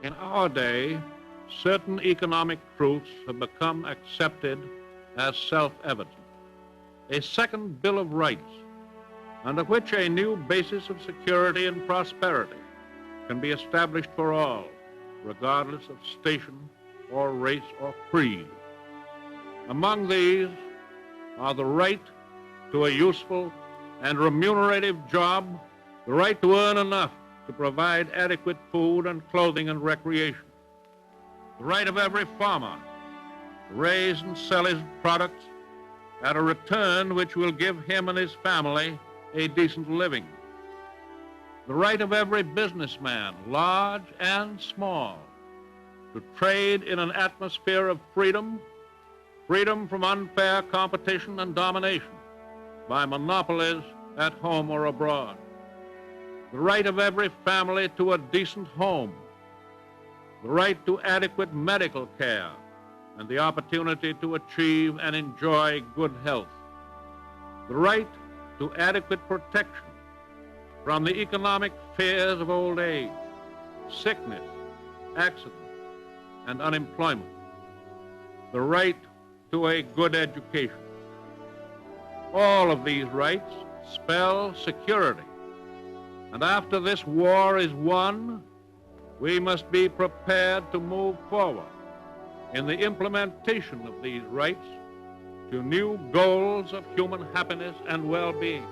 In our day, certain economic truths have become accepted as self-evident. A second Bill of Rights, under which a new basis of security and prosperity can be established for all, regardless of station or race or creed. Among these are the right to a useful and remunerative job, the right to earn enough to provide adequate food and clothing and recreation, the right of every farmer to raise and sell his products at a return which will give him and his family a decent living, the right of every businessman, large and small, to trade in an atmosphere of freedom, freedom from unfair competition and domination by monopolies at home or abroad, the right of every family to a decent home, the right to adequate medical care and the opportunity to achieve and enjoy good health, the right to adequate protection from the economic fears of old age, sickness, accident, and unemployment, the right to a good education. All of these rights spell security. And after this war is won, we must be prepared to move forward in the implementation of these rights to new goals of human happiness and well-being.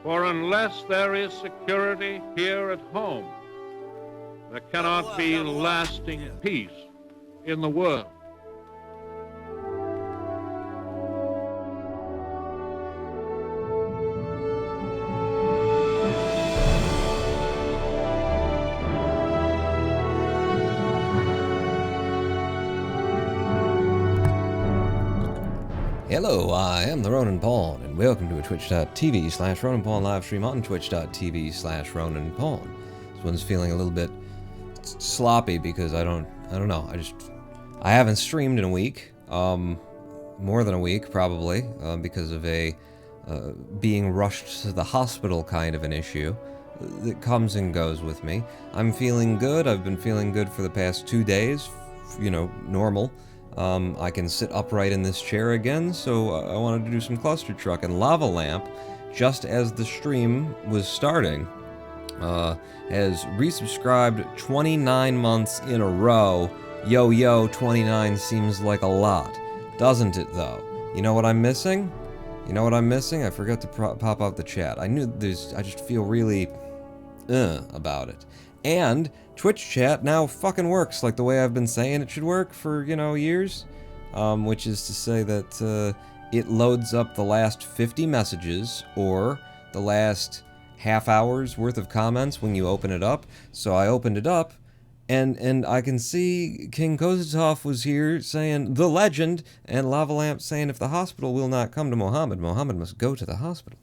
For unless there is security here at home, there cannot be lasting peace in the world. Hello, I am the Ronan Pawn, and welcome to a twitch.tv/Ronan Pawn live stream on twitch.tv/Ronan Pawn. This one's feeling a little bit sloppy because I don't know, I haven't streamed in a week, more than a week probably, because of a being rushed to the hospital kind of an issue that comes and goes with me. I'm feeling good. I've been feeling good for the past 2 days, you know, normal. I can sit upright in this chair again, so I wanted to do some Clustertruck, and Lava Lamp, just as the stream was starting, has resubscribed 29 months in a row. Yo, 29 seems like a lot, doesn't it though? You know what I'm missing? I forgot to pop out the chat. I just feel really about it. And Twitch chat now fucking works like the way I've been saying it should work for, years. Which is to say that it loads up the last 50 messages or the last half hour's worth of comments when you open it up. So I opened it up, and I can see King Kozatov was here saying, the legend, and Lava Lamp saying, if the hospital will not come to Mohammed, Mohammed must go to the hospital.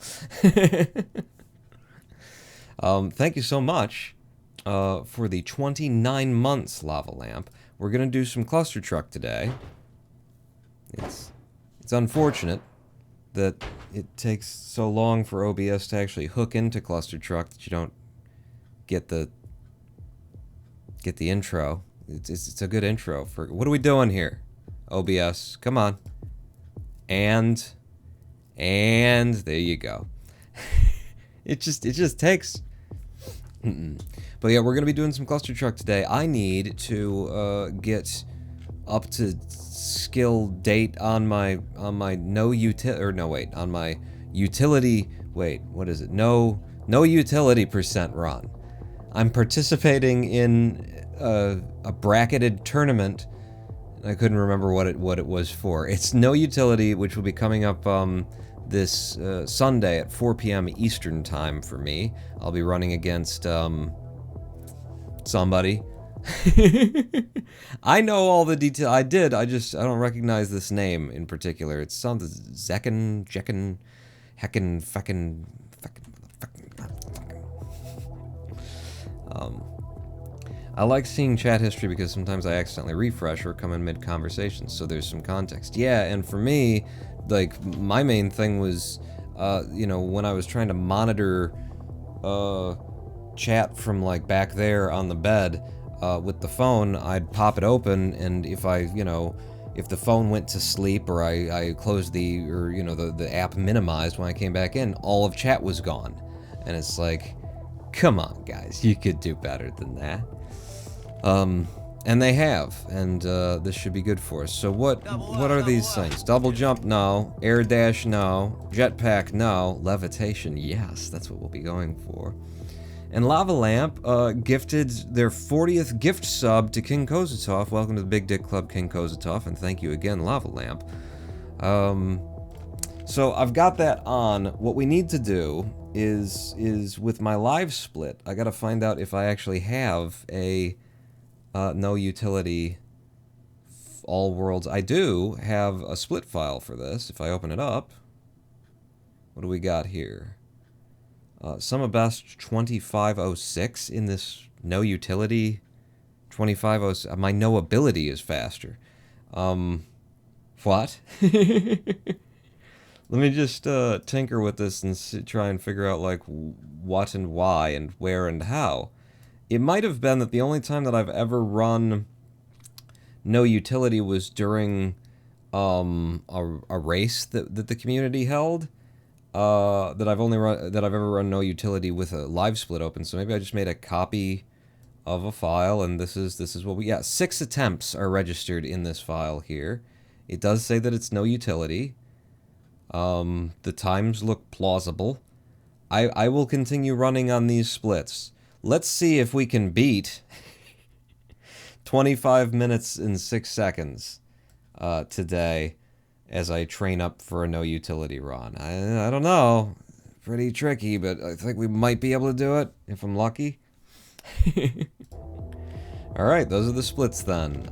Thank you so much. For the 29 months, Lava Lamp. We're gonna do some Clustertruck today. It's unfortunate that it takes so long for OBS to actually hook into Clustertruck that you don't get the intro. It's a good intro for what are we doing here? OBS, come on. And there you go. It just takes. But yeah, we're gonna be doing some Clustertruck today. I need to get up to skill date on my noUtility percent run. I'm participating in a bracketed tournament. I couldn't remember what it was for. It's noUtility, which will be coming up this Sunday at 4 p.m. Eastern time for me. I'll be running against somebody. I know all the detail. I don't recognize this name in particular. It's something Jekken, Hecken, fucking. I like seeing chat history because sometimes I accidentally refresh or come in mid-conversation, so there's some context. Yeah, and for me, like, my main thing was, when I was trying to monitor chat from, like, back there on the bed, with the phone, I'd pop it open, and if I, you know, if the phone went to sleep or I closed the app minimized when I came back in, all of chat was gone. And it's like, come on, guys, you could do better than that. And they have, and this should be good for us. So what are these things? Double jump, no. Air dash, no. Jetpack, no. Levitation, yes, that's what we'll be going for. And Lava Lamp gifted their 40th gift sub to King Kozatov. Welcome to the Big Dick Club, King Kozatov, and thank you again, Lava Lamp. So I've got that on. What we need to do is with my live split, I gotta find out if I actually have a noUtility all worlds. I do have a split file for this. If I open it up, what do we got here? Sum of best 2506 in this noUtility 2506. My noAbility is faster. What? Let me just tinker with this and try and figure out like what and why and where and how. It might have been that the only time that I've ever run noUtility was during a race that the community held. That I've ever run noUtility with a live split open. So maybe I just made a copy of a file, and this is what we got. 6 attempts are registered in this file here. It does say that it's noUtility. The times look plausible. I will continue running on these splits. Let's see if we can beat 25 minutes and 6 seconds today as I train up for a noUtility run. I don't know. Pretty tricky, but I think we might be able to do it if I'm lucky. Alright, those are the splits then.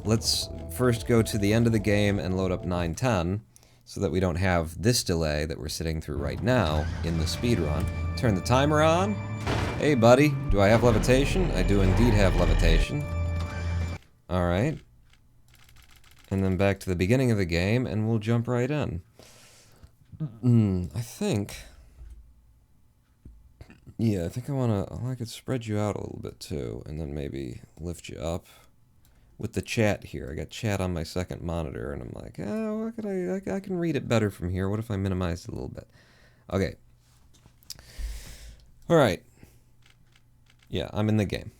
Let's first go to the end of the game and load up 910 so that we don't have this delay that we're sitting through right now in the speedrun. Turn the timer on. Hey buddy, do I have levitation? I do indeed have levitation. Alright. And then back to the beginning of the game, and we'll jump right in. I think... Yeah, I think I could spread you out a little bit too, and then maybe lift you up. With the chat here, I got chat on my second monitor, and I'm like, oh, what could I can read it better from here. What if I minimize it a little bit? Okay. Alright. Yeah, I'm in the game.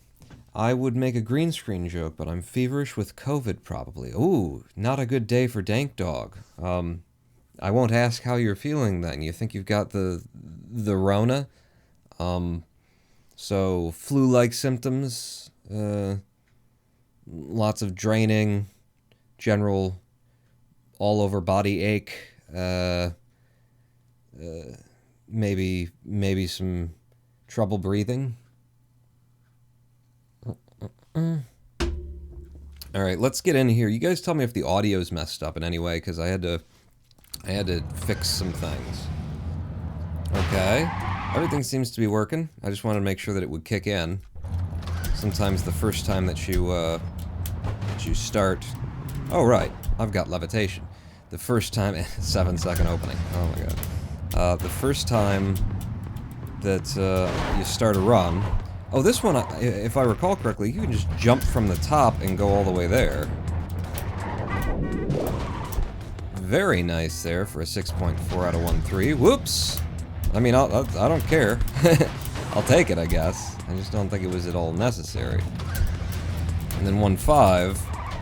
I would make a green screen joke, but I'm feverish with COVID probably. Ooh, not a good day for Dank Dog. I won't ask how you're feeling then. You think you've got the Rona? So flu-like symptoms, lots of draining, general all-over body ache, maybe some trouble breathing. Alright, let's get in here. You guys tell me if the audio's messed up in any way, because I had to fix some things. Okay. Everything seems to be working. I just wanted to make sure that it would kick in. Sometimes the first time that you start... Oh, right. I've got levitation. The first time... 7-second opening. Oh my god. The first time that you start a run... Oh, this one, if I recall correctly, you can just jump from the top and go all the way there. Very nice there for a 6.4 out of 1.3. Whoops! I mean, I don't care. I'll take it, I guess. I just don't think it was at all necessary. And then 1.5.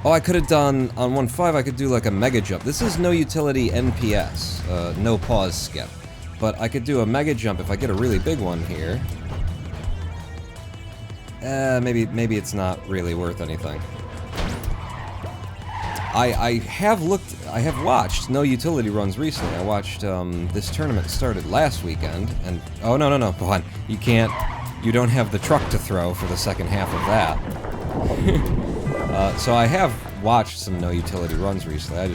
Oh, I could have done... On 1.5, I could do like a mega jump. This is noUtility NPS. No pause skip. But I could do a mega jump if I get a really big one here. Maybe it's not really worth anything. I have watched noUtility runs recently. I watched, this tournament started last weekend, and... Oh, no, go on. You don't have the truck to throw for the second half of that. So I have watched some noUtility runs recently.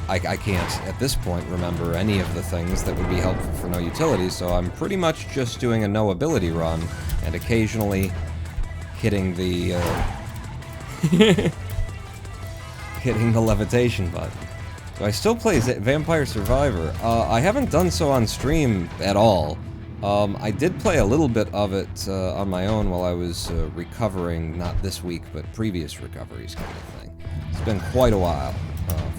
I can't, at this point, remember any of the things that would be helpful for noUtility, so I'm pretty much just doing a noAbility run, and occasionally hitting the, hitting the levitation button. Do I still play Vampire Survivor? I haven't done so on stream at all. I did play a little bit of it on my own while I was recovering, not this week, but previous recoveries kind of thing. It's been quite a while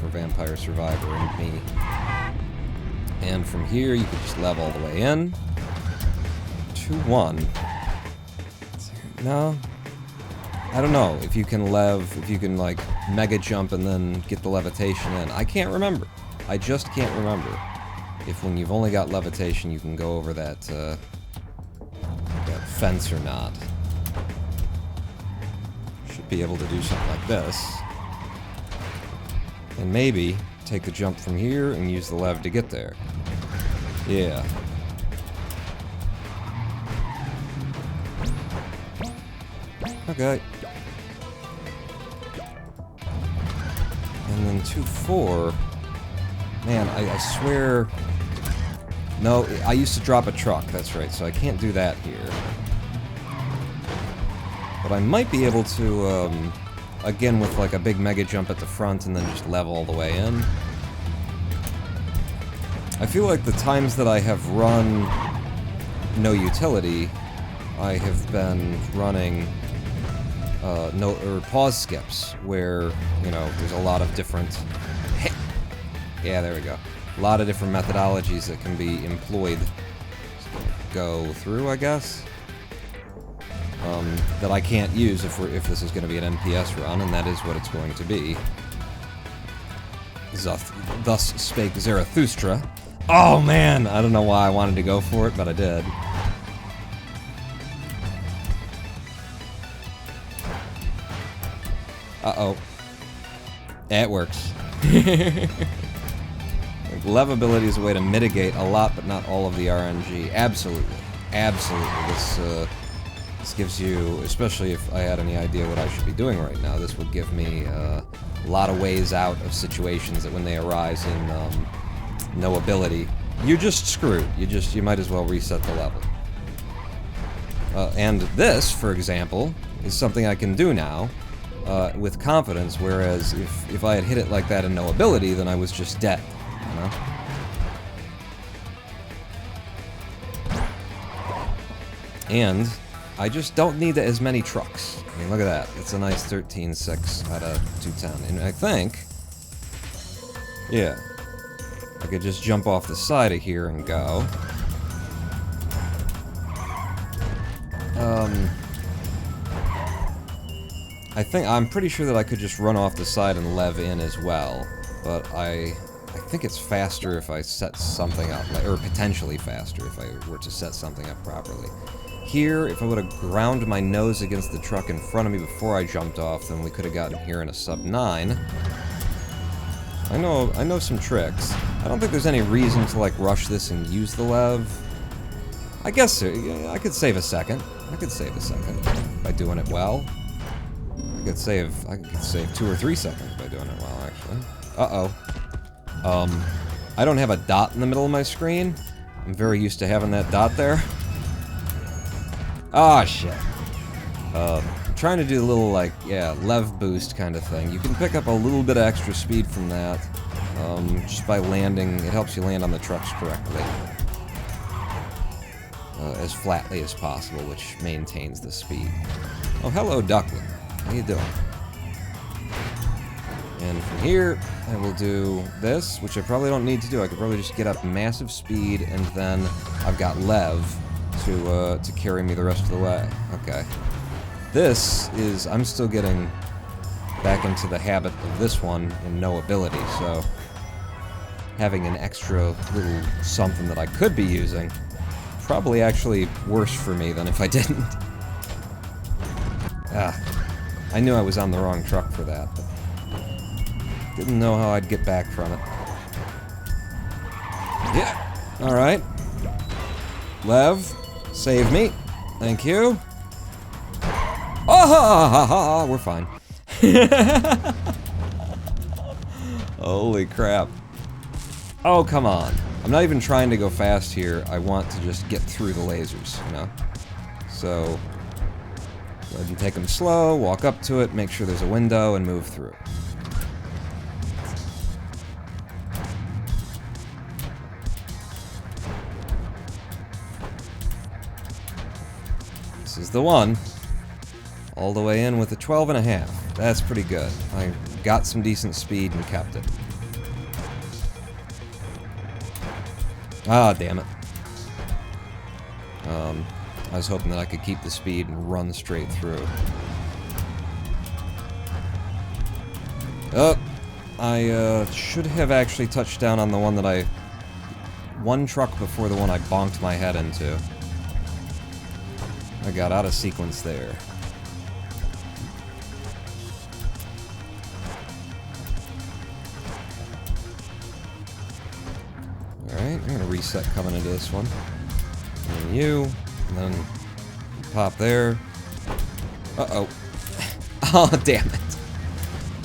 for Vampire Survivor and me. And from here, you can just level all the way in. 2-1. No? I don't know if you can like, mega jump and then get the levitation in. I can't remember. I just can't remember if when you've only got levitation you can go over that, that fence or not. Should be able to do something like this. And maybe take the jump from here and use the lev to get there. Yeah. Okay. And then 2-4. Man, I swear... No, I used to drop a truck, that's right, so I can't do that here. But I might be able to, again with like a big mega jump at the front and then just level all the way in. I feel like the times that I have run noUtility, I have been running pause skips, where, you know, there's a lot of different... Yeah, there we go. A lot of different methodologies that can be employed. Just gonna go through, I guess. That I can't use if this is going to be an NPS run, and that is what it's going to be. Thus spake Zarathustra. Oh man, I don't know why I wanted to go for it, but I did. Uh-oh. It works. Like, lev ability is a way to mitigate a lot, but not all of the RNG. Absolutely. Absolutely. This gives you, especially if I had any idea what I should be doing right now, this would give me a lot of ways out of situations that when they arise in no ability, you're just screwed. You might as well reset the level. And this, for example, is something I can do now with confidence, whereas if I had hit it like that in no ability, then I was just dead, you know? And I just don't need as many trucks. I mean, look at that. It's a nice 13.6 out of 210. And I think... Yeah. I could just jump off the side of here and go. I'm pretty sure that I could just run off the side and lev in as well. But I think it's faster if I set something up, or potentially faster if I were to set something up properly. Here, if I would have ground my nose against the truck in front of me before I jumped off, then we could have gotten here in a sub-9. I know some tricks. I don't think there's any reason to, like, rush this and use the lev. I guess I could save a second. I could save a second by doing it well. I could save 2 or 3 seconds by doing it well, actually. Uh-oh. I don't have a dot in the middle of my screen. I'm very used to having that dot there. Ah, shit. I'm trying to do a little, like, yeah, lev boost kind of thing. You can pick up a little bit of extra speed from that, just by landing. It helps you land on the trucks correctly. As flatly as possible, which maintains the speed. Oh, hello, Duckling. How you doing? And from here, I will do this, which I probably don't need to do. I could probably just get up massive speed, and then I've got lev to carry me the rest of the way. Okay. This is... I'm still getting back into the habit of this one in no ability, so having an extra little something that I could be using, probably actually worse for me than if I didn't. I knew I was on the wrong truck for that, but didn't know how I'd get back from it. Yeah. Alright. Lev, save me. Thank you. Oh, ha, ha, ha, we're fine. Holy crap. Oh, come on. I'm not even trying to go fast here. I want to just get through the lasers, you know? So, go ahead and take them slow, walk up to it, make sure there's a window, and move through. This is the one. All the way in with a 12.5. That's pretty good. I got some decent speed and kept it. Ah, damn it. I was hoping that I could keep the speed and run straight through. Oh, I should have actually touched down on the one that I... One truck before the one I bonked my head into. I got out of sequence there. Alright, I'm gonna reset coming into this one. And you, and then pop there. Uh-oh. Oh, damn it.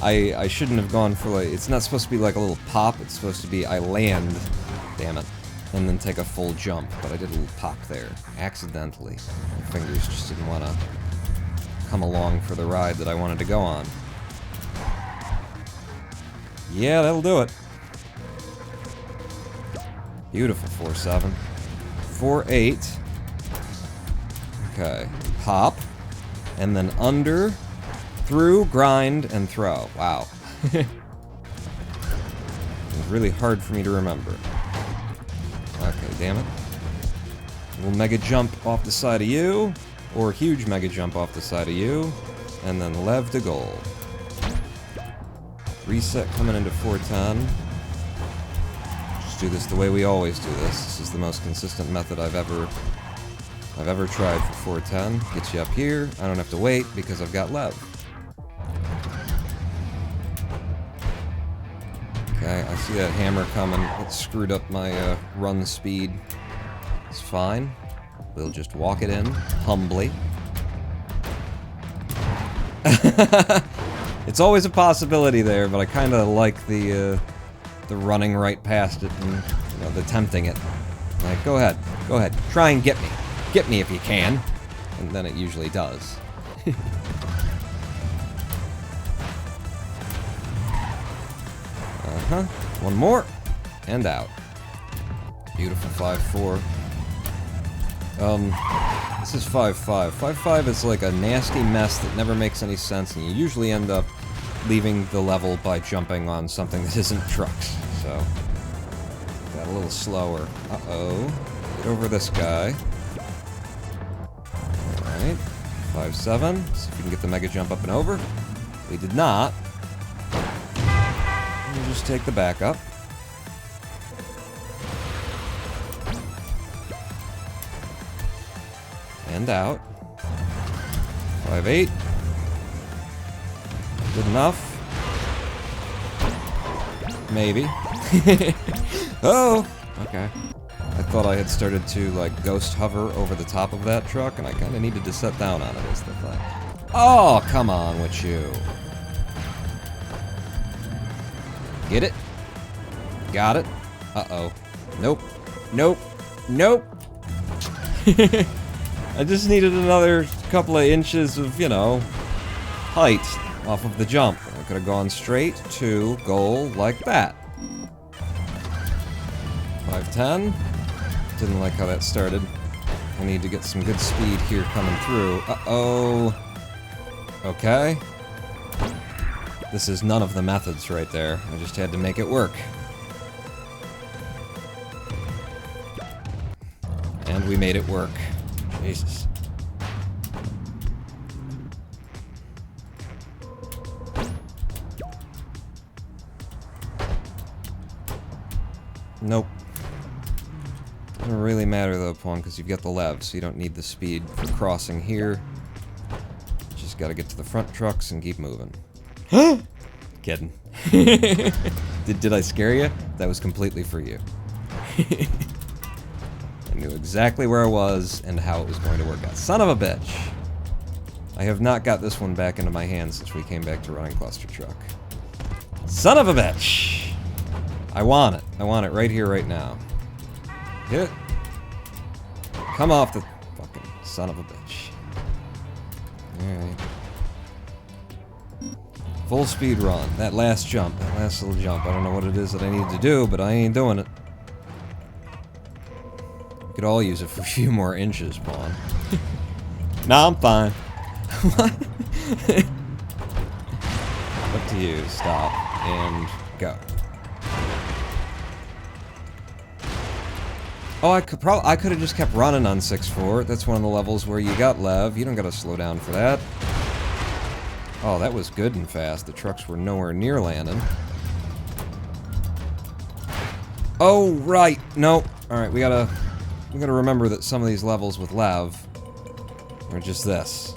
I shouldn't have gone for, like, it's not supposed to be like a little pop, it's supposed to be I land, damn it, and then take a full jump, but I did a little pop there, accidentally. My fingers just didn't want to come along for the ride that I wanted to go on. Yeah, that'll do it. Beautiful, 4-7. 4-8. Okay, pop, and then under, through, grind, and throw. Wow. It was really hard for me to remember. Okay, damn it. Little mega jump off the side of you, or huge mega jump off the side of you, and then lev to goal. Reset coming into 410. Just do this the way we always do this. This is the most consistent method I've ever tried for 410. Gets you up here. I don't have to wait because I've got lev. Okay, I see that hammer coming. It screwed up my run speed. It's fine. We'll just walk it in, humbly. It's always a possibility there, but I kind of like the running right past it and, you know, the tempting it. Like, go ahead, try and get me. Get me if you can. And then it usually does. One more. And out. Beautiful 5-4. This is 5-5. 5-5 is like a nasty mess that never makes any sense, and you usually end up leaving the level by jumping on something that isn't trucks. So, got a little slower. Uh-oh. Get over this guy. Alright. 5-7. See if we can get the mega jump up and over. We did not. We'll just take the back up. And out. 5-8. Good enough. Maybe. Oh! Okay. I thought I had started to, like, ghost hover over the top of that truck, and I kind of needed to set down on it, is the thing. Oh, come on with you. Get it? Got it? Uh-oh. Nope. Nope. Nope. I just needed another couple of inches of, you know, height off of the jump. I could have gone straight to goal like that. 5-10. Didn't like how that started. I need to get some good speed here coming through. Uh-oh. Okay. This is none of the methods right there. I just had to make it work. And we made it work. Jesus. Nope. Doesn't really matter though, Pawn, because you've got the lev, so you don't need the speed for crossing here. Just gotta get to the front trucks and keep moving. Kidding. Did I scare you? That was completely for you. I knew exactly where I was and how it was going to work out. Son of a bitch! I have not got this one back into my hands since we came back to running Clustertruck. Son of a bitch! I want it. I want it right here, right now. Hit. Come off the fucking son of a bitch. Alright. Full speed run. That last jump. That last little jump. I don't know what it is that I need to do, but I ain't doing it. We could all use it for a few more inches, Pawn. Nah, I'm fine. What? Up to you. Stop. And go. Oh, I could have just kept running on 6-4. That's one of the levels where you got Lev. You don't gotta slow down for that. Oh, that was good and fast. The trucks were nowhere near landing. Oh, right. No. Alright, we gotta remember that some of these levels with Lev are just this.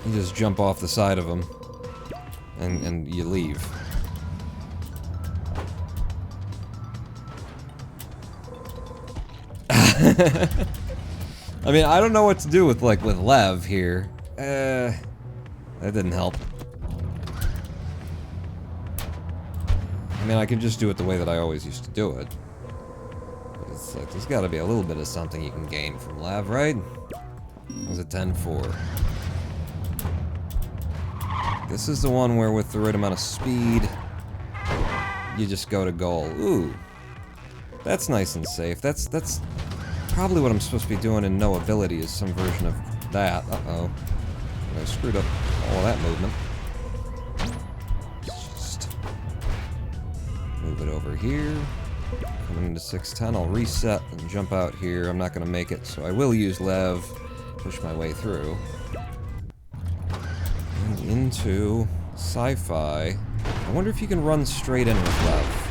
You just jump off the side of them, and you leave. I mean, I don't know what to do with Lev here. That didn't help. I mean, I could just do it the way that I always used to do it. But it's like, there's gotta be a little bit of something you can gain from Lev, right? It was a 10-4. This is the one where with the right amount of speed, you just go to goal. Ooh. That's nice and safe. That's probably what I'm supposed to be doing in noUtility is some version of that. Uh-oh. I screwed up all of that movement. Just move it over here. Coming into 610, I'll reset and jump out here. I'm not going to make it, so I will use Lev. Push my way through. And into sci-fi. I wonder if you can run straight in with Lev.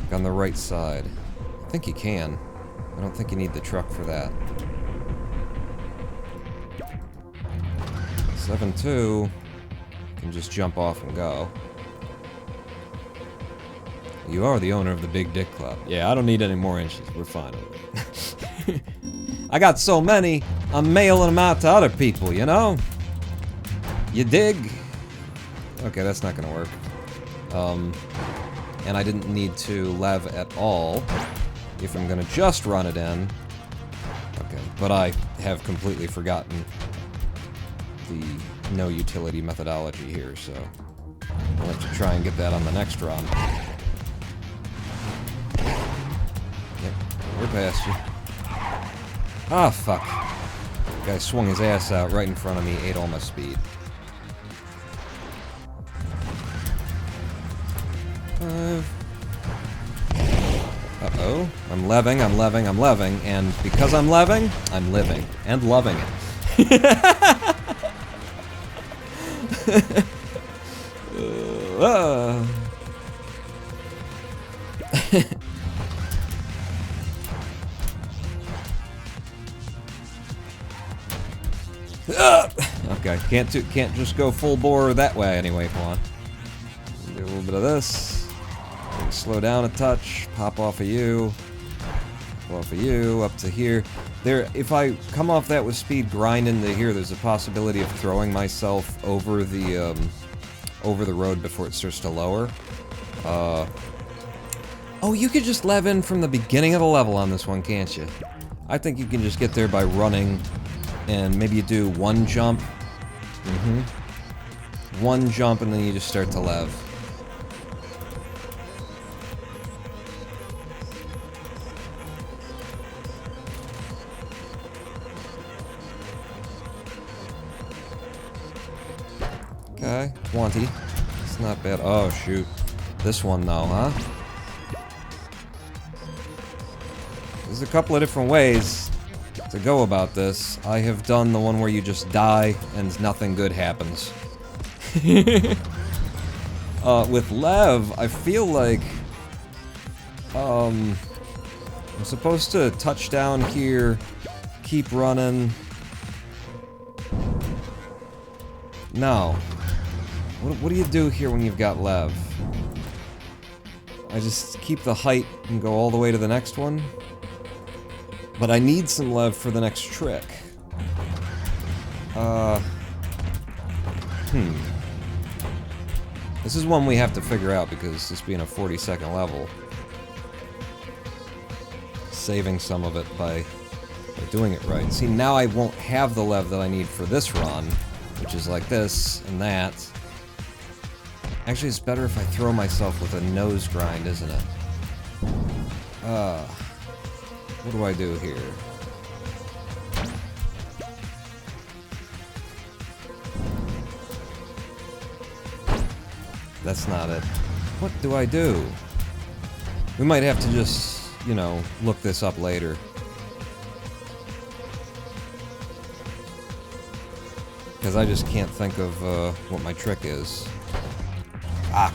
Like on the right side. I think you can. I don't think you need the truck for that. 7-2. Can just jump off and go. You are the owner of the Big Dick Club. Yeah, I don't need any more inches. We're fine with it. I got so many, I'm mailing them out to other people, you know? You dig? Okay, that's not gonna work. And I didn't need to Lev at all. If I'm gonna just run it in. Okay, but I have completely forgotten the noUtility methodology here, so I'll have to try and get that on the next run. Yep, we're past you. Ah, fuck. The guy swung his ass out right in front of me, ate all my speed. 5. Uh-oh. I'm leving, and because I'm leving, I'm living. And loving it. Okay, can't just go full bore that way anyway, come on. Do a little bit of this. Slow down a touch, pop off of you, up to here. There, if I come off that with speed, grind into here, there's a possibility of throwing myself over the road before it starts to lower. Oh, you could just lev in from the beginning of the level on this one, can't you? I think you can just get there by running, and maybe you do one jump. One jump, and then you just start to lev. Okay, 20. It's not bad. Oh, shoot. This one, though, huh? There's a couple of different ways to go about this. I have done the one where you just die and nothing good happens. With Lev, I feel like I'm supposed to touch down here, keep running. No. What do you do here when you've got Lev? I just keep the height and go all the way to the next one? But I need some Lev for the next trick. This is one we have to figure out because this being a 40-second level, saving some of it by doing it right. See, now I won't have the Lev that I need for this run, which is like this and that. Actually, it's better if I throw myself with a nose grind, isn't it? What do I do here? That's not it. What do I do? We might have to just, you know, look this up later. Because I just can't think of what my trick is. Ah.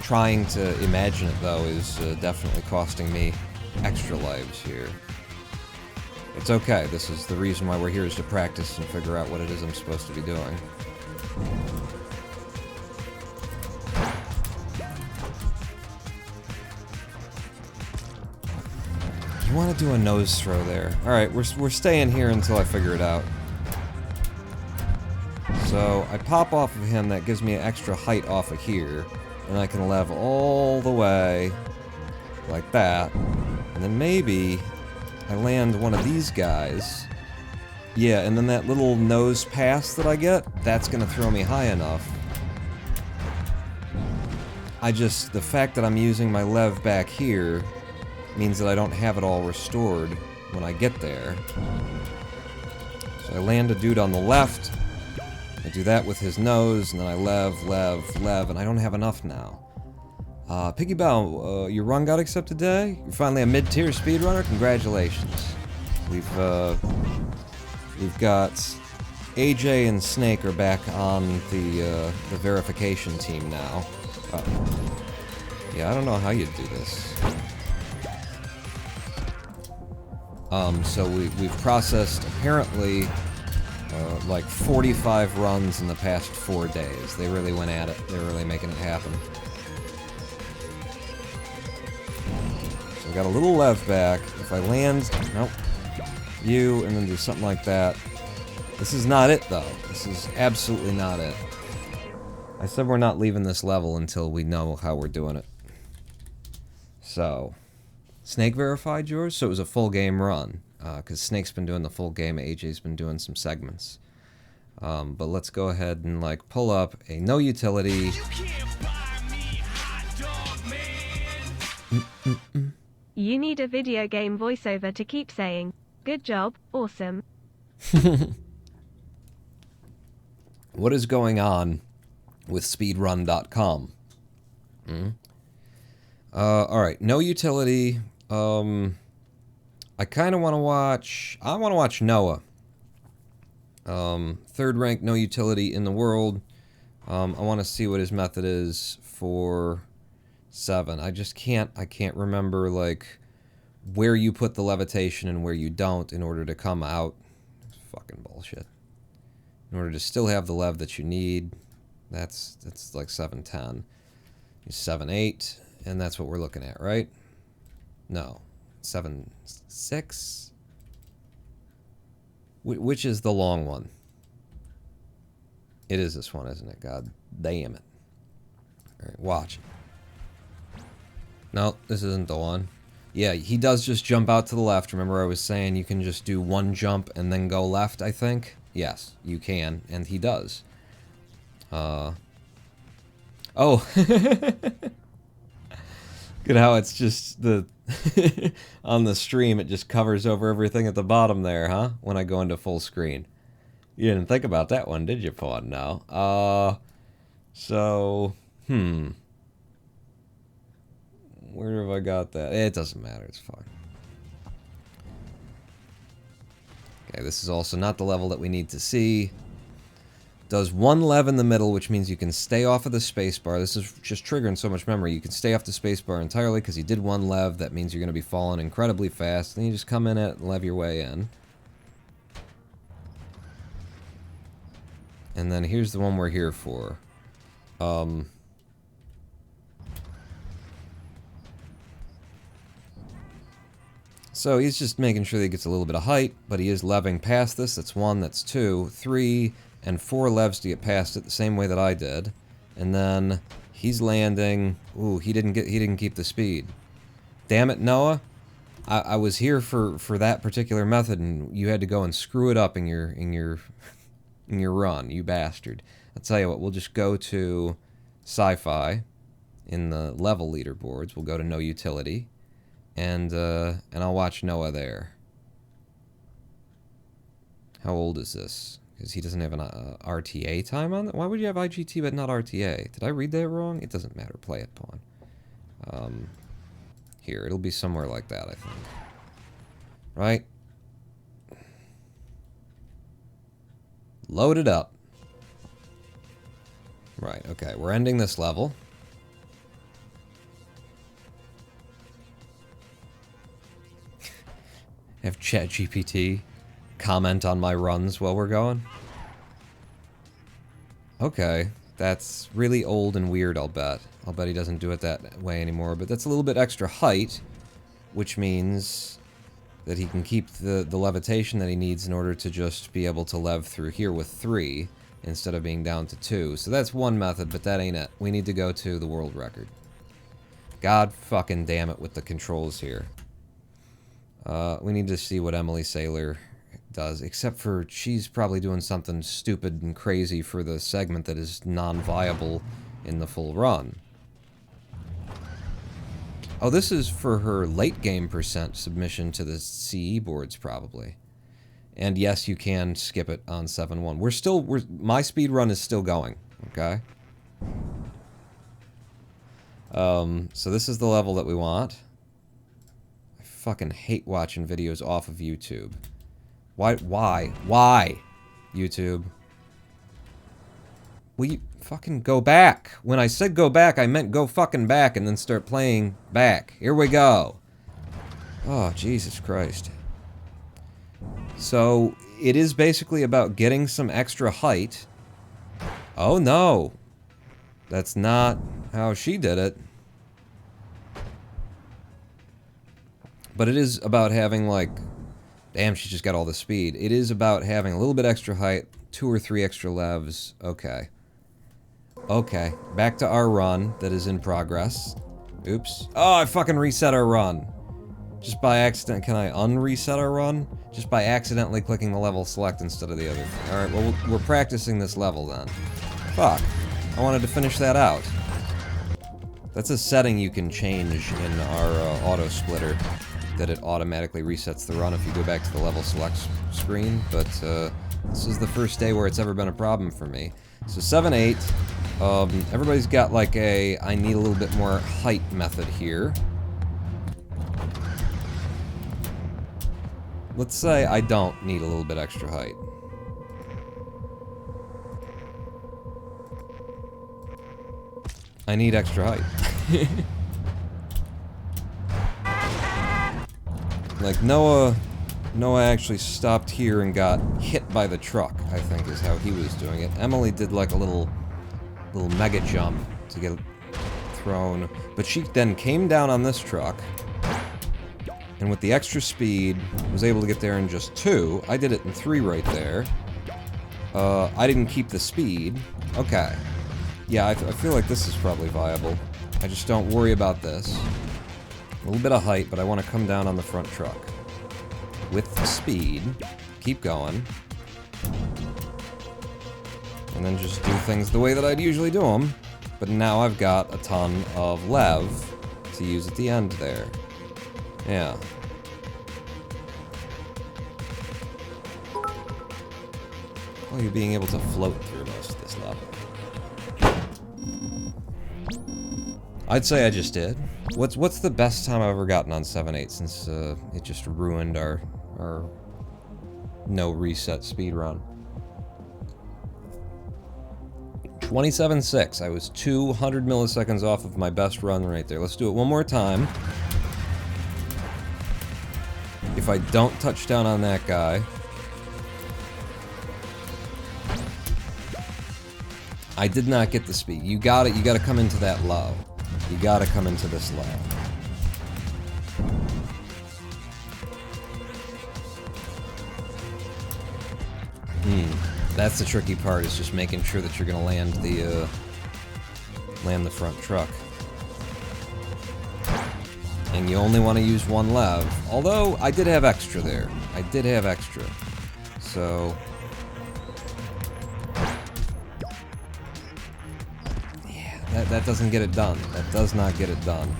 Trying to imagine it, though, is definitely costing me extra lives here. It's okay. This is the reason why we're here, is to practice and figure out what it is I'm supposed to be doing. You want to do a nose throw there. Alright, we're staying here until I figure it out. So, I pop off of him, that gives me an extra height off of here. And I can lev all the way, like that. And then maybe I land one of these guys. Yeah, and then that little nose pass that I get, that's gonna throw me high enough. The fact that I'm using my lev back here means that I don't have it all restored when I get there. So I land a dude on the left, I do that with his nose, and then I lev, and I don't have enough now. Piggy Bow, your run got accepted today? You're finally a mid-tier speedrunner? Congratulations. We've got AJ and Snake are back on the verification team now. Yeah, I don't know how you'd do this. So we've processed, apparently, like 45 runs in the past 4 days. They really went at it. They're really making it happen. So we got a little lev back. If I land, nope, you, and then do something like that. This is not it, though. This is absolutely not it. I said we're not leaving this level until we know how we're doing it. So, Snake verified yours? So it was a full game run. Because Snake's been doing the full game, AJ's been doing some segments. But let's go ahead and, like, pull up a noUtility. You need a video game voiceover to keep saying, "Good job, awesome." What is going on with speedrun.com? Alright, noUtility. I kind of want to watch... I want to watch Noah. Third rank noUtility in the world. I want to see what his method is for 7. I can't remember, like, where you put the levitation and where you don't in order to come out. It's fucking bullshit. In order to still have the lev that you need, that's like 7-10. 7-8, and that's what we're looking at, right? No. 7-6? Which is the long one? It is this one, isn't it? God damn it. Alright, watch. No, this isn't the one. Yeah, he does just jump out to the left. Remember I was saying you can just do one jump and then go left, I think? Yes, you can, and he does. Oh. Look at how it's just the... on the stream, it just covers over everything at the bottom there, huh? When I go into full screen. You didn't think about that one, did you, Pawn? No. So... Where have I got that? It doesn't matter, it's fine. Okay, this is also not the level that we need to see. Does one lev in the middle, which means you can stay off of the spacebar. This is just triggering so much memory. You can stay off the spacebar entirely because he did one lev. That means you're going to be falling incredibly fast. Then you just come in it and lev your way in. And then here's the one we're here for. So he's just making sure that he gets a little bit of height, but he is leving past this. That's 1, that's 2, 3... and 4 levs to get past it the same way that I did. And then he's landing. Ooh, he didn't keep the speed. Damn it, Noah. I was here for that particular method and you had to go and screw it up in your run, you bastard. I'll tell you what, we'll just go to sci-fi in the level leaderboards. We'll go to noUtility and I'll watch Noah there. How old is this? Because he doesn't have an RTA time on it. Why would you have IGT but not RTA? Did I read that wrong? It doesn't matter. Play it, pawn. Here, it'll be somewhere like that, I think. Right? Load it up. Right, okay. We're ending this level. Have ChatGPT comment on my runs while we're going. Okay, that's really old and weird, I'll bet. I'll bet he doesn't do it that way anymore, but that's a little bit extra height, which means that he can keep the levitation that he needs in order to just be able to lev through here with 3 instead of being down to 2. So that's one method, but that ain't it. We need to go to the world record. God fucking damn it with the controls here. We need to see what Emily Saylor does, except for she's probably doing something stupid and crazy for the segment that is non-viable in the full run. Oh, this is for her late game % submission to the CE boards, probably. And yes, you can skip it on 7.1. My speed run is still going, okay? So this is the level that we want. I fucking hate watching videos off of YouTube. Why, YouTube? Will you fucking go back? When I said go back, I meant go fucking back and then start playing back. Here we go. Oh, Jesus Christ. So, it is basically about getting some extra height. Oh, no. That's not how she did it. But it is about having, like... Damn, she just got all the speed. It is about having a little bit extra height, 2 or 3 extra levs. Okay. Okay, back to our run that is in progress. Oops. Oh, I fucking reset our run. Just by accident. Can I unreset our run? Just by accidentally clicking the level select instead of the other thing. Alright, well, we're practicing this level then. Fuck. I wanted to finish that out. That's a setting you can change in our auto splitter, that it automatically resets the run if you go back to the level select screen, but this is the first day where it's ever been a problem for me. So 7-8, everybody's got like a I need a little bit more height method here. Let's say I don't need a little bit extra height. I need extra height. Like Noah actually stopped here and got hit by the truck, I think is how he was doing it. Emily did like a little mega jump to get thrown, but she then came down on this truck, and with the extra speed, was able to get there in just 2. I did it in 3 right there. I didn't keep the speed. Okay. Yeah, I feel like this is probably viable. I just don't worry about this. A little bit of height, but I want to come down on the front truck. With the speed. Keep going. And then just do things the way that I'd usually do them. But now I've got a ton of lev to use at the end there. Yeah. Well, you're being able to float through most of this level. I'd say I just did. What's the best time I've ever gotten on 7.8 since it just ruined our no reset speedrun? 27.6. I was 200 milliseconds off of my best run right there. Let's do it one more time. If I don't touch down on that guy. I did not get the speed. You gotta come into that low. You gotta come into this low. That's the tricky part, is just making sure that you're gonna land the front truck. And you only want to use 1 lev. Although, I did have extra there. I did have extra. So... yeah, that doesn't get it done. That does not get it done.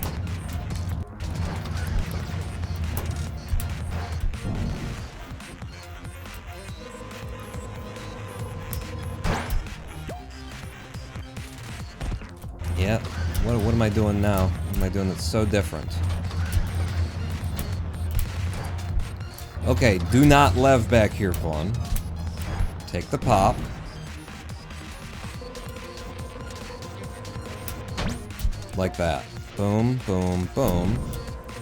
am I doing now? What am I doing that's so different? Okay, do not lev back here, Pawn. Take the pop. Like that. Boom, boom, boom.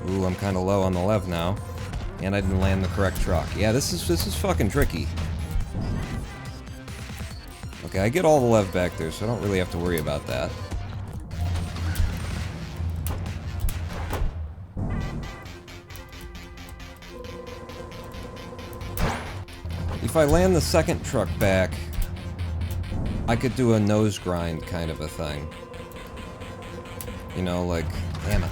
Ooh, I'm kind of low on the lev now. And I didn't land the correct truck. Yeah, this is fucking tricky. Okay, I get all the lev back there, so I don't really have to worry about that. If I land the second truck back, I could do a nose grind kind of a thing. You know, like, damn it.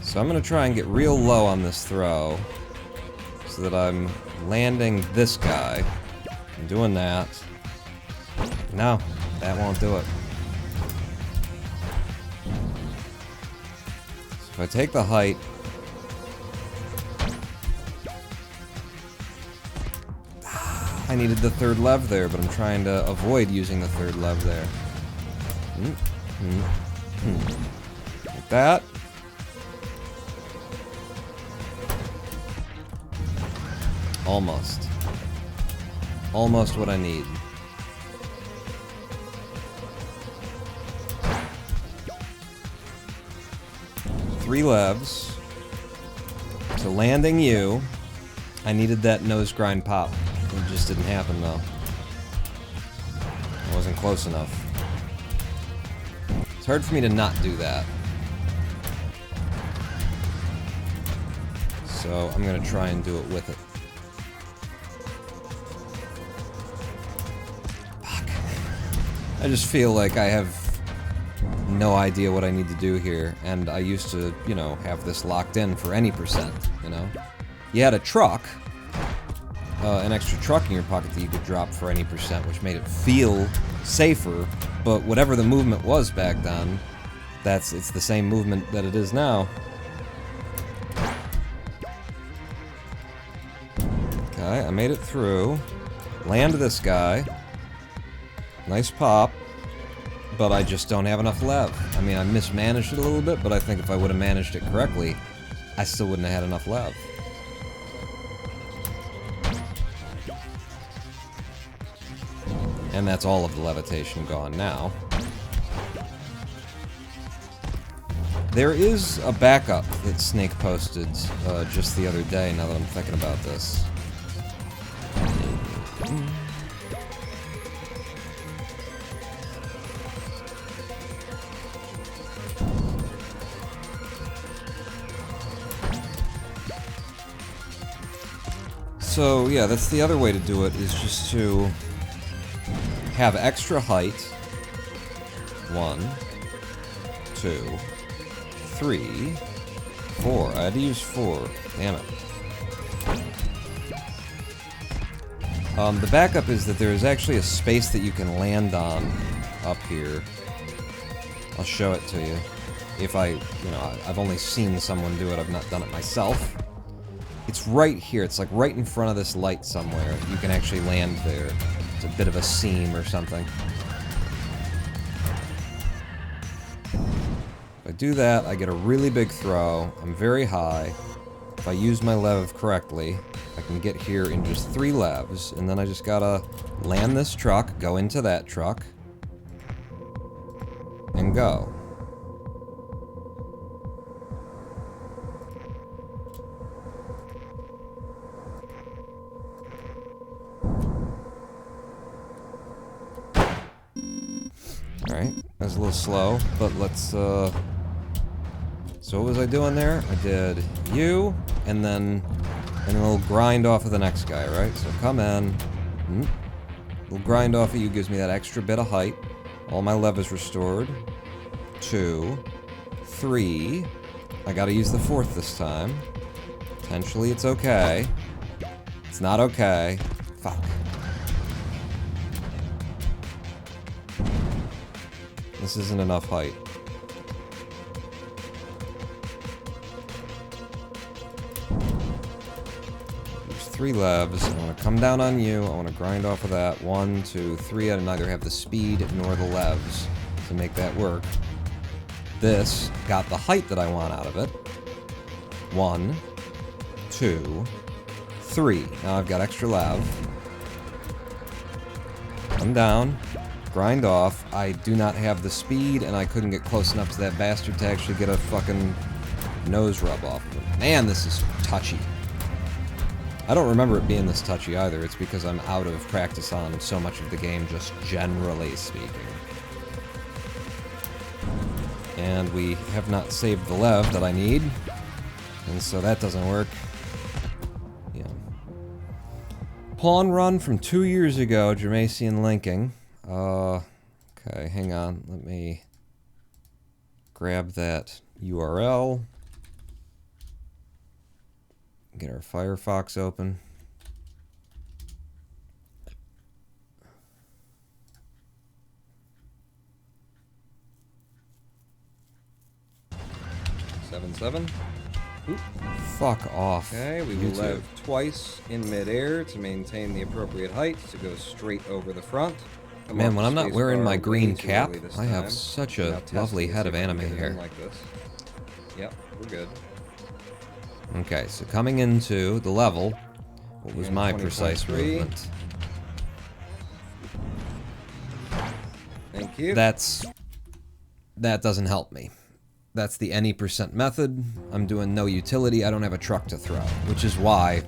So I'm gonna try and get real low on this throw, so that I'm landing this guy. I'm doing that. No, that won't do it. So if I take the height, I needed the third lev there, but I'm trying to avoid using the third lev there. Like that. Almost. Almost what I need. Three levs. So landing you, I needed that nose grind pop. It just didn't happen though. I wasn't close enough. It's hard for me to not do that. So I'm gonna try and do it with it. Fuck. I just feel like I have no idea what I need to do here, and I used to, you know, have this locked in for any percent, you know? You had a truck, an extra truck in your pocket that you could drop for any percent, which made it feel safer, but whatever the movement was back then, it's the same movement that it is now. Okay, I made it through. Land this guy. Nice pop. But I just don't have enough lev. I mean, I mismanaged it a little bit, but I think if I would have managed it correctly, I still wouldn't have had enough lev. And that's all of the levitation gone now. There is a backup that Snake posted just the other day, now that I'm thinking about this. So, yeah, that's the other way to do it, is just to have extra height. 1, 2, 3, 4. I had to use 4. Damn it. The backup is that there is actually a space that you can land on up here. I'll show it to you. If I've only seen someone do it, I've not done it myself. It's right here. It's like right in front of this light somewhere. You can actually land there. It's a bit of a seam or something. If I do that, I get a really big throw. I'm very high. If I use my lev correctly, I can get here in just 3 levs, and then I just gotta land this truck, go into that truck, and go. Alright, that was a little slow, but let's, so what was I doing there? I did you, and then we'll grind off of the next guy, right? So come in, we'll grind off of you, gives me that extra bit of height. All my lev is restored. 2, 3, I gotta use the 4th this time. Potentially it's okay. It's not okay. Fuck. This isn't enough height. There's 3 levs. I want to come down on you. I want to grind off of that. 1, 2, 3. I neither have the speed nor the levs to make that work. This got the height that I want out of it. 1, 2, 3. Now I've got extra lav. Come down. Grind off. I do not have the speed, and I couldn't get close enough to that bastard to actually get a fucking nose rub off of him. Man, this is touchy. I don't remember it being this touchy either. It's because I'm out of practice on so much of the game, just generally speaking. And we have not saved the lev that I need. And so that doesn't work. Yeah. Pawn run from 2 years ago, Jermasian linking. Okay, hang on. Let me grab that URL. Get our Firefox open. Seven. Oop. Fuck off. Okay, we will lev twice in midair to maintain the appropriate height to go straight over the front. Man, when I'm not wearing my green cap, I have such a lovely head of anime hair. Like this. Yep, we're good. Okay, so coming into the level, what was my precise movement? Thank you. That doesn't help me. That's the any % method. I'm doing noUtility. I don't have a truck to throw, which is why,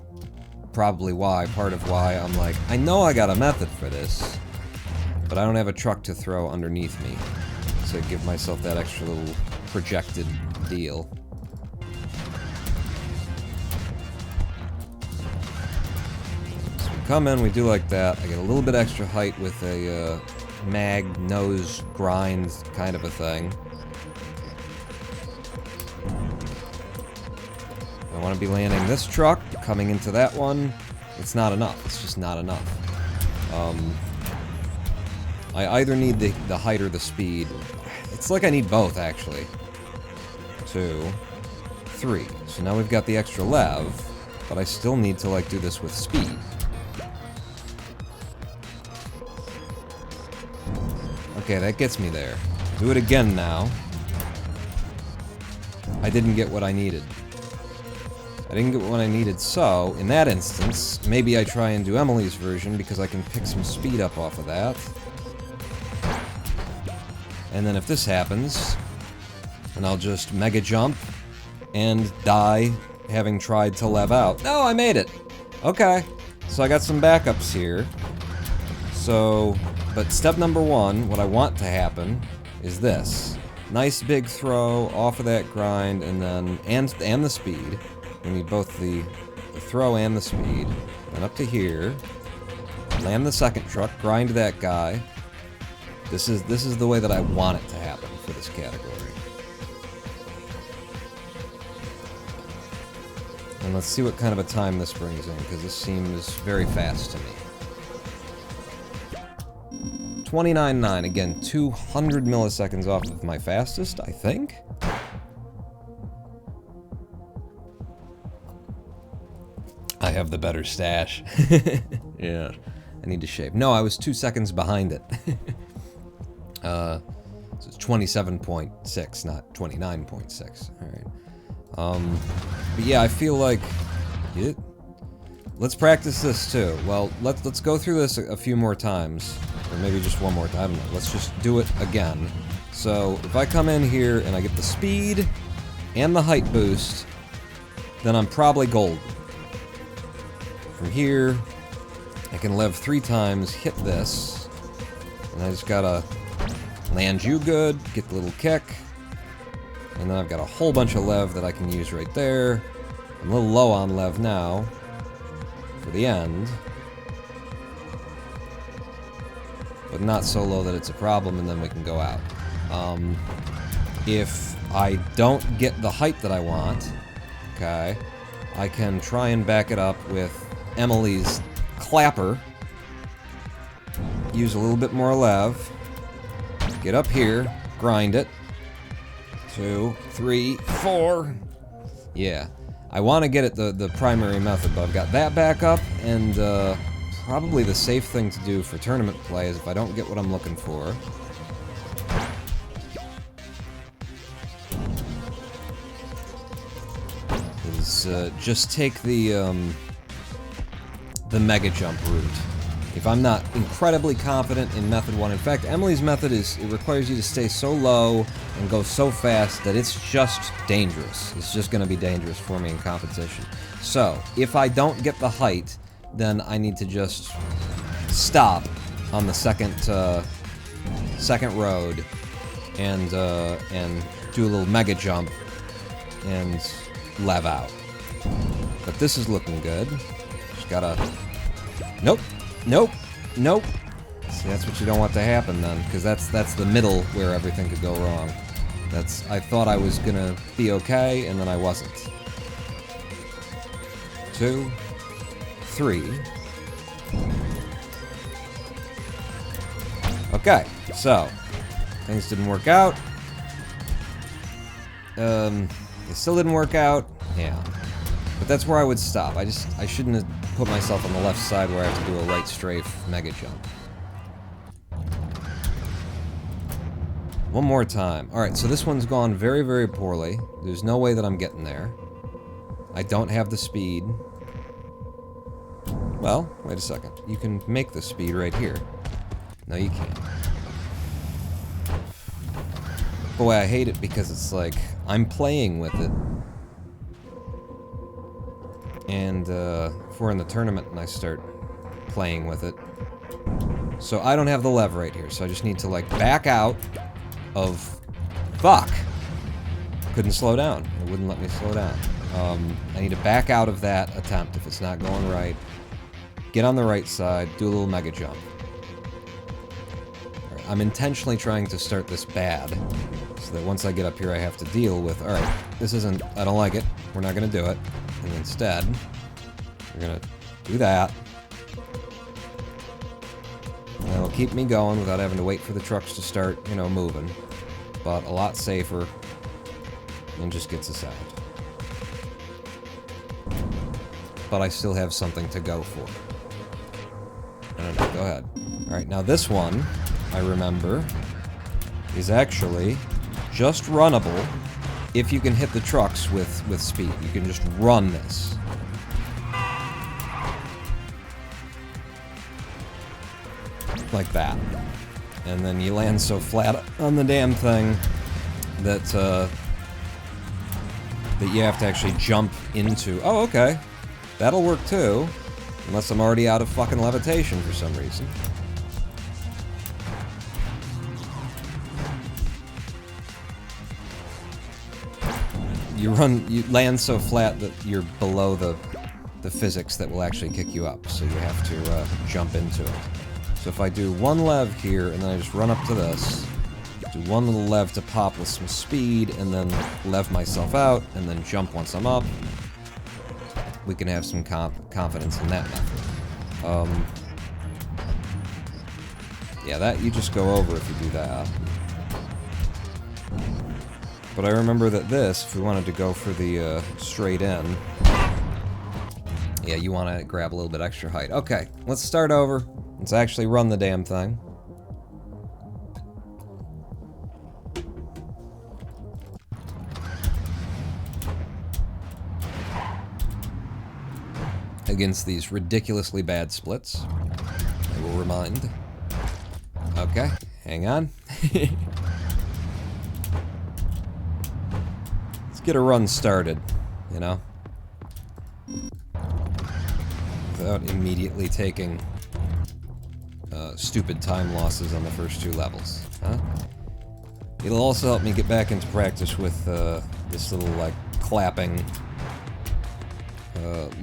probably why, part of why I'm like, I know I got a method for this, but I don't have a truck to throw underneath me to give myself that extra little projected deal. So we come in, we do like that. I get a little bit extra height with a mag nose grind kind of a thing. I want to be landing this truck, coming into that one. It's not enough. It's just not enough. I either need the height or the speed. It's like I need both, actually. 2, 3. So now we've got the extra lev, but I still need to, like, do this with speed. Okay, that gets me there. Do it again now. I didn't get what I needed. I didn't get what I needed, so, in that instance, maybe I try and do Emily's version, because I can pick some speed up off of that. And then if this happens, then I'll just mega jump and die having tried to lev out. No, I made it! Okay, so I got some backups here. So, but step number 1, what I want to happen, is this. Nice big throw off of that grind, and then, and the speed. We need both the throw and the speed. And up to here. Land the second truck, grind that guy. This is the way that I want it to happen for this category. And let's see what kind of a time this brings in, because this seems very fast to me. 29.9, again, 200 milliseconds off of my fastest, I think? I have the better stash. Yeah. I need to shave. No, I was 2 seconds behind it. So it's 27.6, not 29.6. Alright. But yeah, I feel like... Let's practice this too. Well, let's go through this a few more times. Or maybe just one more time. I don't know. Let's just do it again. So, if I come in here and I get the speed and the height boost, then I'm probably golden. From here, I can lev 3 times, hit this, and I just gotta land you good, get the little kick, and then I've got a whole bunch of lev that I can use right there. I'm a little low on lev now, for the end, but not so low that it's a problem, and then we can go out. If I don't get the height that I want, okay, I can try and back it up with Emily's clapper. Use a little bit more lev. Get up here, grind it. 2, 3, 4. Yeah. I want to get it the primary method, but I've got that back up, and probably the safe thing to do for tournament play is if I don't get what I'm looking for, is just take the mega jump route. If I'm not incredibly confident in method 1, in fact, Emily's method it requires you to stay so low and go so fast that it's just dangerous. It's just going to be dangerous for me in competition. So, if I don't get the height, then I need to just stop on the second road and do a little mega jump and lev out. But this is looking good. Just gotta... Nope. Nope. Nope. See, that's what you don't want to happen then, because that's the middle where everything could go wrong. I thought I was gonna be okay, and then I wasn't. 2, 3. Okay, so things didn't work out. They still didn't work out. Yeah. But that's where I would stop. I shouldn't have put myself on the left side where I have to do a right strafe mega jump. One more time. Alright, so this one's gone very, very poorly. There's no way that I'm getting there. I don't have the speed. Well, wait a second. You can make the speed right here. No, you can't. Boy, I hate it because it's like, I'm playing with it. And, if we're in the tournament and I start playing with it. So I don't have the lever right here, so I just need to, like, back out of... Fuck! Couldn't slow down. It wouldn't let me slow down. I need to back out of that attempt if it's not going right. Get on the right side, do a little mega jump. Right, I'm intentionally trying to start this bad, so that once I get up here I have to deal with, alright, this isn't, I don't like it, we're not gonna do it. And instead, we're gonna do that. And it'll keep me going without having to wait for the trucks to start, you know, moving. But a lot safer, and just gets us out. But I still have something to go for. I don't know, go ahead. Alright, now this one, I remember, is actually just runnable if you can hit the trucks with speed. You can just run this. Like that. And then you land so flat on the damn thing that, that you have to actually jump into... Oh, okay. That'll work too. Unless I'm already out of fucking levitation for some reason. You land so flat that you're below the physics that will actually kick you up, so you have to jump into it. So if I do one lev here, and then I just run up to this, do one little lev to pop with some speed, and then lev myself out, and then jump once I'm up, we can have some confidence in that method. Yeah, that you just go over if you do that. But I remember that this, if we wanted to go for the straight in, yeah, you want to grab a little bit extra height. Okay, let's start over. Let's actually run the damn thing. Against these ridiculously bad splits, I will remind. Okay, hang on. Let's get a run started, you know? Without immediately taking stupid time losses on the first 2 levels, huh? It'll also help me get back into practice with this little, like, clapping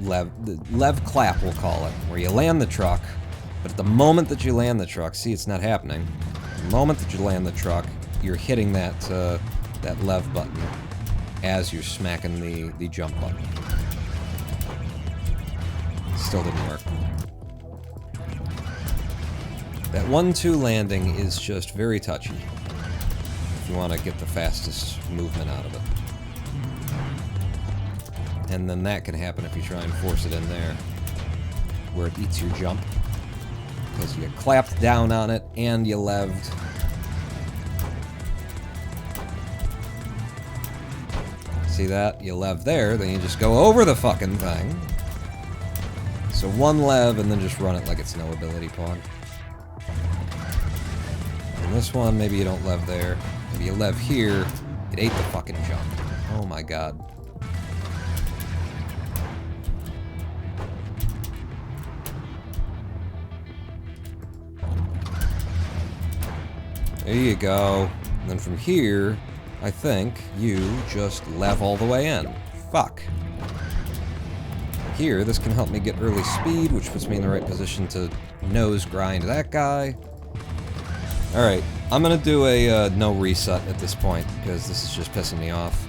lev clap, we'll call it, where you land the truck, but at the moment that you land the truck, see, it's not happening. The moment that you land the truck, you're hitting that that lev button as you're smacking the jump button. Still didn't work. That 1-2 landing is just very touchy if you want to get the fastest movement out of it. And then that can happen if you try and force it in there, where it eats your jump. Because you get clapped down on it, and you leved. See that? You lev there, then you just go over the fucking thing. So one lev and then just run it like it's no ability pawn. And this one, maybe you don't lev there. Maybe you lev here. It ate the fucking jump. Oh my god. There you go. And then from here, I think you just lev all the way in. Fuck. Here, this can help me get early speed, which puts me in the right position to nose grind that guy. Alright, I'm gonna do a no reset at this point, because this is just pissing me off.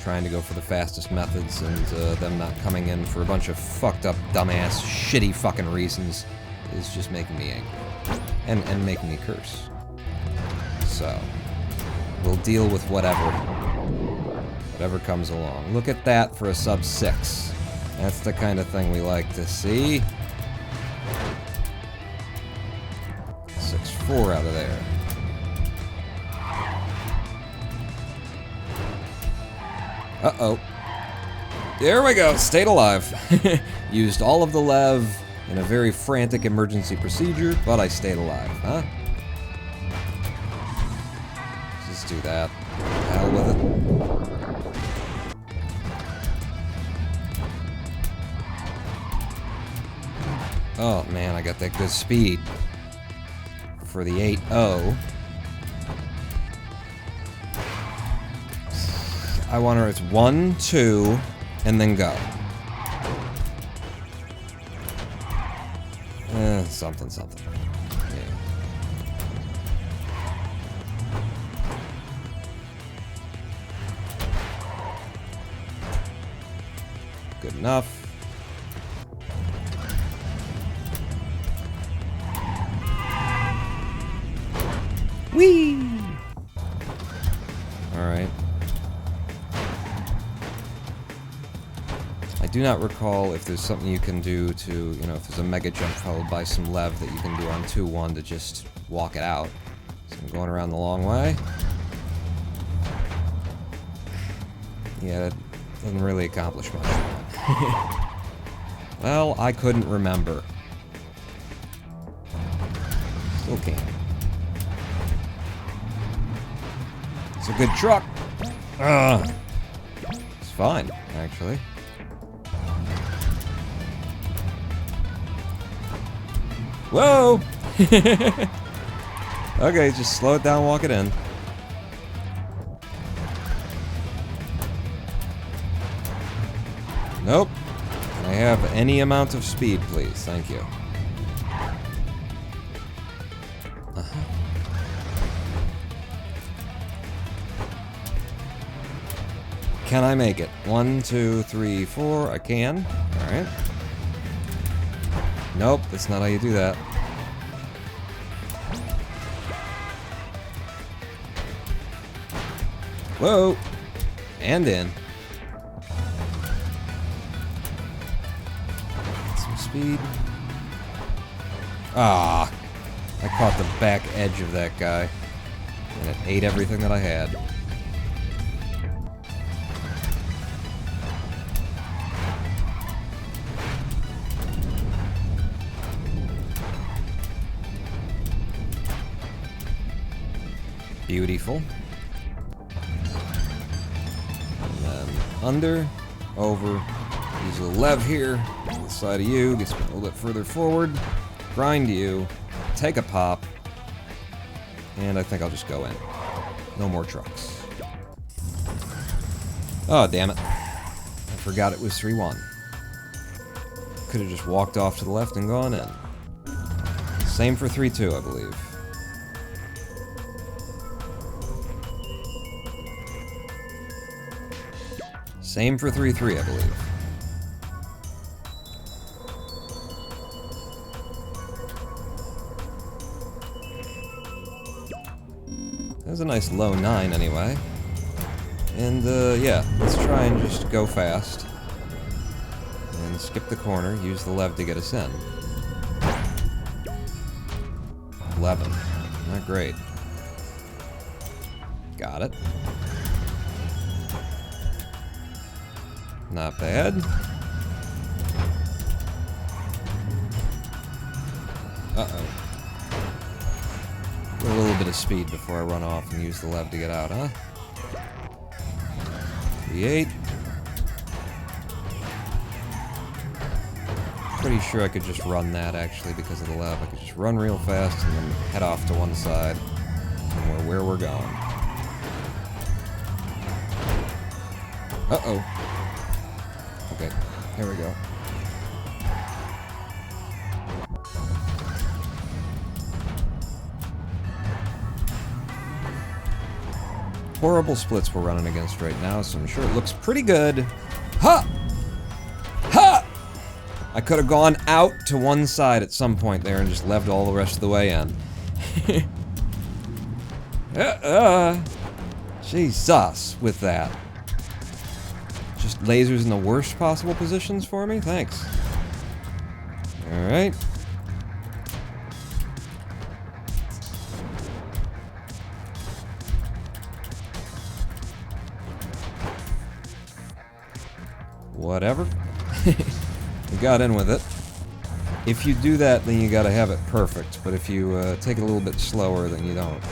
Trying to go for the fastest methods, and them not coming in for a bunch of fucked up, dumbass, shitty fucking reasons is just making me angry. And making me curse. So, we'll deal with whatever comes along. Look at that for a sub 6. That's the kind of thing we like to see. 6-4 out of there. Uh-oh. There we go, stayed alive. Used all of the lev in a very frantic emergency procedure, but I stayed alive, huh? Just do that. Hell with it. Oh man, I got that good speed for the 8-0. I want her, it's 1, 2, and then go. Something. Yeah. Good enough. Whee! Alright. I do not recall if there's something you can do to, you know, if there's a mega jump followed by some lev that you can do on 2-1 to just walk it out. So I'm going around the long way. Yeah, that doesn't really accomplish much. Well, I couldn't remember. Still can't. It's a good truck. It's fine, actually. Whoa! Okay, just slow it down, walk it in. Nope. Can I have any amount of speed, please? Thank you. Can I make it? 1, 2, 3, 4. I can. Alright. Nope, that's not how you do that. Whoa! And in. Some speed. Ah! I caught the back edge of that guy. And it ate everything that I had. Beautiful. And then under, over, use a lev here, on the side of you, gets me a little bit further forward, grind you, take a pop, and I think I'll just go in. No more trucks. Oh, damn it. I forgot it was 3-1. Could have just walked off to the left and gone in. Same for 3-2, I believe. Same for 3-3, I believe. That was a nice low 9 anyway. And yeah, let's try and just go fast. And skip the corner, use the lev to get us in. 11. Not great. Got it. Not bad. Uh-oh. A little bit of speed before I run off and use the lev to get out, huh? 3-8. Pretty sure I could just run that, actually, because of the lev. I could just run real fast and then head off to one side. And we're where we're going. Uh-oh. Okay, here we go. Horrible splits we're running against right now, so I'm sure it looks pretty good. Ha! Ha! I could have gone out to one side at some point there and just leved all the rest of the way in. Jesus, with that. Just lasers in the worst possible positions for me? Thanks. Alright. Whatever. You got in with it. If you do that, then you gotta have it perfect. But if you take it a little bit slower, then you don't.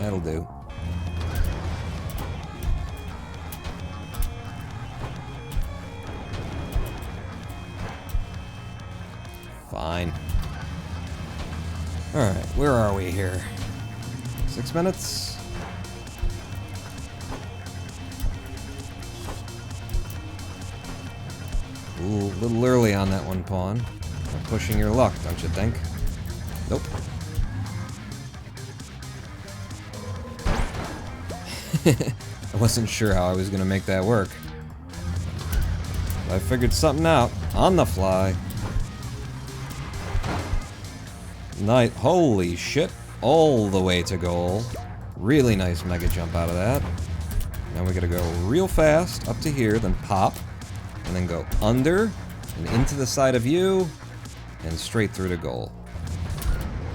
That'll do. Fine. Alright, where are we here? 6 minutes? Ooh, a little early on that one, Pawn. You're pushing your luck, don't you think? Nope. I wasn't sure how I was gonna make that work. But I figured something out on the fly. Night, holy shit. All the way to goal. Really nice mega jump out of that. Now we gotta go real fast up to here, then pop, and then go under, and into the side of you, and straight through to goal.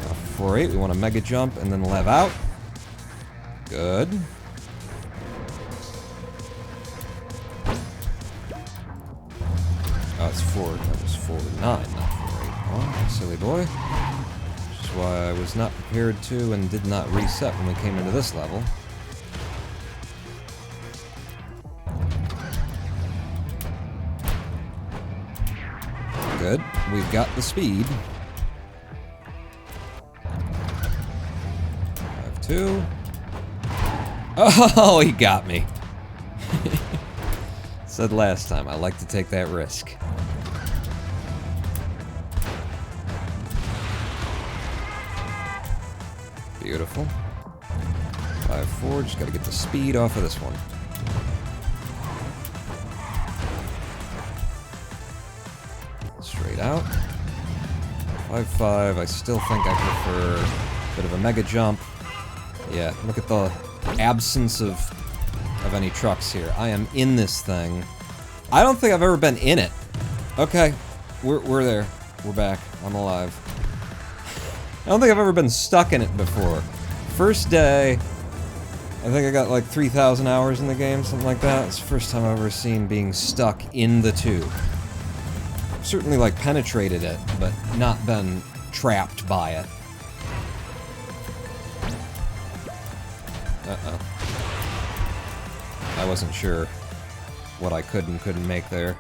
Now 4-8, we want to mega jump, and then lev out. Good. Oh, it's 4, that was 4-9, not 4-8. Oh, silly boy. Why I was not prepared to and did not reset when we came into this level. Good. We've got the speed. 5-2. Oh, he got me. Said last time, I like to take that risk. Beautiful. 5-4, just gotta get the speed off of this one. Straight out. 5-5, I still think I prefer a bit of a mega jump. Yeah, look at the absence of any trucks here. I am in this thing. I don't think I've ever been in it. Okay, we're there. We're back. I'm alive. I don't think I've ever been stuck in it before. First day, I think I got like 3,000 hours in the game, something like that. It's the first time I've ever seen being stuck in the tube. Certainly like penetrated it, but not been trapped by it. Uh-oh. I wasn't sure what I could and couldn't make there.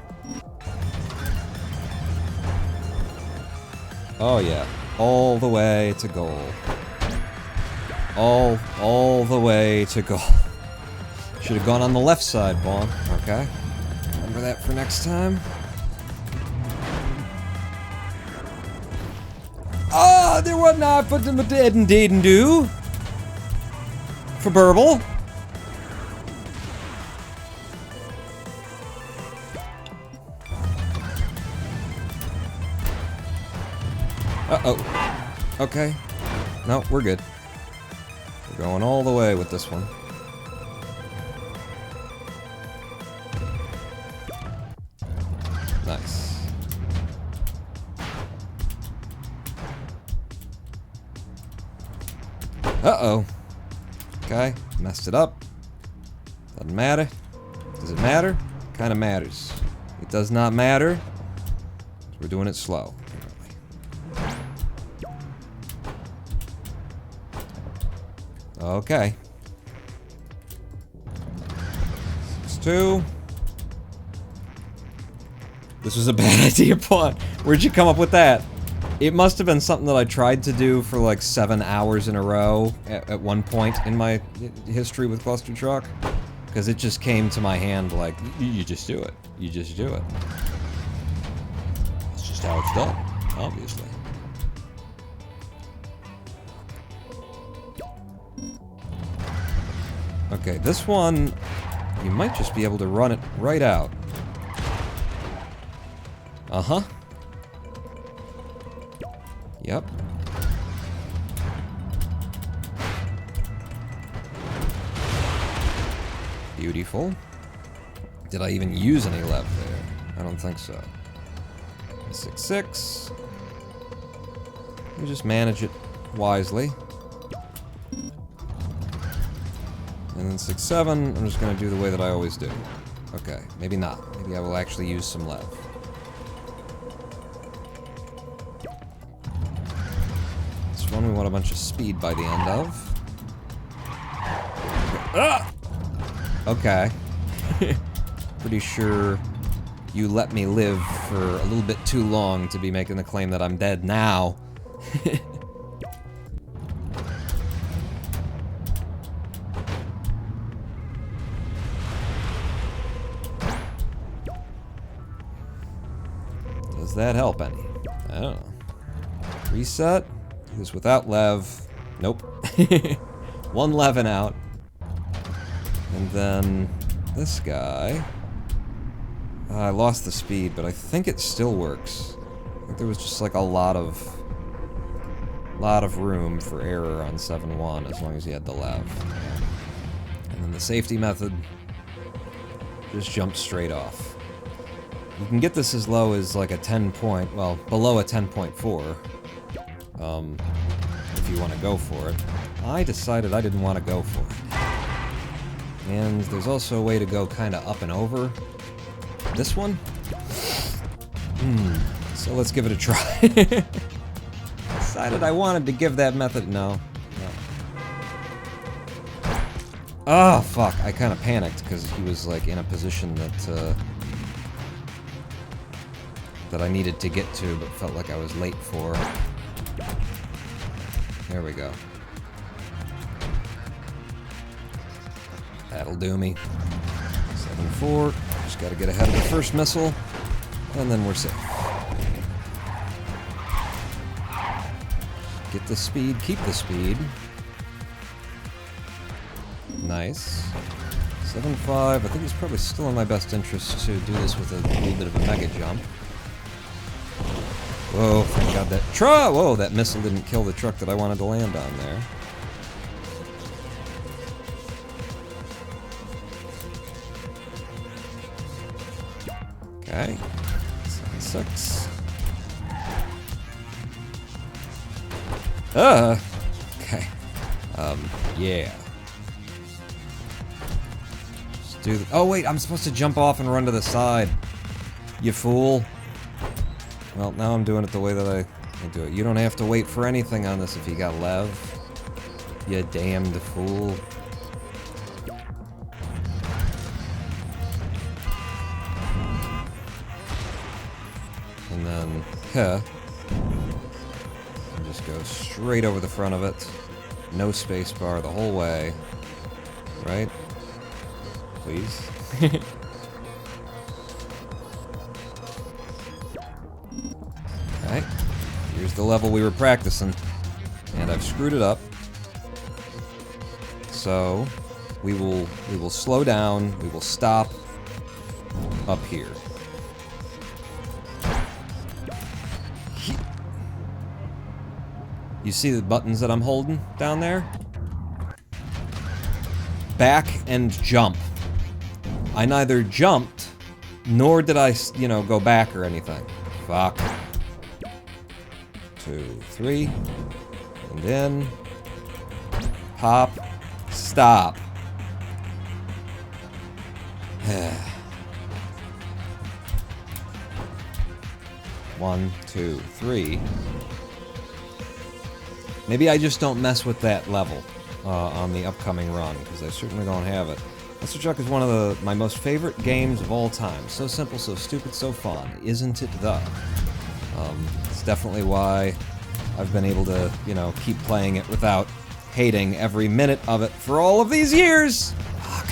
Oh yeah. All the way to goal. All the way to goal. Should have gone on the left side, Vaughn. Okay. Remember that for next time. Ah, there was not but the dead and didn't do. For Burble. Uh-oh. Okay. No, we're good. We're going all the way with this one. Nice. Uh-oh. Okay, messed it up. Doesn't matter. Does it matter? Kind of matters. It does not matter. We're doing it slow, apparently. Okay. 6-2. This was a bad idea, Pawn. Where'd you come up with that? It must have been something that I tried to do for like 7 hours in a row at one point in my history with Clustertruck. Because it just came to my hand like, you just do it. You just do it. That's just how it's done, obviously. Okay, this one, you might just be able to run it right out. Uh-huh. Yep. Beautiful. Did I even use any left there? I don't think so. 6-6. We just manage it wisely. And then 6-7, I'm just gonna do the way that I always do. Okay, maybe not. Maybe I will actually use some lev. This one we want a bunch of speed by the end of. Ah! Okay. Pretty sure you let me live for a little bit too long to be making the claim that I'm dead now. Does that help any? I don't know. Reset. Do this without lev. Nope. One levin out. And then this guy. I lost the speed, but I think it still works. I think there was just like a lot of room for error on 7-1 as long as you had the lev. And then the safety method just jumped straight off. You can get this as low as like a 10 point, well, below a 10.4. If you want to go for it. I decided I didn't want to go for it. And there's also a way to go kind of up and over. This one? So let's give it a try. Decided I wanted to give that method... No. Oh, fuck. I kind of panicked because he was, like, in a position that, that I needed to get to, but felt like I was late for. There we go. That'll do me. 7-4. Just gotta get ahead of the first missile, and then we're safe. Get the speed, keep the speed. Nice. 7-5. I think it's probably still in my best interest to do this with a little bit of a mega jump. Whoa, thank God that... Whoa, that missile didn't kill the truck that I wanted to land on there. Okay. 7-6. Okay. Yeah. Just do the... Oh, wait, I'm supposed to jump off and run to the side. You fool. Well, now I'm doing it the way that I do it. You don't have to wait for anything on this if you got lev. You damned fool. And then, and just go straight over the front of it. No space bar the whole way. Right? Please. Alright. Here's the level we were practicing. And I've screwed it up. So, we will slow down, we will stop up here. You see the buttons that I'm holding down there? Back and jump. I neither jumped, nor did I, you know, go back or anything. Fuck. 2, 3. And then... Pop. Stop. 1, 2, 3. Maybe I just don't mess with that level on the upcoming run, because I certainly don't have it. Clustertruck is one of my most favorite games of all time. So simple, so stupid, so fun. Isn't it, though? It's definitely why I've been able to, you know, keep playing it without hating every minute of it for all of these years! Fuck.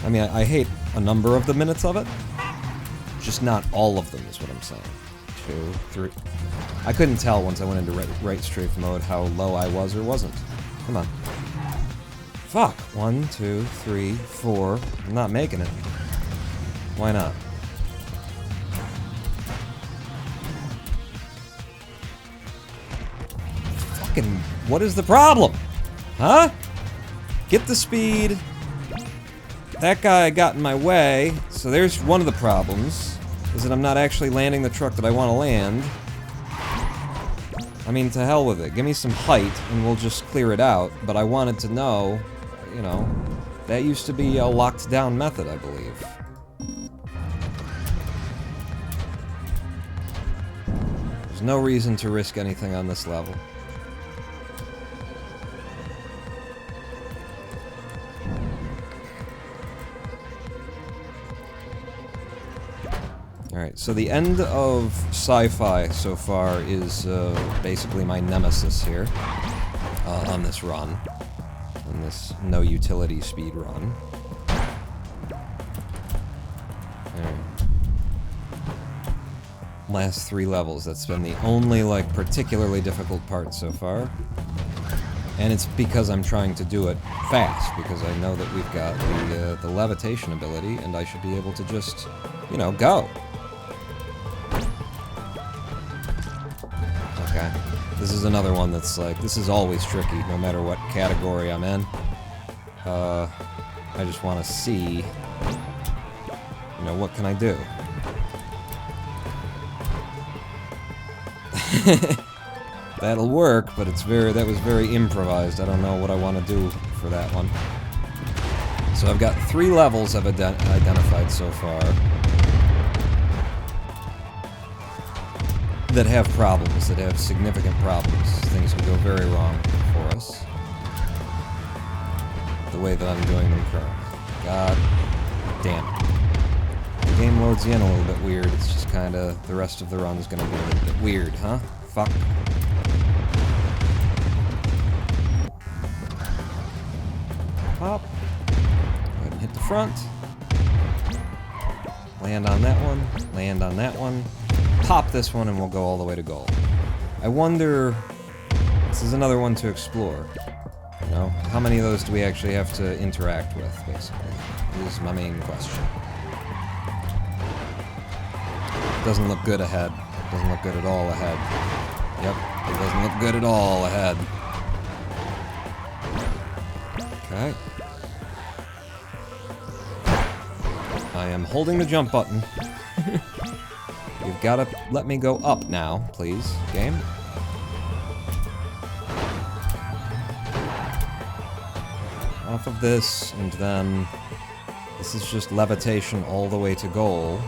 I mean, I hate a number of the minutes of it. Just not all of them, is what I'm saying. 2, 3... I couldn't tell once I went into right strafe mode how low I was or wasn't. Come on. Fuck. 1, 2, 3, 4. I'm not making it. Why not? Fucking... What is the problem? Huh? Get the speed. That guy got in my way, so there's one of the problems, is that I'm not actually landing the truck that I want to land. I mean, to hell with it. Give me some height, and we'll just clear it out, but I wanted to know, you know, that used to be a locked-down method, I believe. There's no reason to risk anything on this level. Alright, so the end of sci-fi so far is basically my nemesis here on this run. On this noUtility speed run. Last 3 levels, that's been the only, like, particularly difficult part so far. And it's because I'm trying to do it fast, because I know that we've got the levitation ability, and I should be able to just, you know, go. Okay. This is another one that's like, this is always tricky, no matter what category I'm in. I just want to see, you know, what can I do? That'll work, but that was very improvised. I don't know what I want to do for that one. So I've got 3 levels I've identified so far that have problems, that have significant problems. Things could go very wrong for us. The way that I'm doing them currently. God damn it. The game loads in a little bit weird. It's just kinda, the rest of the run's gonna be a little bit weird, huh? Fuck. Pop. Go ahead and hit the front. Land on that one. Land on that one. Pop this one and we'll go all the way to goal. I wonder... This is another one to explore. You know, how many of those do we actually have to interact with, basically? Is my main question. Doesn't look good ahead. Doesn't look good at all ahead. Yep, it doesn't look good at all ahead. Okay. I am holding the jump button. You've got to let me go up now, please, game. Off of this, and then this is just levitation all the way to goal.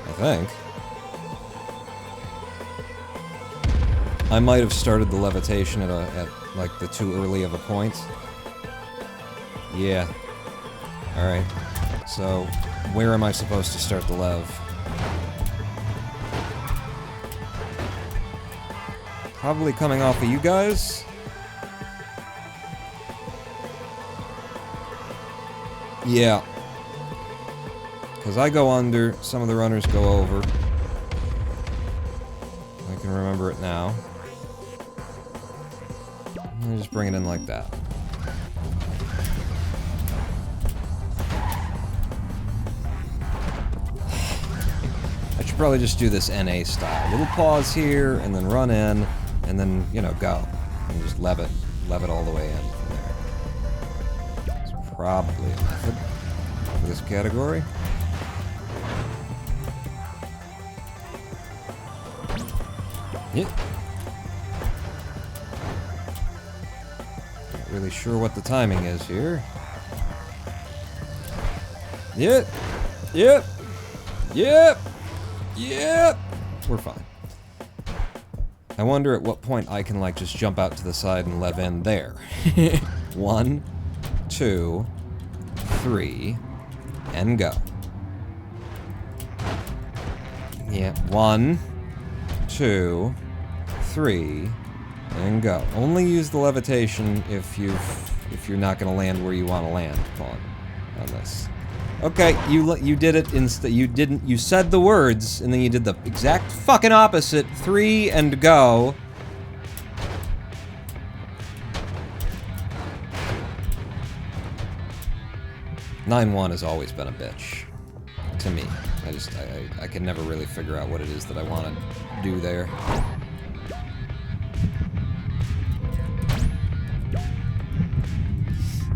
I think. I might have started the levitation at like the too early of a point. Yeah. Alright. So, where am I supposed to start the lev? Probably coming off of you guys? Yeah. Because I go under, some of the runners go over. I can remember it now. I'll just bring it in like that. I should probably just do this NA style. Little pause here, and then run in, and then, you know, go. And just lev it all the way in from there. It's probably a method for this category. Yeah. really sure what the timing is here. Yep. Yep. Yep. Yep. We're fine. I wonder at what point I can, like, just jump out to the side and lev in there. 1, 2, 3, and go. Yeah, 1, 2, 3, and go. Only use the levitation if you're not going to land where you want to land on this. Okay, you did it instead. You said the words and then you did the exact fucking opposite. 3 and go. (9-1) has always been a bitch to me. I can never really figure out what it is that I want to do there.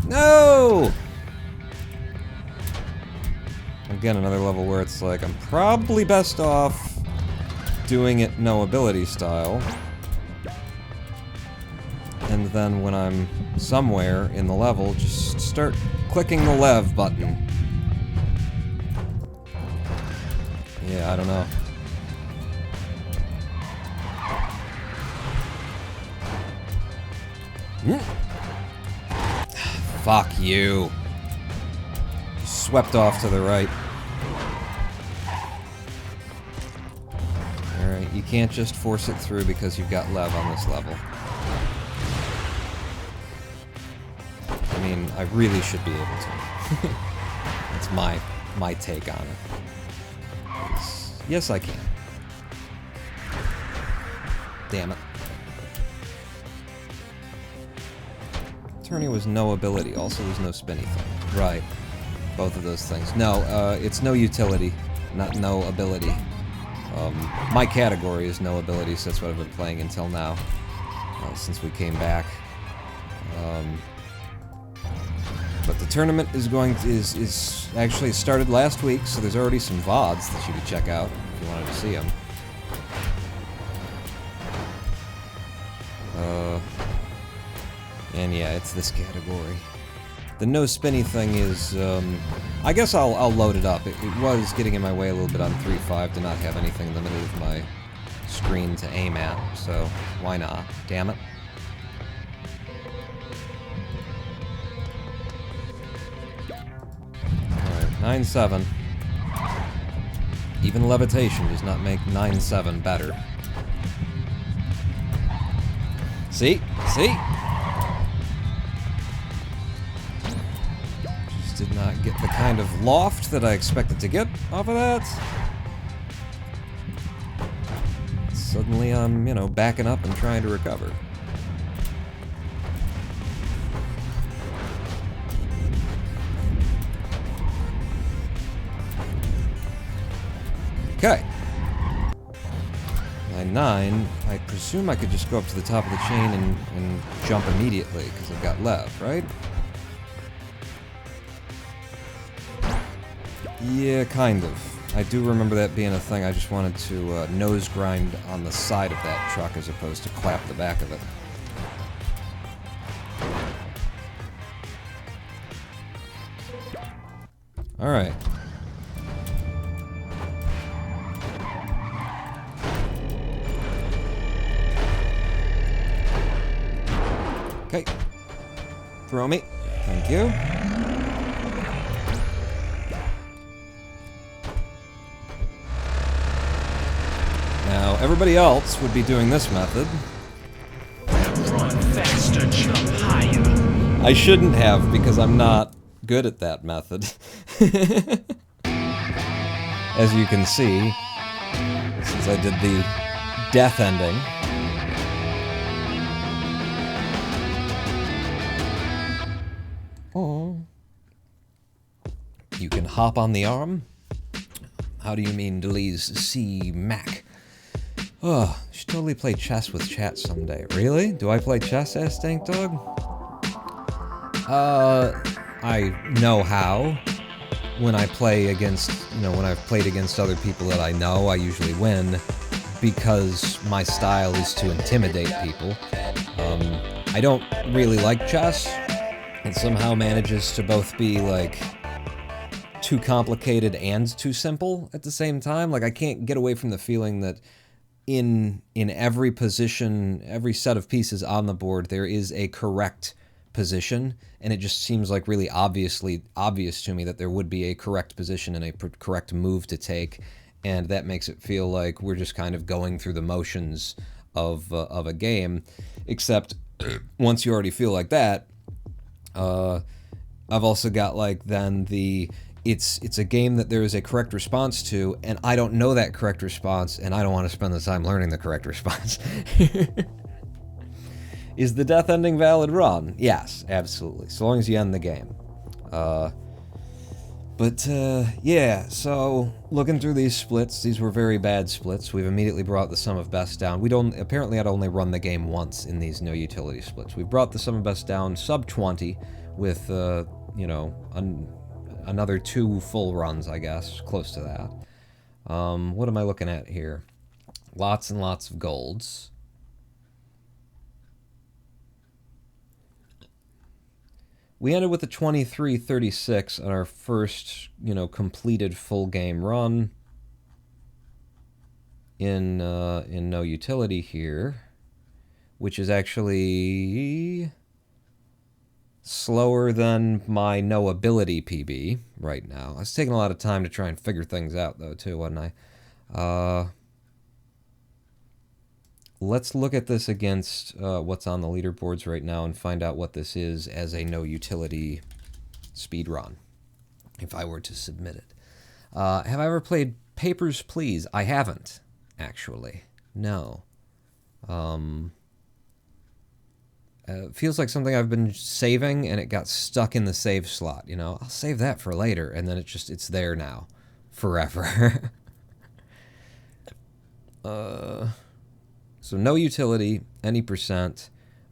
No! Again, another level where it's like, I'm probably best off doing it no ability style. And then when I'm somewhere in the level, just start clicking the lev button. Yeah, I don't know. Fuck you. Swept off to the right. Alright, you can't just force it through because you've got lev on this level. I mean, I really should be able to. That's my take on it. Yes, I can. Damn it. Tourney was no ability, also was no spinny thing. Right. Both of those things. No, it's no utility, not no ability. My category is no ability, so that's what I've been playing until now, since we came back. But the tournament is is actually started last week, so there's already some VODs that you could check out if you wanted to see them. And yeah, it's this category. The no spinny thing is, I guess I'll load it up. It was getting in my way a little bit on 3.5 to not have anything in the middle of my screen to aim at, so why not? Damn it. Alright, 9-7. Even levitation does not make 9-7 better. See? See? Did not get the kind of loft that I expected to get off of that. Suddenly I'm, you know, backing up and trying to recover. Okay. 9-9, I presume I could just go up to the top of the chain and jump immediately, because I've got lev, right? Yeah, kind of. I do remember that being a thing. I just wanted to nose grind on the side of that truck as opposed to clap the back of it. Alright. Okay. Throw me. Thank you. Now, everybody else would be doing this method. Run faster, jump higher. I shouldn't have, because I'm not good at that method. As you can see, since I did the death ending. Oh. You can hop on the arm? How do you mean, Delise C. Mac? Oh, should totally play chess with chat someday. Really? Do I play chess, Stank Dog? I know how. When I play against, you know, when I've played against other people that I know, I usually win because my style is to intimidate people. I I don't really like chess. It somehow manages to both be, like, too complicated and too simple at the same time. Like, I can't get away from the feeling that in every position, every set of pieces on the board, there is a correct position, and it just seems like really obvious to me that there would be a correct position and a correct move to take, and that makes it feel like we're just kind of going through the motions of a game, except once you already feel like that, I've also got, like, then the it's a game that there is a correct response to, and I don't know that correct response, and I don't want to spend the time learning the correct response. Is the death ending valid run? Yes, absolutely, so long as you end the game. Yeah, so looking through these splits, these were very bad splits. We've immediately brought the sum of best down. Apparently I'd only run the game once in these noUtility splits. We brought the sum of best down sub 20 with, you know, another 2 full runs, I guess, close to that. What am I looking at here? Lots and lots of golds. We ended with a 23-36 on our first, you know, completed full game run in noUtility here, which is actually slower than my noAbility PB right now. I was taking a lot of time to try and figure things out, though, too, wasn't I? Let's look at this against what's on the leaderboards right now and find out what this is as a noUtility speedrun, if I were to submit it. Have I ever played Papers, Please? I haven't, actually. No. Feels like something I've been saving, and it got stuck in the save slot, you know? I'll save that for later, and then it's there now. Forever. So noUtility, any percent.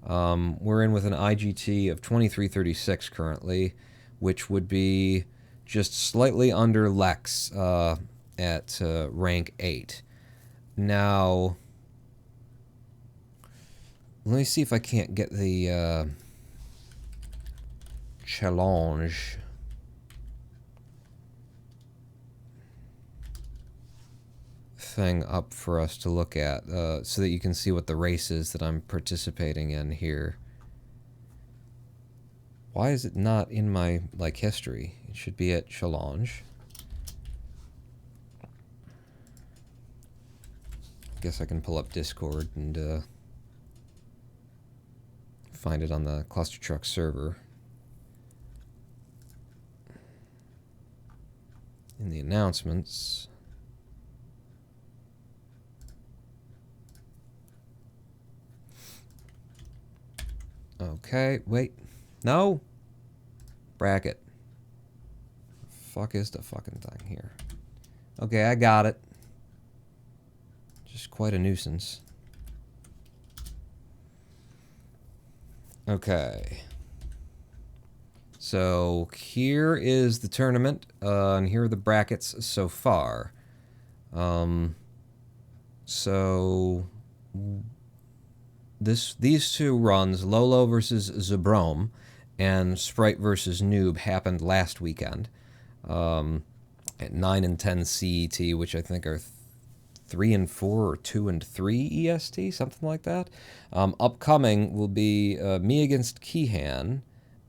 We're in with an IGT of 2336 currently, which would be just slightly under Lex at rank 8. Now, let me see if I can't get the challenge. Thing up for us to look at so that you can see what the race is that I'm participating in here. Why is it not in my, like, history? It should be at challenge. I guess I can pull up Discord and find it on the Clustertruck server. In the announcements. Okay, wait. No! Bracket. Fuck is the fucking thing here? Okay, I got it. Just quite a nuisance. Okay. So, here is the tournament, and here are the brackets so far. These two runs, Lolo versus Zabrom and Sprite versus Noob, happened last weekend at 9 and 10 CET, which I think are 3 and 4 or 2 and 3 EST, something like that. Upcoming will be me against Keehan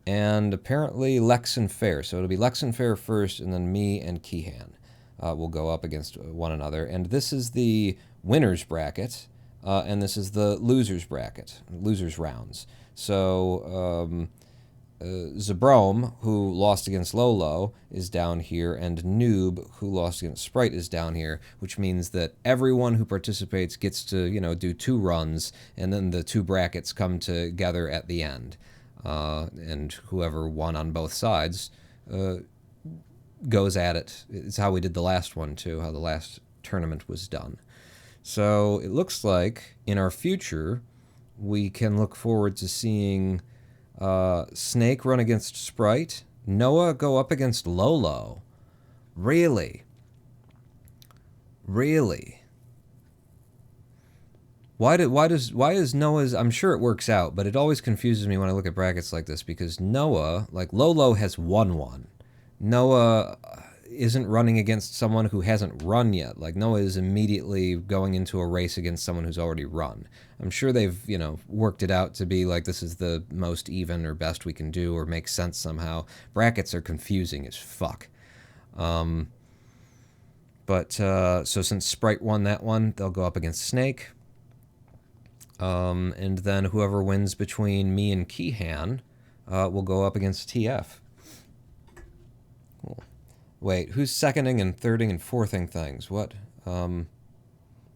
and apparently Lex and Fair. So it'll be Lex and Fair first, and then me and Keehan will go up against one another. And this is the winner's bracket. And this is the loser's bracket, loser's rounds. So, Zabrom, who lost against Lolo, is down here, and Noob, who lost against Sprite, is down here, which means that everyone who participates gets to, you know, do 2 runs, and then the 2 brackets come together at the end. And whoever won on both sides goes at it. It's how we did the last one, too, how the last tournament was done. So it looks like in our future, we can look forward to seeing Snake run against Sprite, Noah go up against Lolo. Really? Really? Why is Noah's? I'm sure it works out, but it always confuses me when I look at brackets like this because Noah, like Lolo, has won one. Noah isn't running against someone who hasn't run yet. Like Noah is immediately going into a race against someone who's already run. I'm sure they've, worked it out to be like this is the most even or best we can do or makes sense somehow. Brackets are confusing as fuck. So since Sprite won that one, they'll go up against Snake. And then whoever wins between me and Keehan will go up against TF. Cool. Wait, who's seconding and thirding and fourthing things? What?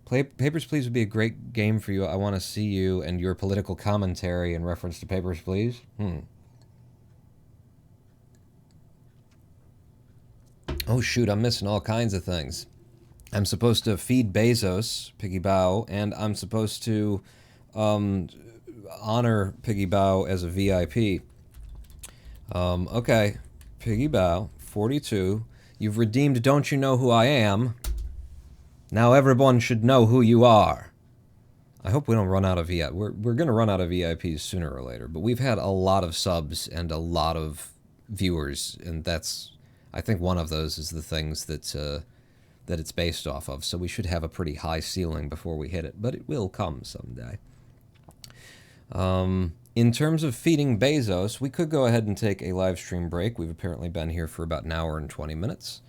Papers, Please would be a great game for you. I want to see you and your political commentary in reference to Papers, Please. Oh, shoot, I'm missing all kinds of things. I'm supposed to feed Bezos, Piggy Bow, and I'm supposed to honor Piggy Bow as a VIP. Okay, Piggy Bow, 42. You've redeemed Don't You Know Who I Am. Now everyone should know who you are. I hope we don't run out of VIP. We're going to run out of VIPs sooner or later, but we've had a lot of subs and a lot of viewers, and that's, I think one of those is the things that it's based off of, so we should have a pretty high ceiling before we hit it, but it will come someday. In terms of feeding Bezos, we could go ahead and take a live stream break. We've apparently been here for about an hour and 20 minutes.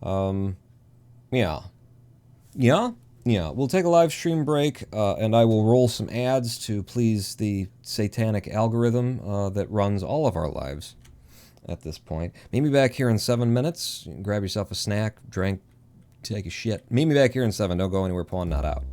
Yeah, we'll take a live stream break, and I will roll some ads to please the satanic algorithm that runs all of our lives at this point. Meet me back here in 7 minutes. Grab yourself a snack, drink, take a shit. Meet me back here in 7. Don't go anywhere, Pawn not out.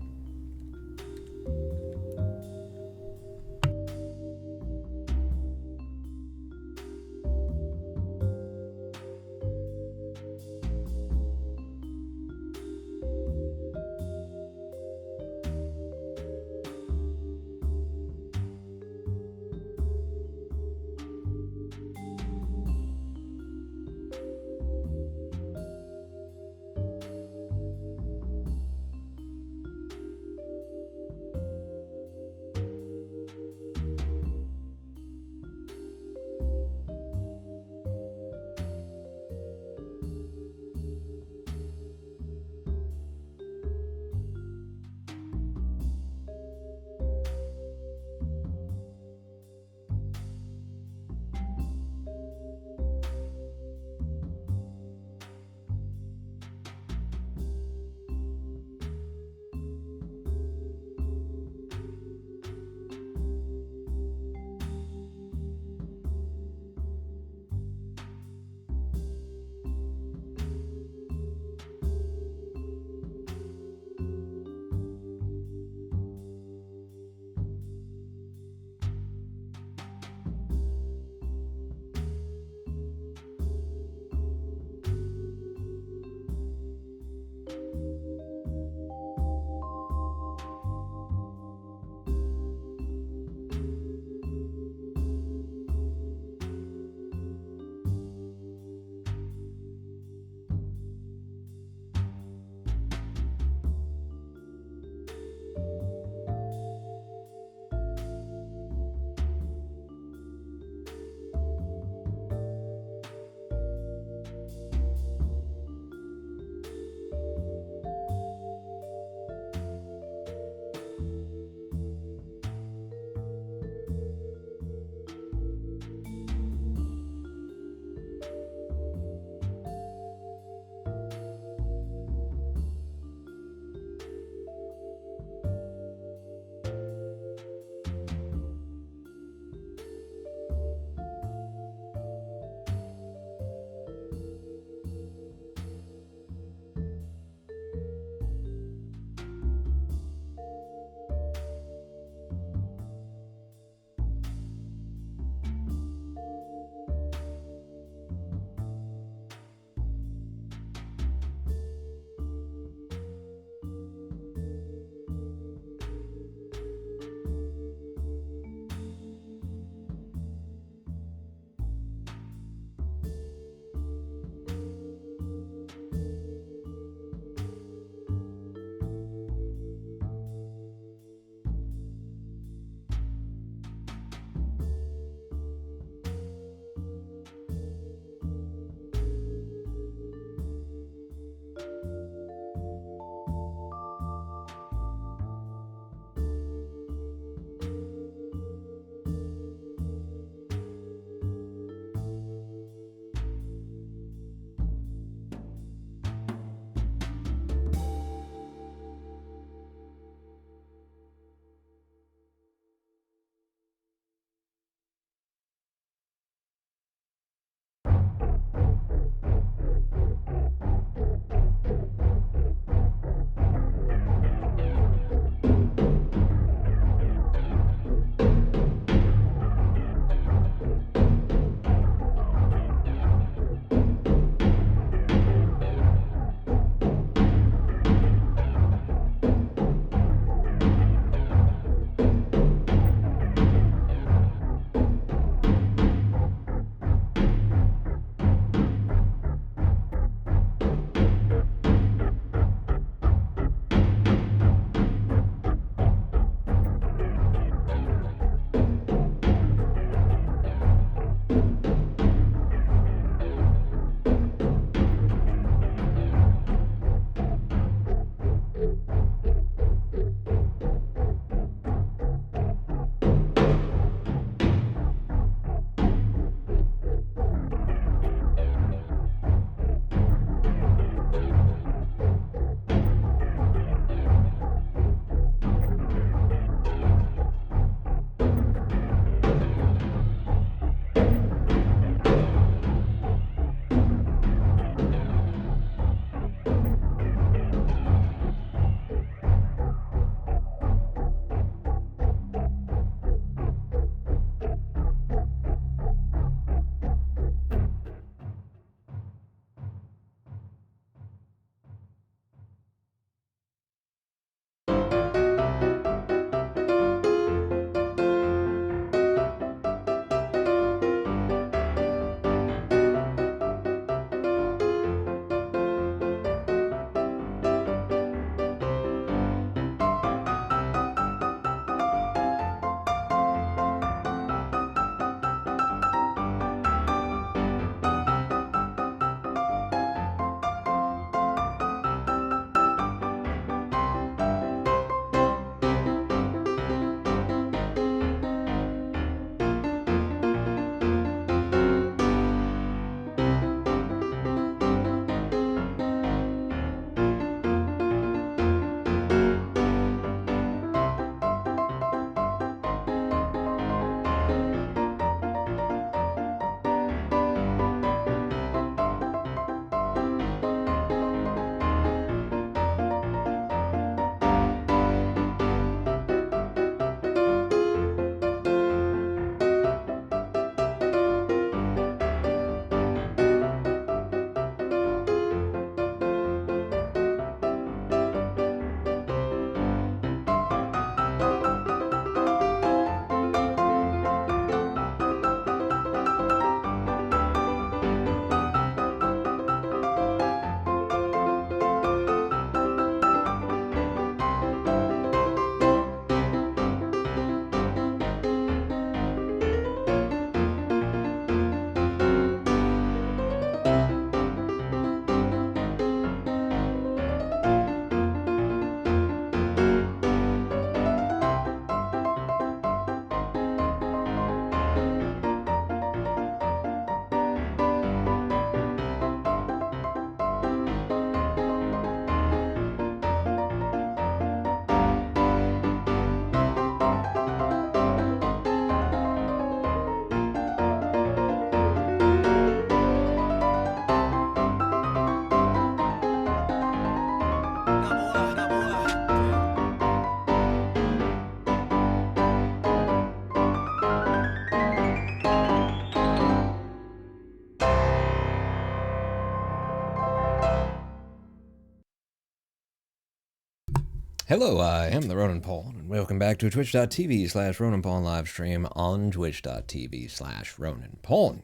Hello, I am the Ronan Paul, and welcome back to twitch.tv/Ronan Paul live stream on twitch.tv/Ronan Paul.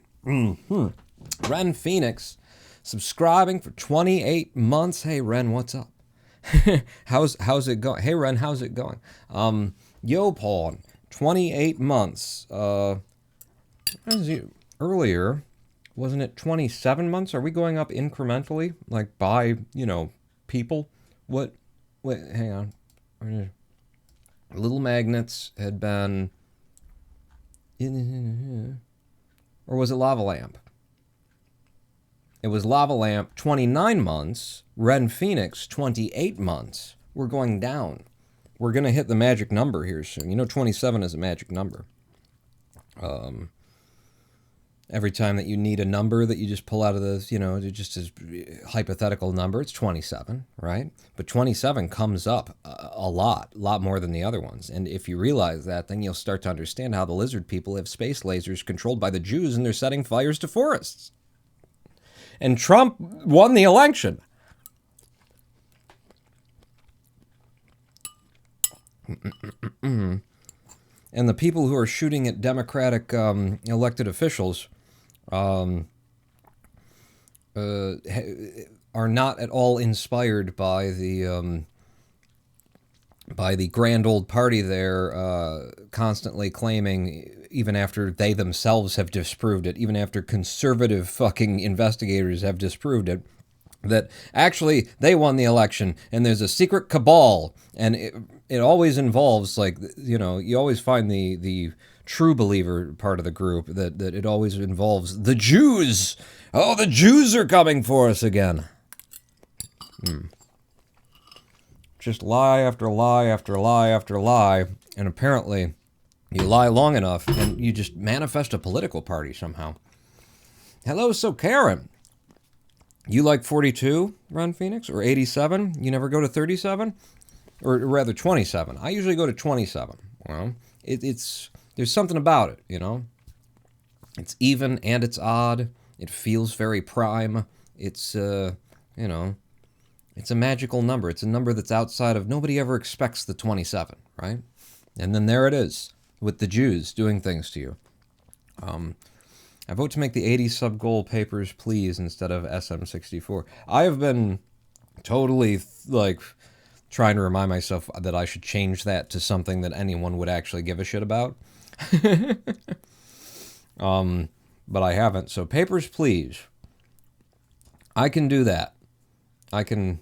Ren Phoenix, subscribing for 28 months. Hey, Ren, what's up? how's it going? Hey, Ren, how's it going? Yo, Paul, 28 months. Earlier, wasn't it 27 months? Are we going up incrementally, like by, people? What? Wait, hang on. Little Magnets had been... Or was it Lava Lamp? It was Lava Lamp, 29 months. Ren Phoenix, 28 months. We're going down. We're going to hit the magic number here soon. 27 is a magic number. Every time that you need a number that you just pull out of the, just as hypothetical number, it's 27, right? But 27 comes up a lot more than the other ones. And if you realize that, then you'll start to understand how the lizard people have space lasers controlled by the Jews and they're setting fires to forests. And Trump won the election. And the people who are shooting at Democratic elected officials are not at all inspired by the grand old party there, constantly claiming, even after they themselves have disproved it, even after conservative fucking investigators have disproved it, that actually they won the election and there's a secret cabal, and it always involves, like, you always find the true believer part of the group, that it always involves the Jews. Oh, the Jews are coming for us again. Just lie after lie after lie after lie, and apparently you lie long enough and you just manifest a political party somehow. Hello, so Karen. You like 42, Ron Phoenix, or 87? You never go to 37? Or rather 27. I usually go to 27. Well, there's something about it, It's even and it's odd. It feels very prime. It's, it's a magical number. It's a number that's outside of, nobody ever expects the 27, right? And then there it is, with the Jews doing things to you. I vote to make the 80 sub-goal Papers, Please, instead of SM64. I have been totally, trying to remind myself that I should change that to something that anyone would actually give a shit about. But I haven't. So Papers, Please. I can do that. I can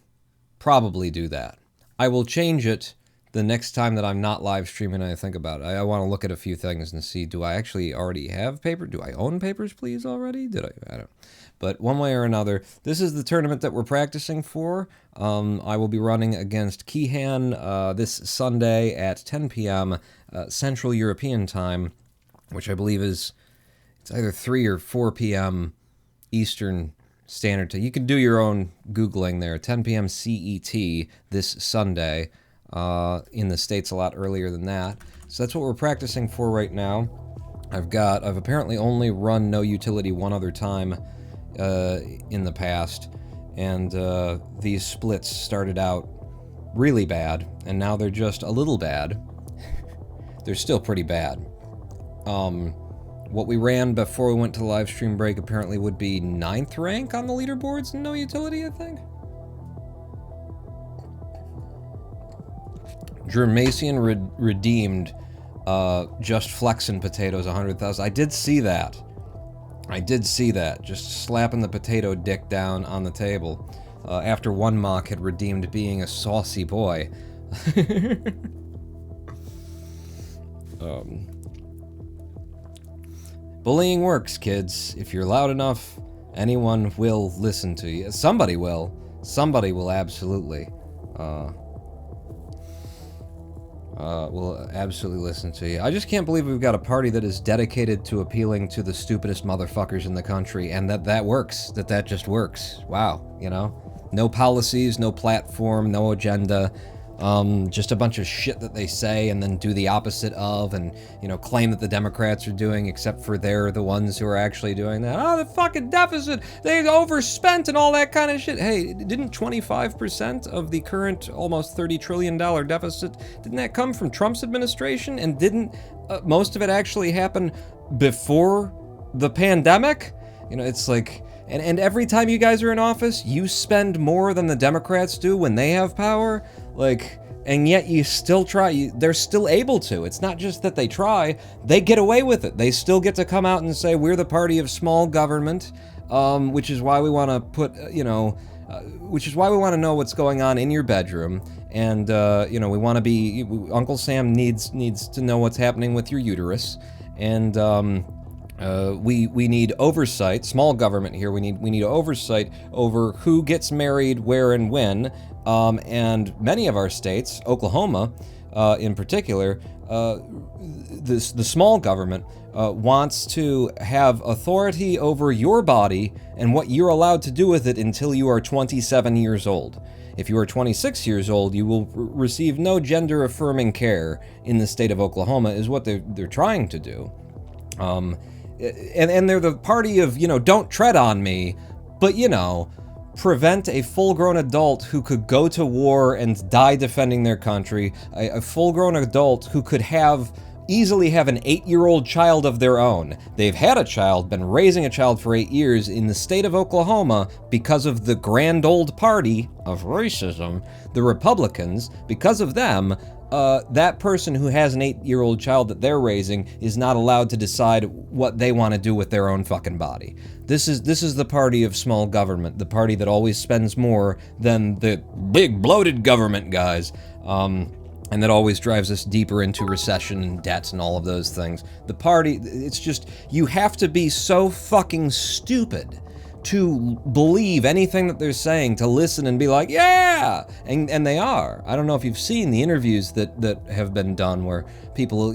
probably do that. I will change it the next time that I'm not live streaming and I think about it. I want to look at a few things and see, do I actually already have paper? Do I own Papers, Please already? I don't know. But one way or another, this is the tournament that we're practicing for. I will be running against Keehan this Sunday at 10 p.m. Central European Time, which I believe it's either 3 or 4 p.m. Eastern Standard Time. You can do your own Googling there. 10 p.m. CET this Sunday. In the States a lot earlier than that. So that's what we're practicing for right now. I've apparently only run noUtility one other time in the past, and these splits started out really bad, and now they're just a little bad. They're still pretty bad. What we ran before we went to the live stream break apparently would be 9th rank on the leaderboards in noUtility, I think. Germacian redeemed just flexing potatoes 100,000. I did see that. Just slapping the potato dick down on the table after one mock had redeemed being a saucy boy. Bullying works, kids. If you're loud enough, anyone will listen to you. Somebody will. Somebody will absolutely. Will absolutely listen to you. I just can't believe we've got a party that is dedicated to appealing to the stupidest motherfuckers in the country, and that works. That just works. Wow, No policies, no platform, no agenda. just a bunch of shit that they say and then do the opposite of, and, you know, claim that the Democrats are doing, except for they're the ones who are actually doing that. Oh, the fucking deficit, they overspent and all that kind of shit. Hey, didn't 25% of the current almost $30 trillion deficit, didn't that come from Trump's administration? And didn't most of it actually happen before the pandemic? You know, it's like, and every time you guys are in office, you spend more than the Democrats do when they have power. Like, and yet you still try, they're still able to. It's not just that they try, they get away with it. They still get to come out and say, we're the party of small government, which is why we want to put, which is why we want to know what's going on in your bedroom. And, we want to be, Uncle Sam needs to know what's happening with your uterus. And, we need oversight, small government here. We need oversight over who gets married, where, and when. And many of our states, Oklahoma in particular, the small government wants to have authority over your body and what you're allowed to do with it until you are 27 years old. If you are 26 years old, you will receive no gender-affirming care in the state of Oklahoma, is what they're trying to do. And they're the party of, don't tread on me, but, prevent a full-grown adult who could go to war and die defending their country, a full-grown adult who could easily have an 8-year-old child of their own. They've had a child, been raising a child for 8 years in the state of Oklahoma because of the grand old party of racism, the Republicans. Because of them, that person who has an 8-year-old child that they're raising is not allowed to decide what they want to do with their own fucking body. This is the party of small government, the party that always spends more than the big bloated government guys, and that always drives us deeper into recession and debts and all of those things. The party, it's just, you have to be so fucking stupid to believe anything that they're saying, to listen and be like, yeah! And they are. I don't know if you've seen the interviews that have been done where people,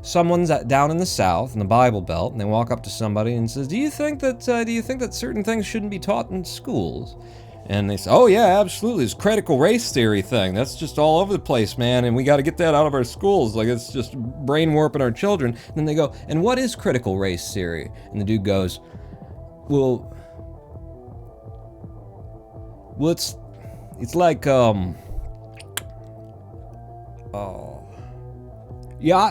someone's down in the South, in the Bible Belt, and they walk up to somebody and says, do you think that certain things shouldn't be taught in schools? And they say, oh yeah, absolutely, this critical race theory thing, that's just all over the place, man, and we gotta get that out of our schools, like it's just brain warping our children. And then they go, and what is critical race theory? And the dude goes, Well, it's like, yeah,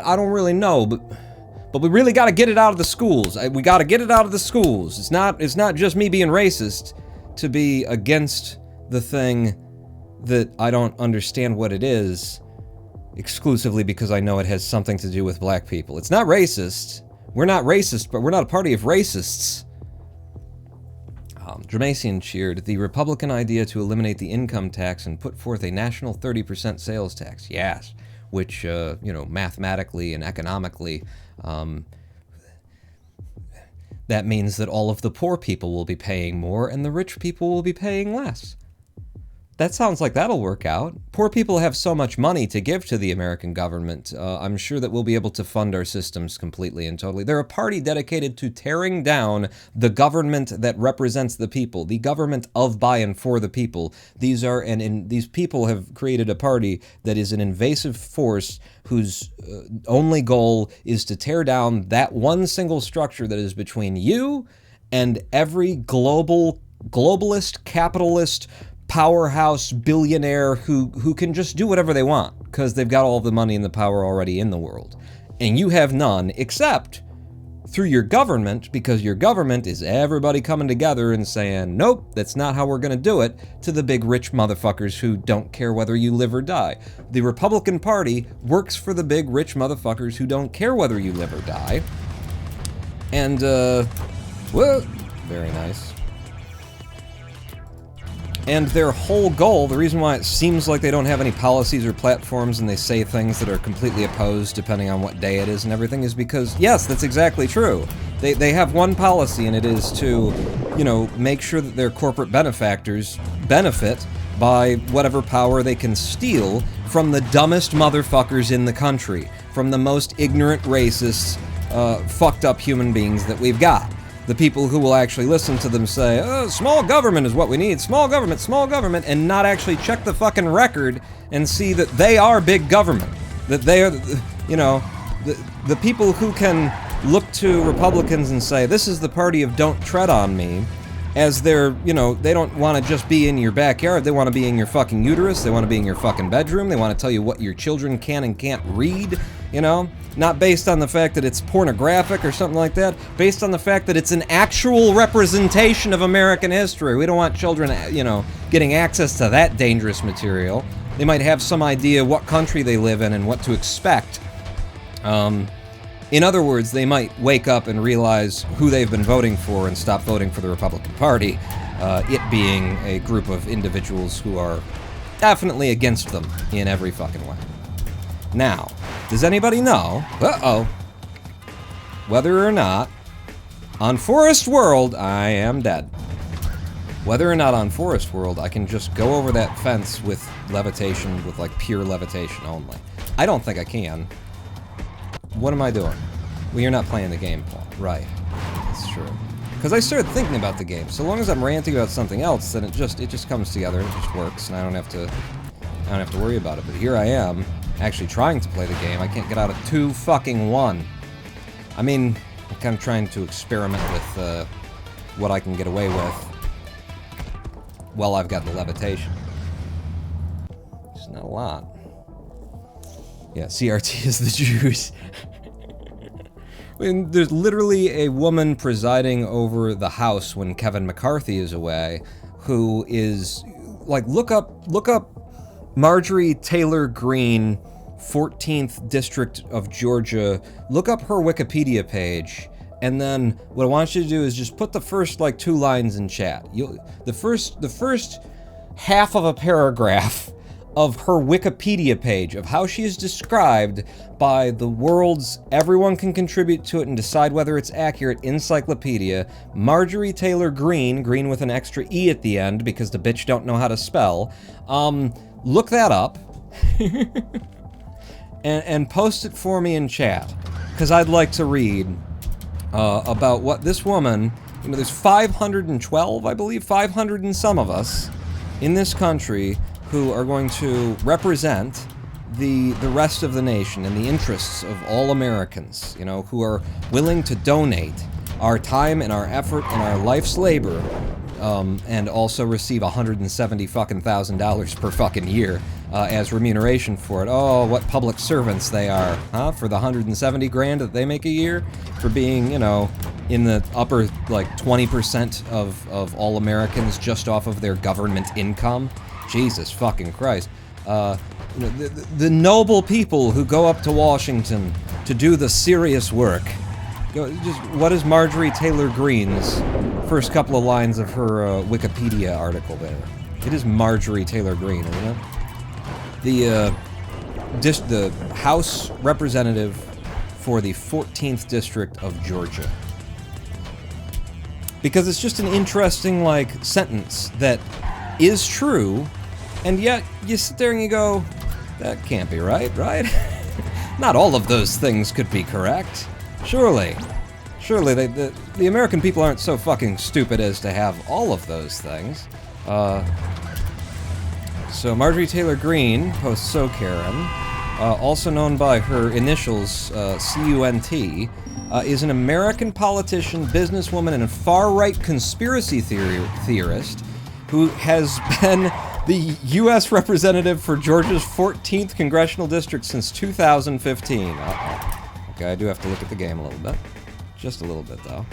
I don't really know, but we really gotta get it out of the schools. We gotta get it out of the schools. It's not just me being racist to be against the thing that I don't understand what it is exclusively because I know it has something to do with black people. It's not racist. We're not racist, but we're not a party of racists. Dramatian cheered the Republican idea to eliminate the income tax and put forth a national 30% sales tax. Yes, which, mathematically and economically, that means that all of the poor people will be paying more and the rich people will be paying less. That sounds like that'll work out. Poor people have so much money to give to the American government. I'm sure that we'll be able to fund our systems completely and totally. They're a party dedicated to tearing down the government that represents the people, the government of, by, and for the people. These people have created a party that is an invasive force whose only goal is to tear down that one single structure that is between you and every globalist, capitalist, powerhouse billionaire who can just do whatever they want because they've got all the money and the power already in the world. And you have none except through your government, because your government is everybody coming together and saying, nope, that's not how we're going to do it, to the big rich motherfuckers who don't care whether you live or die. The Republican Party works for the big rich motherfuckers who don't care whether you live or die. And, well, very nice. And their whole goal, the reason why it seems like they don't have any policies or platforms and they say things that are completely opposed depending on what day it is and everything, is because, yes, that's exactly true. They have one policy, and it is to, make sure that their corporate benefactors benefit by whatever power they can steal from the dumbest motherfuckers in the country, from the most ignorant, racist, fucked up human beings that we've got. the people who will actually listen to them say, oh, small government is what we need, small government, and not actually check the fucking record and see that they are big government. That they are, you know, the people who can look to Republicans and say, this is the party of don't tread on me, as they're, you know, they don't want to just be in your backyard, they want to be in your fucking uterus, they want to be in your fucking bedroom, they want to tell you what your children can and can't read, you know? Not based on the fact that it's pornographic or something like that, based on the fact that it's an actual representation of American history. We don't want children, you know, getting access to that dangerous material. They might have some idea what country they live in and what to expect. In other words, they might wake up and realize who they've been voting for and stop voting for the Republican Party, it being a group of individuals who are definitely against them in every fucking way. Now, does anybody know, whether or not on Forest World I am dead? Whether or not on Forest World I can just go over that fence with levitation, with like pure levitation only. I don't think I can. What am I doing? Well, you're not playing the game, Paul. Right. That's true. Because I started thinking about the game. So long as I'm ranting about something else, then it just comes together and it just works, and I don't have to worry about it. But here I am, actually trying to play the game. I can't get out of 2-1. I mean, I'm kind of trying to experiment with what I can get away with while I've got the levitation. It's not a lot. Yeah, CRT is the Jews. I mean, there's literally a woman presiding over the House when Kevin McCarthy is away, who is, like, look up Marjorie Taylor Greene, 14th District of Georgia, look up her Wikipedia page, and then what I want you to do is just put the first, like, 2 lines in chat. The first half of a paragraph of her Wikipedia page, of how she is described by the world's everyone can contribute to it and decide whether it's accurate encyclopedia, Marjorie Taylor Greene, Green with an extra E at the end because the bitch don't know how to spell, look that up, and post it for me in chat, because I'd like to read about what this woman, you know, there's 512, I believe, 500 and some of us in this country who are going to represent the rest of the nation and the interests of all Americans, you know, who are willing to donate our time and our effort and our life's labor, and also receive $170,000 per fucking year as remuneration for it. Oh, what public servants they are, huh? For the 170 grand that they make a year, for being, you know, in the upper, like, 20% of all Americans just off of their government income. Jesus fucking Christ. The noble people who go up to Washington to do the serious work. What is Marjorie Taylor Greene's first couple of lines of her Wikipedia article there? It is Marjorie Taylor Greene, isn't it? The House Representative for the 14th District of Georgia. Because it's just an interesting, like, sentence that is true, and yet you sit there and you go, that can't be right? Not all of those things could be correct. Surely the American people aren't so fucking stupid as to have all of those things. So Marjorie Taylor Greene, post So Karen, also known by her initials CUNT, is an American politician, businesswoman, and a far-right conspiracy theorist who has been the U.S. representative for Georgia's 14th congressional district since 2015. Okay, I do have to look at the game a little bit. Just a little bit, though.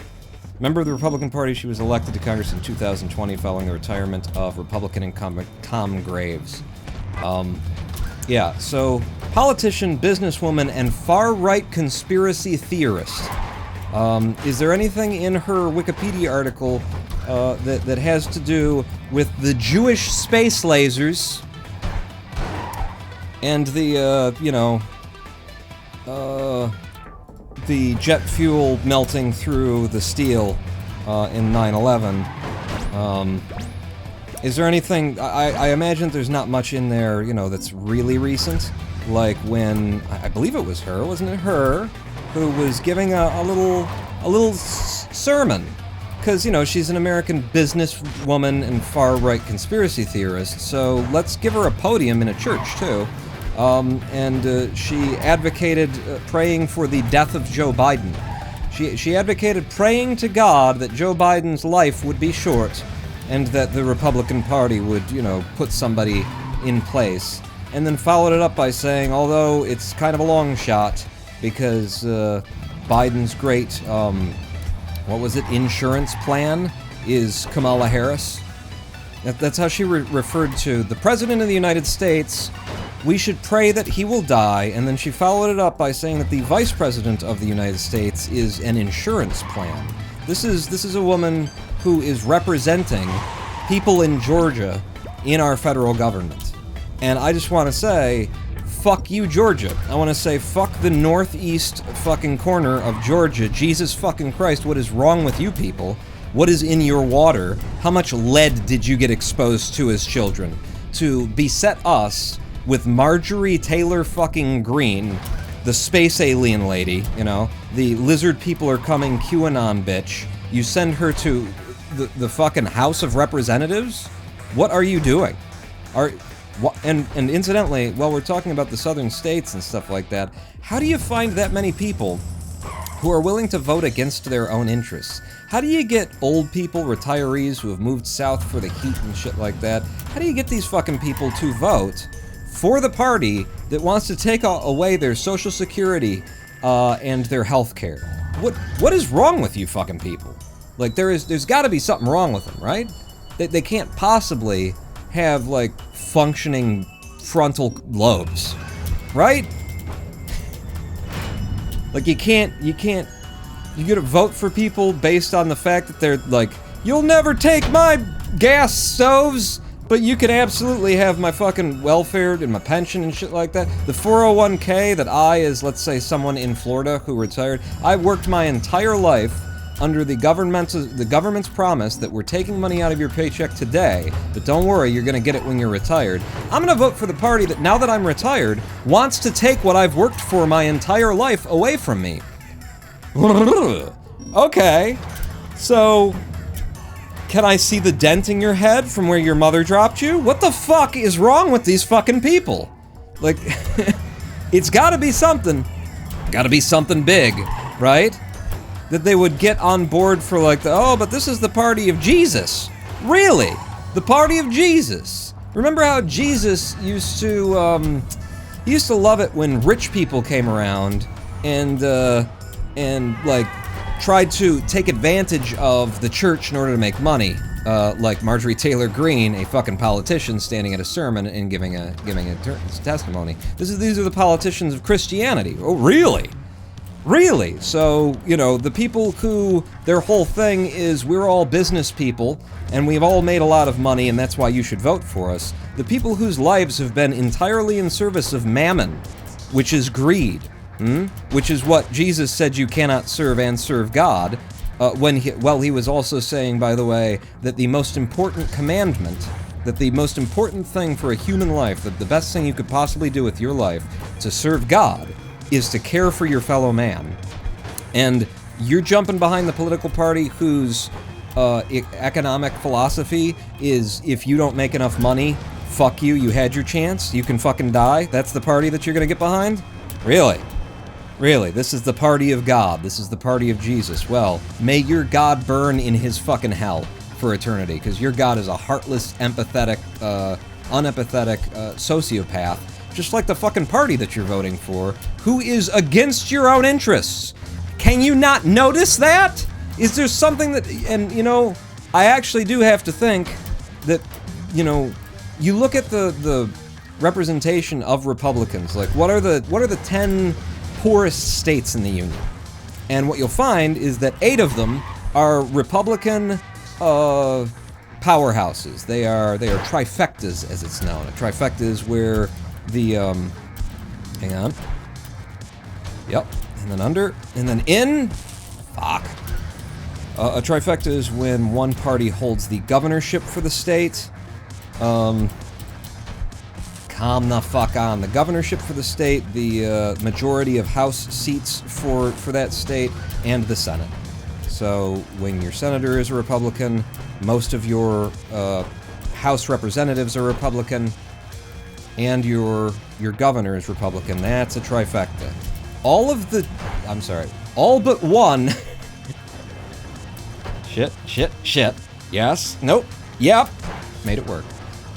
Member of the Republican Party, she was elected to Congress in 2020 following the retirement of Republican incumbent Tom Graves. Yeah, so politician, businesswoman, and far-right conspiracy theorist. Is there anything in her Wikipedia article that has to do with the Jewish space lasers and the, the jet fuel melting through the steel in 9/11? Is there anything, I imagine there's not much in there, you know, that's really recent, like when, I believe it was her, wasn't it her, who was giving a little sermon because, you know, she's an American businesswoman and far-right conspiracy theorist, so let's give her a podium in a church, too. She advocated praying for the death of Joe Biden. She advocated praying to God that Joe Biden's life would be short and that the Republican Party would, you know, put somebody in place. And then followed it up by saying, although it's kind of a long shot, because Biden's great, insurance plan is Kamala Harris. That's how she referred to the President of the United States. We should pray that he will die, and then she followed it up by saying that the Vice President of the United States is an insurance plan. This is a woman who is representing people in Georgia in our federal government. And I just want to say, fuck you, Georgia. I want to say, fuck the northeast fucking corner of Georgia. Jesus fucking Christ, what is wrong with you people? What is in your water? How much lead did you get exposed to as children? To beset us with Marjorie Taylor fucking Greene, the space alien lady, you know, the lizard people are coming QAnon bitch. You send her to the fucking House of Representatives? What are you doing? And incidentally, while we're talking about the southern states and stuff like that, how do you find that many people who are willing to vote against their own interests? How do you get old people, retirees who have moved south for the heat and shit like that? How do you get these fucking people to vote for the party that wants to take away their social security and their health care? What is wrong with you fucking people? Like, there's got to be something wrong with them, right? They can't possibly have, like, functioning frontal lobes, right? Like, you gotta vote for people based on the fact that they're like, you'll never take my gas stoves, but you can absolutely have my fucking welfare and my pension and shit like that. The 401k that I, as let's say someone in Florida who retired, I worked my entire life under the government's promise that we're taking money out of your paycheck today, but don't worry, you're gonna get it when you're retired. I'm gonna vote for the party that, now that I'm retired, wants to take what I've worked for my entire life away from me. Okay, so can I see the dent in your head from where your mother dropped you? What the fuck is wrong with these fucking people? Like, it's gotta be something big, right? That they would get on board for, like, but this is the party of Jesus. Really? The party of Jesus. Remember how Jesus used to love it when rich people came around and like, tried to take advantage of the church in order to make money. Like Marjorie Taylor Greene, a fucking politician, standing at a sermon and giving a testimony. These are the politicians of Christianity. Oh, really? Really? So, you know, the people who, their whole thing is we're all business people, and we've all made a lot of money, and that's why you should vote for us. The people whose lives have been entirely in service of mammon, which is greed, which is what Jesus said you cannot serve and serve God, while he was also saying, by the way, that the most important commandment, that the most important thing for a human life, that the best thing you could possibly do with your life to serve God, is to care for your fellow man. And you're jumping behind the political party whose economic philosophy is, if you don't make enough money, fuck you, you had your chance, you can fucking die. That's the party that you're gonna get behind? Really? Really? This is the party of God. This is the party of Jesus. Well, may your God burn in his fucking hell for eternity, because your God is a heartless, empathetic, unempathetic sociopath, just like the fucking party that you're voting for, who is against your own interests. Can you not notice that? Is there something that, and you know, I actually do have to think that, you know, you look at the representation of Republicans, like what are the 10 poorest states in the union? And what you'll find is that 8 of them are Republican powerhouses. They are trifectas, as it's known. A trifecta is where the, hang on. Yep, and then under, and then in. Fuck. A trifecta is when one party holds the governorship for the state. Calm the fuck on. The governorship for the state, the majority of House seats for that state, and the Senate. So when your senator is a Republican, most of your House representatives are Republican, and your governor is Republican. That's a trifecta. All but one. Shit. Yes. Nope. Yep. Made it work.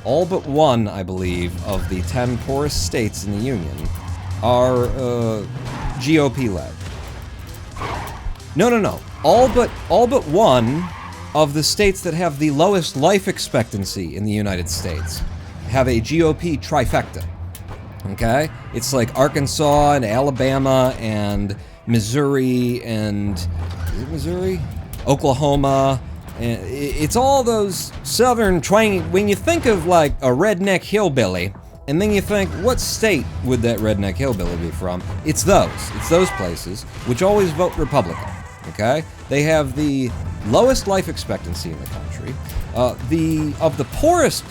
All but one, I believe, of the 10 poorest states in the Union are GOP-led. No. All but one of the states that have the lowest life expectancy in the United States have a GOP trifecta. Okay? It's like Arkansas and Alabama and Missouri and... Is it Missouri? Oklahoma. And it's all those southern twangy... When you think of, like, a redneck hillbilly, and then you think, what state would that redneck hillbilly be from? It's those. It's those places, which always vote Republican. Okay? They have the lowest life expectancy in the country. Of the poorest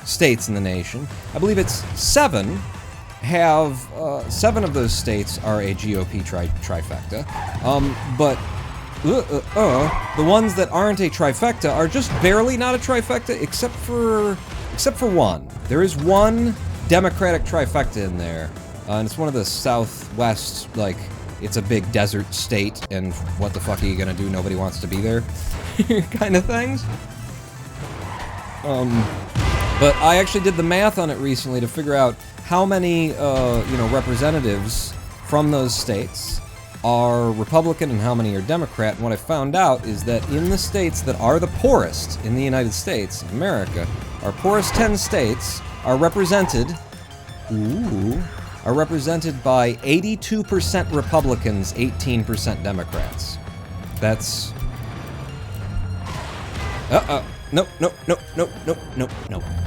states in the nation, I believe it's 7 of those states are a GOP trifecta. But the ones that aren't a trifecta are just barely not a trifecta, except for one. There is one Democratic trifecta in there, and it's one of the Southwest, like, it's a big desert state, and what the fuck are you gonna do? Nobody wants to be there, kind of things. But I actually did the math on it recently to figure out how many, representatives from those states are Republican and how many are Democrat. And what I found out is that in the states that are the poorest in the United States of America, our poorest 10 states are represented by 82% Republicans, 18% Democrats. That's... No.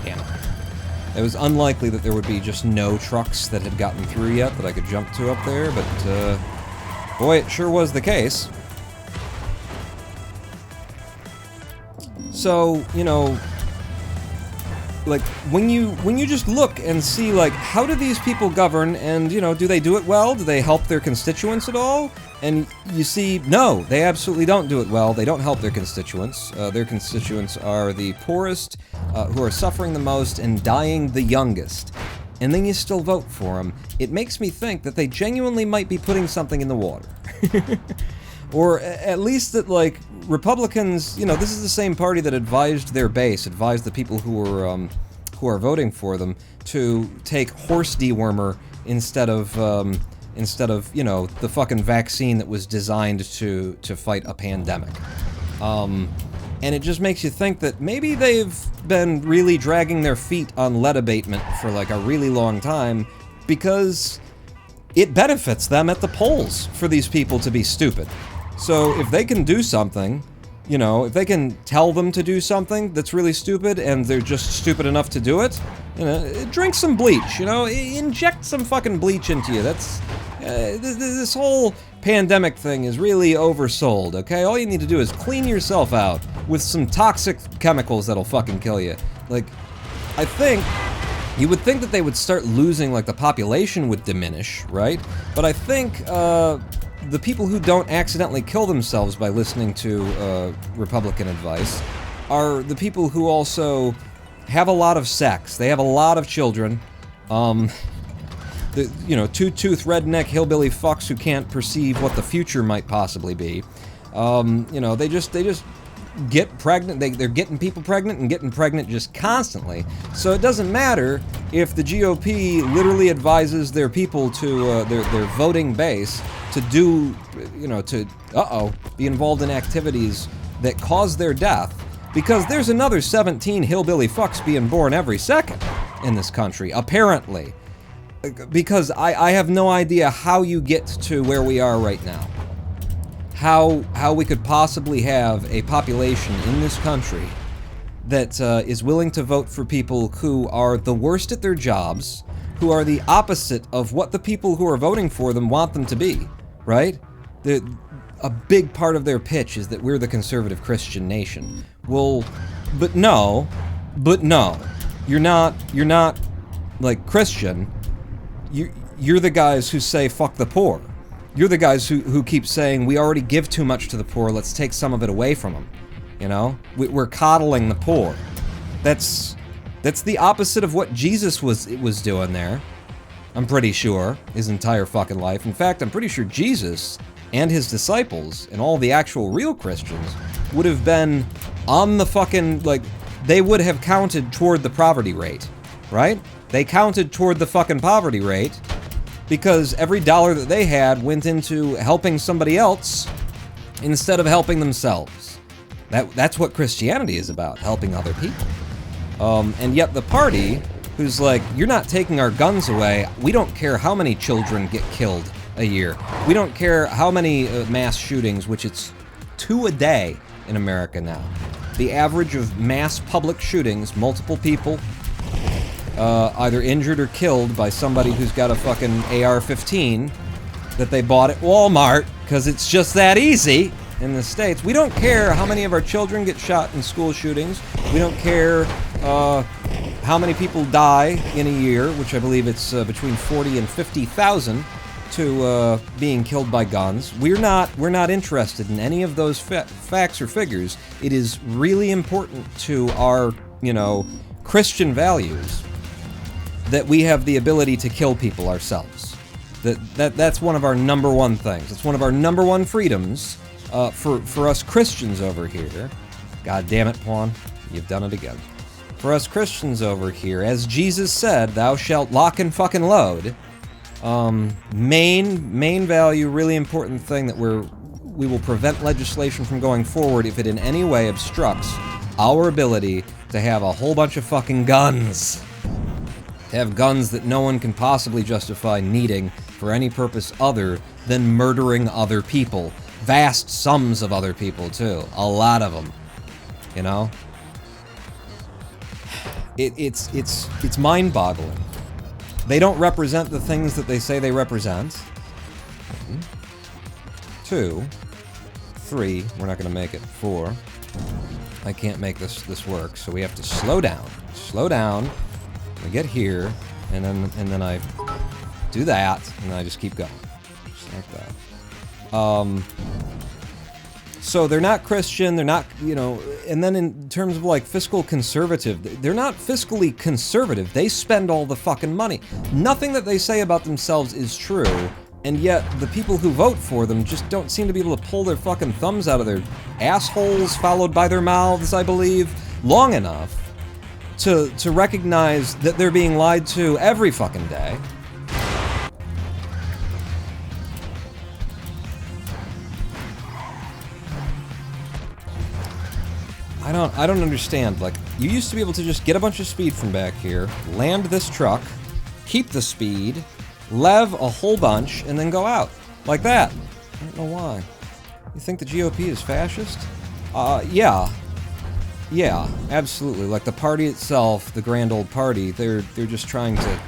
Damn it. It was unlikely that there would be just no trucks that had gotten through yet that I could jump to up there, but, boy, it sure was the case. So, like, when you just look and see, like, how do these people govern, and, do they do it well? Do they help their constituents at all? And you see, no, they absolutely don't do it well. They don't help their constituents. Their constituents are the poorest, who are suffering the most and dying the youngest. And then you still vote for them. It makes me think that they genuinely might be putting something in the water. Or at least that, like, Republicans, this is the same party that advised their base, advised the people who are voting for them to take horse dewormer instead of the fucking vaccine that was designed to fight a pandemic. And it just makes you think that maybe they've been really dragging their feet on lead abatement for like a really long time because it benefits them at the polls for these people to be stupid. So if they can do something, if they can tell them to do something that's really stupid and they're just stupid enough to do it, drink some bleach, inject some fucking bleach into you. That's, this whole pandemic thing is really oversold, okay? All you need to do is clean yourself out with some toxic chemicals that'll fucking kill you. Like, I think, you would think that they would start losing, like, the population would diminish, right? But I think, the people who don't accidentally kill themselves by listening to Republican advice are the people who also have a lot of sex. They have a lot of children. Two-tooth redneck hillbilly fucks who can't perceive what the future might possibly be. They just get pregnant. They're getting people pregnant and getting pregnant just constantly. So it doesn't matter if the GOP literally advises their people to their voting base to do, be involved in activities that cause their death, because there's another 17 hillbilly fucks being born every second in this country, apparently. Because I have no idea how you get to where we are right now. How we could possibly have a population in this country that is willing to vote for people who are the worst at their jobs, who are the opposite of what the people who are voting for them want them to be, right? A big part of their pitch is that we're the conservative Christian nation. Well, but no, you're not like Christian. You're the guys who say fuck the poor. You're the guys who keep saying, we already give too much to the poor, let's take some of it away from them. You know? We're coddling the poor. That's the opposite of what Jesus was doing there. I'm pretty sure, his entire fucking life. In fact, I'm pretty sure Jesus and his disciples, and all the actual real Christians, would have been on the fucking, like, they would have counted toward the poverty rate, right? They counted toward the fucking poverty rate because every dollar that they had went into helping somebody else instead of helping themselves. That's what Christianity is about, helping other people. And yet the party, who's like, you're not taking our guns away, we don't care how many children get killed a year. We don't care how many mass shootings, which it's 2 a day in America now. The average of mass public shootings, multiple people either injured or killed by somebody who's got a fucking AR-15 that they bought at Walmart, because it's just that easy in the States. We don't care how many of our children get shot in school shootings. We don't care how many people die in a year, which I believe it's between 40 and 50,000 to being killed by guns. We're not interested in any of those facts or figures. It is really important to our, Christian values that we have the ability to kill people ourselves. That's one of our number one things. It's one of our number one freedoms for us Christians over here. God damn it, Juan. You've done it again. For us Christians over here, as Jesus said, thou shalt lock and fucking load. Main value, really important thing that we will prevent legislation from going forward if it in any way obstructs our ability to have a whole bunch of fucking guns. To have guns that no one can possibly justify needing for any purpose other than murdering other people. Vast sums of other people, too. A lot of them. It's mind-boggling. They don't represent the things that they say they represent. 1, 2, 3. We're not going to make it. 4. I can't make this work, so we have to slow down. Slow down. We get here, and then I do that, and then I just keep going. Just like that. So they're not Christian, they're not, and then in terms of like fiscal conservative, they're not fiscally conservative. They spend all the fucking money. Nothing that they say about themselves is true, and yet the people who vote for them just don't seem to be able to pull their fucking thumbs out of their assholes, followed by their mouths, I believe, long enough to recognize that they're being lied to every fucking day. I don't understand. Like, you used to be able to just get a bunch of speed from back here, land this truck, keep the speed, lev a whole bunch, and then go out. Like that. I don't know why. You think the GOP is fascist? Yeah. Yeah, absolutely. Like, the party itself, the grand old party, they're just trying to...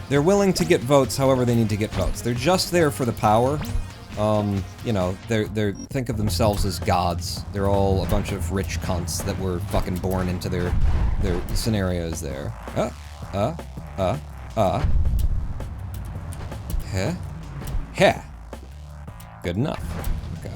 They're willing to get votes however they need to get votes. They're just there for the power. They think of themselves as gods. They're all a bunch of rich cunts that were fucking born into their scenarios there. Heh. Good enough. Okay.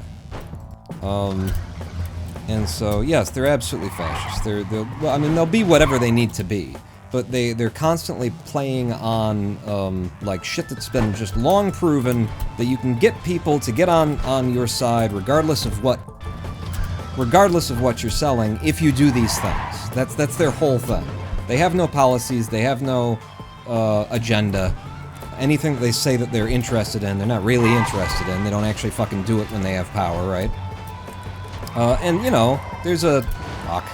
And so, yes, they're absolutely fascist. They'll be whatever they need to be. But they're constantly playing on, like, shit that's been just long proven that you can get people to get on your side regardless of what you're selling if you do these things. That's their whole thing. They have no policies, they have no agenda. Anything that they say that they're interested in, they're not really interested in. They don't actually fucking do it when they have power, right? There's a... Fuck.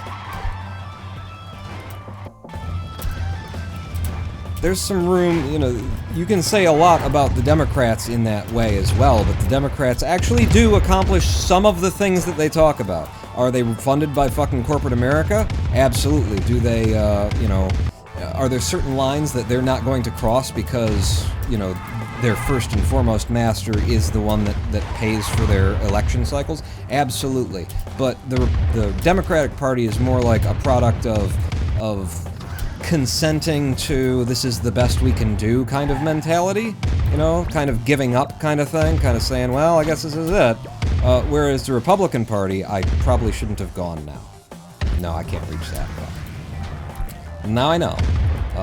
There's some room, you can say a lot about the Democrats in that way as well, but the Democrats actually do accomplish some of the things that they talk about. Are they funded by fucking corporate America? Absolutely. Do they, are there certain lines that they're not going to cross because, their first and foremost master is the one that pays for their election cycles? Absolutely. But the Democratic Party is more like a product of consenting to this is the best we can do kind of mentality, you know, kind of giving up kind of thing, kind of saying, well, I guess this is it. Whereas the Republican Party, I probably shouldn't have gone now. No, I can't reach that. But now I know.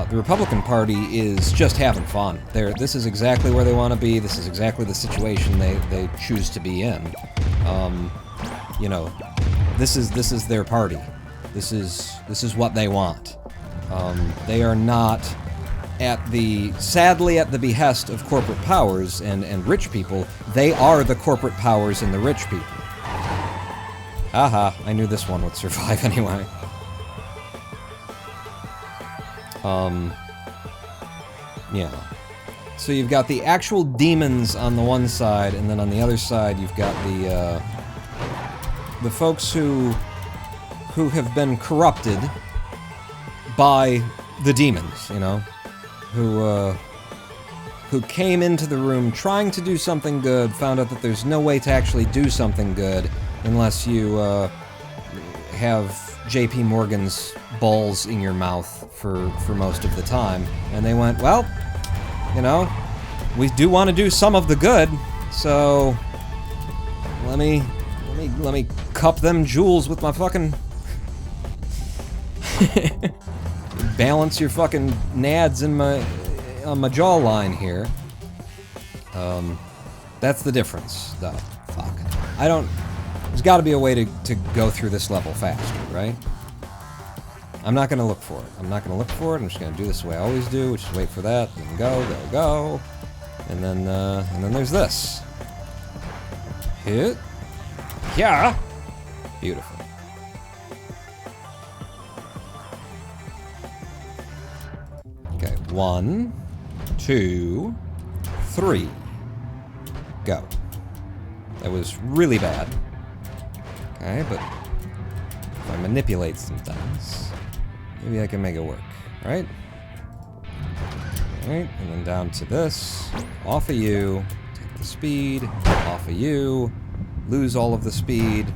The Republican Party is just having fun. This is exactly where they want to be. This is exactly the situation they choose to be in. You know, this is their party. This is what they want. They are not sadly at the behest of corporate powers and rich people. They are the corporate powers and the rich people. Haha, I knew this one would survive anyway. Yeah. So you've got the actual demons on the one side, and then on the other side you've got the folks who have been corrupted by the demons, you know, who came into the room trying to do something good, found out that there's no way to actually do something good unless you have J.P. Morgan's balls in your mouth for most of the time, and they went, well, you know, we do want to do some of the good, so let me cup them jewels with my fucking balance your fucking nads on my jawline here. That's the difference, though. Fuck. There's got to be a way to go through this level faster, right? I'm not gonna look for it. I'm just gonna do this the way I always do, which is wait for that, and go. And then there's this. Hit. Yeah. Beautiful. Okay, 1, 2, 3. Go. That was really bad. Okay, but if I manipulate some things, maybe I can make it work, right? Alright, and then down to this. Off of you. Take the speed. Off of you. Lose all of the speed.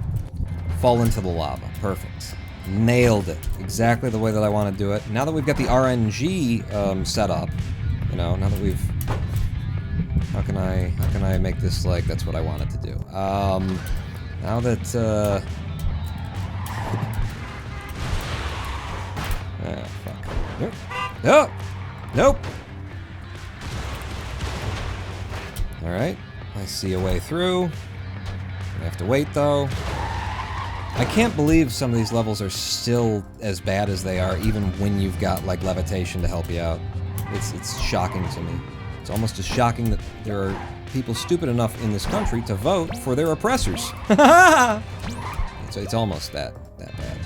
Fall into the lava. Perfect. Nailed it. Exactly the way that I want to do it. Now that we've got the RNG set up, you know, now that we've... How can I make this like that's what I wanted to do? Now that, fuck. Nope. Nope! Nope! Alright. I see a way through. I have to wait, though. I can't believe some of these levels are still as bad as they are, even when you've got, like, levitation to help you out. It's shocking to me. It's almost as shocking that there are people stupid enough in this country to vote for their oppressors. It's almost that bad.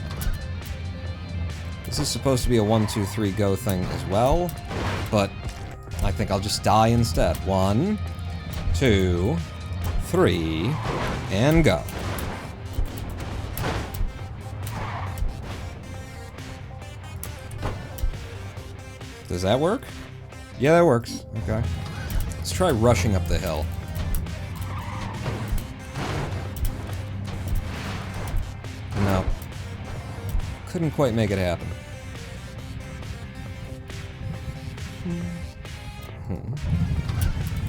This is supposed to be a 1, 2, 3 go thing as well, but I think I'll just die instead. 1, 2, 3, and go. Does that work? Yeah, that works. Okay. Let's try rushing up the hill. No. Couldn't quite make it happen.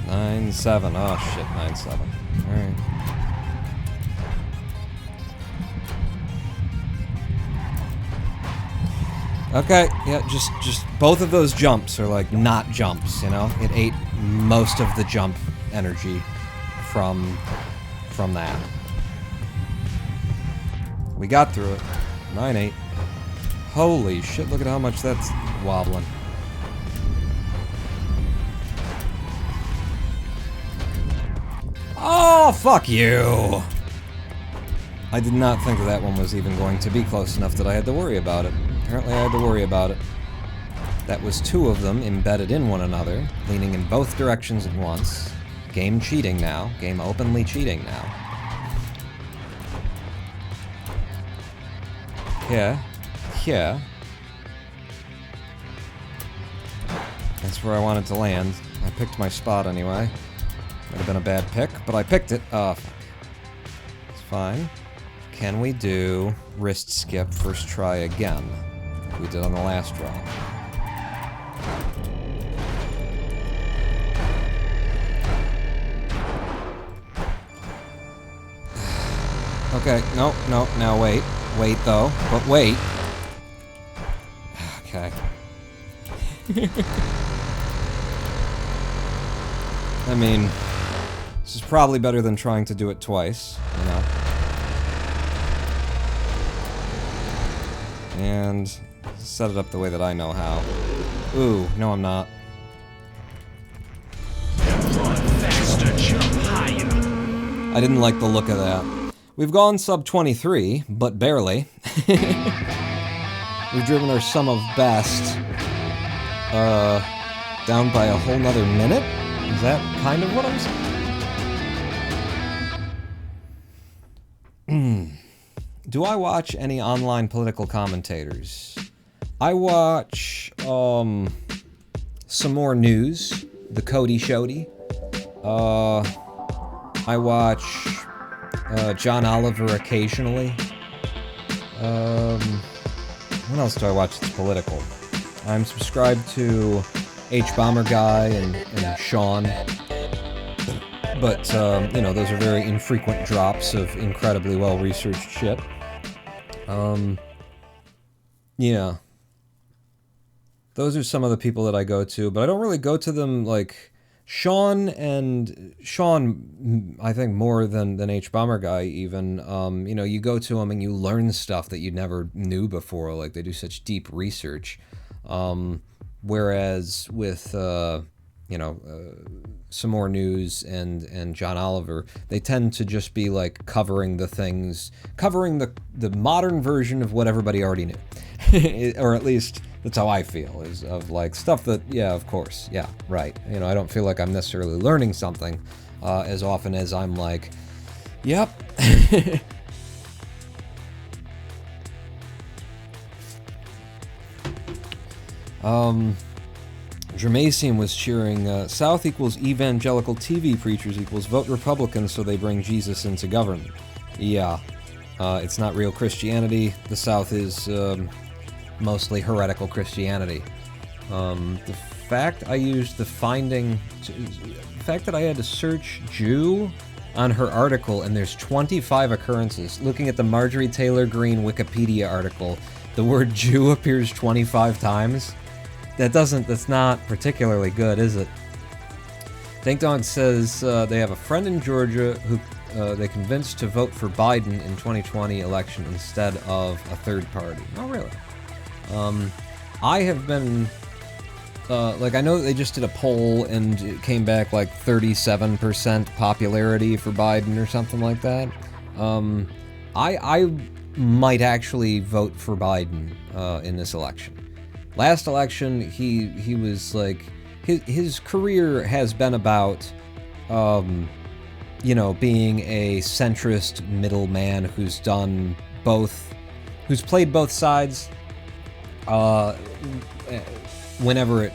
9-7. Oh shit, 9-7. Alright. Okay, yeah, just both of those jumps are like not jumps, you know? It ate most of the jump energy from that. We got through it. 9-8. Holy shit, look at how much that's wobbling. Oh, fuck you! I did not think that one was even going to be close enough that I had to worry about it. Apparently I had to worry about it. That was 2 of them embedded in one another, leaning in both directions at once. Game cheating now. Game openly cheating now. Yeah. Yeah. That's where I wanted to land. I picked my spot anyway. Might have been a bad pick, but I picked it. Oh, fuck. It's fine. Can we do wrist skip first try again? Like we did on the last draw. Okay, no, now wait. Wait, though. But wait. Okay. I mean, this is probably better than trying to do it twice, you know? And set it up the way that I know how. Ooh, no I'm not. Run faster, jump higher. I didn't like the look of that. We've gone sub 23, but barely. We've driven our sum of best, down by a whole nother minute? Is that kind of what I'm saying? Do I watch any online political commentators? I watch, some more news, the Cody Shody. I watch, John Oliver occasionally. What else do I watch that's political? I'm subscribed to H-Bomber Guy and Sean. But, you know, those are very infrequent drops of incredibly well-researched shit. Yeah. Those are some of the people that I go to, but I don't really go to them, like, Sean, I think more than H-Bomber Guy, even, you know, you go to them and you learn stuff that you never knew before, like, they do such deep research, whereas with, you know, some more news and John Oliver, they tend to just be, like, covering the modern version of what everybody already knew, or at least that's how I feel, is of, like, stuff that, yeah, of course, yeah, right. You know, I don't feel like I'm necessarily learning something as often as I'm like, yep. Germasium was cheering, South equals evangelical TV preachers equals vote Republican so they bring Jesus into government. Yeah, it's not real Christianity. The South is, mostly heretical Christianity. The fact I used the fact that I had to search Jew on her article and there's 25 occurrences. Looking at the Marjorie Taylor Greene Wikipedia article, the word Jew appears 25 times. That's not particularly good, is it? Dank Dog says they have a friend in Georgia who they convinced to vote for Biden in 2020 election instead of a third party. Oh, really? I have been, like, I know that they just did a poll and it came back like 37% popularity for Biden or something like that. I might actually vote for Biden, in this election. Last election, he was like, his career has been about, you know, being a centrist middleman who's done both, who's played both sides, whenever it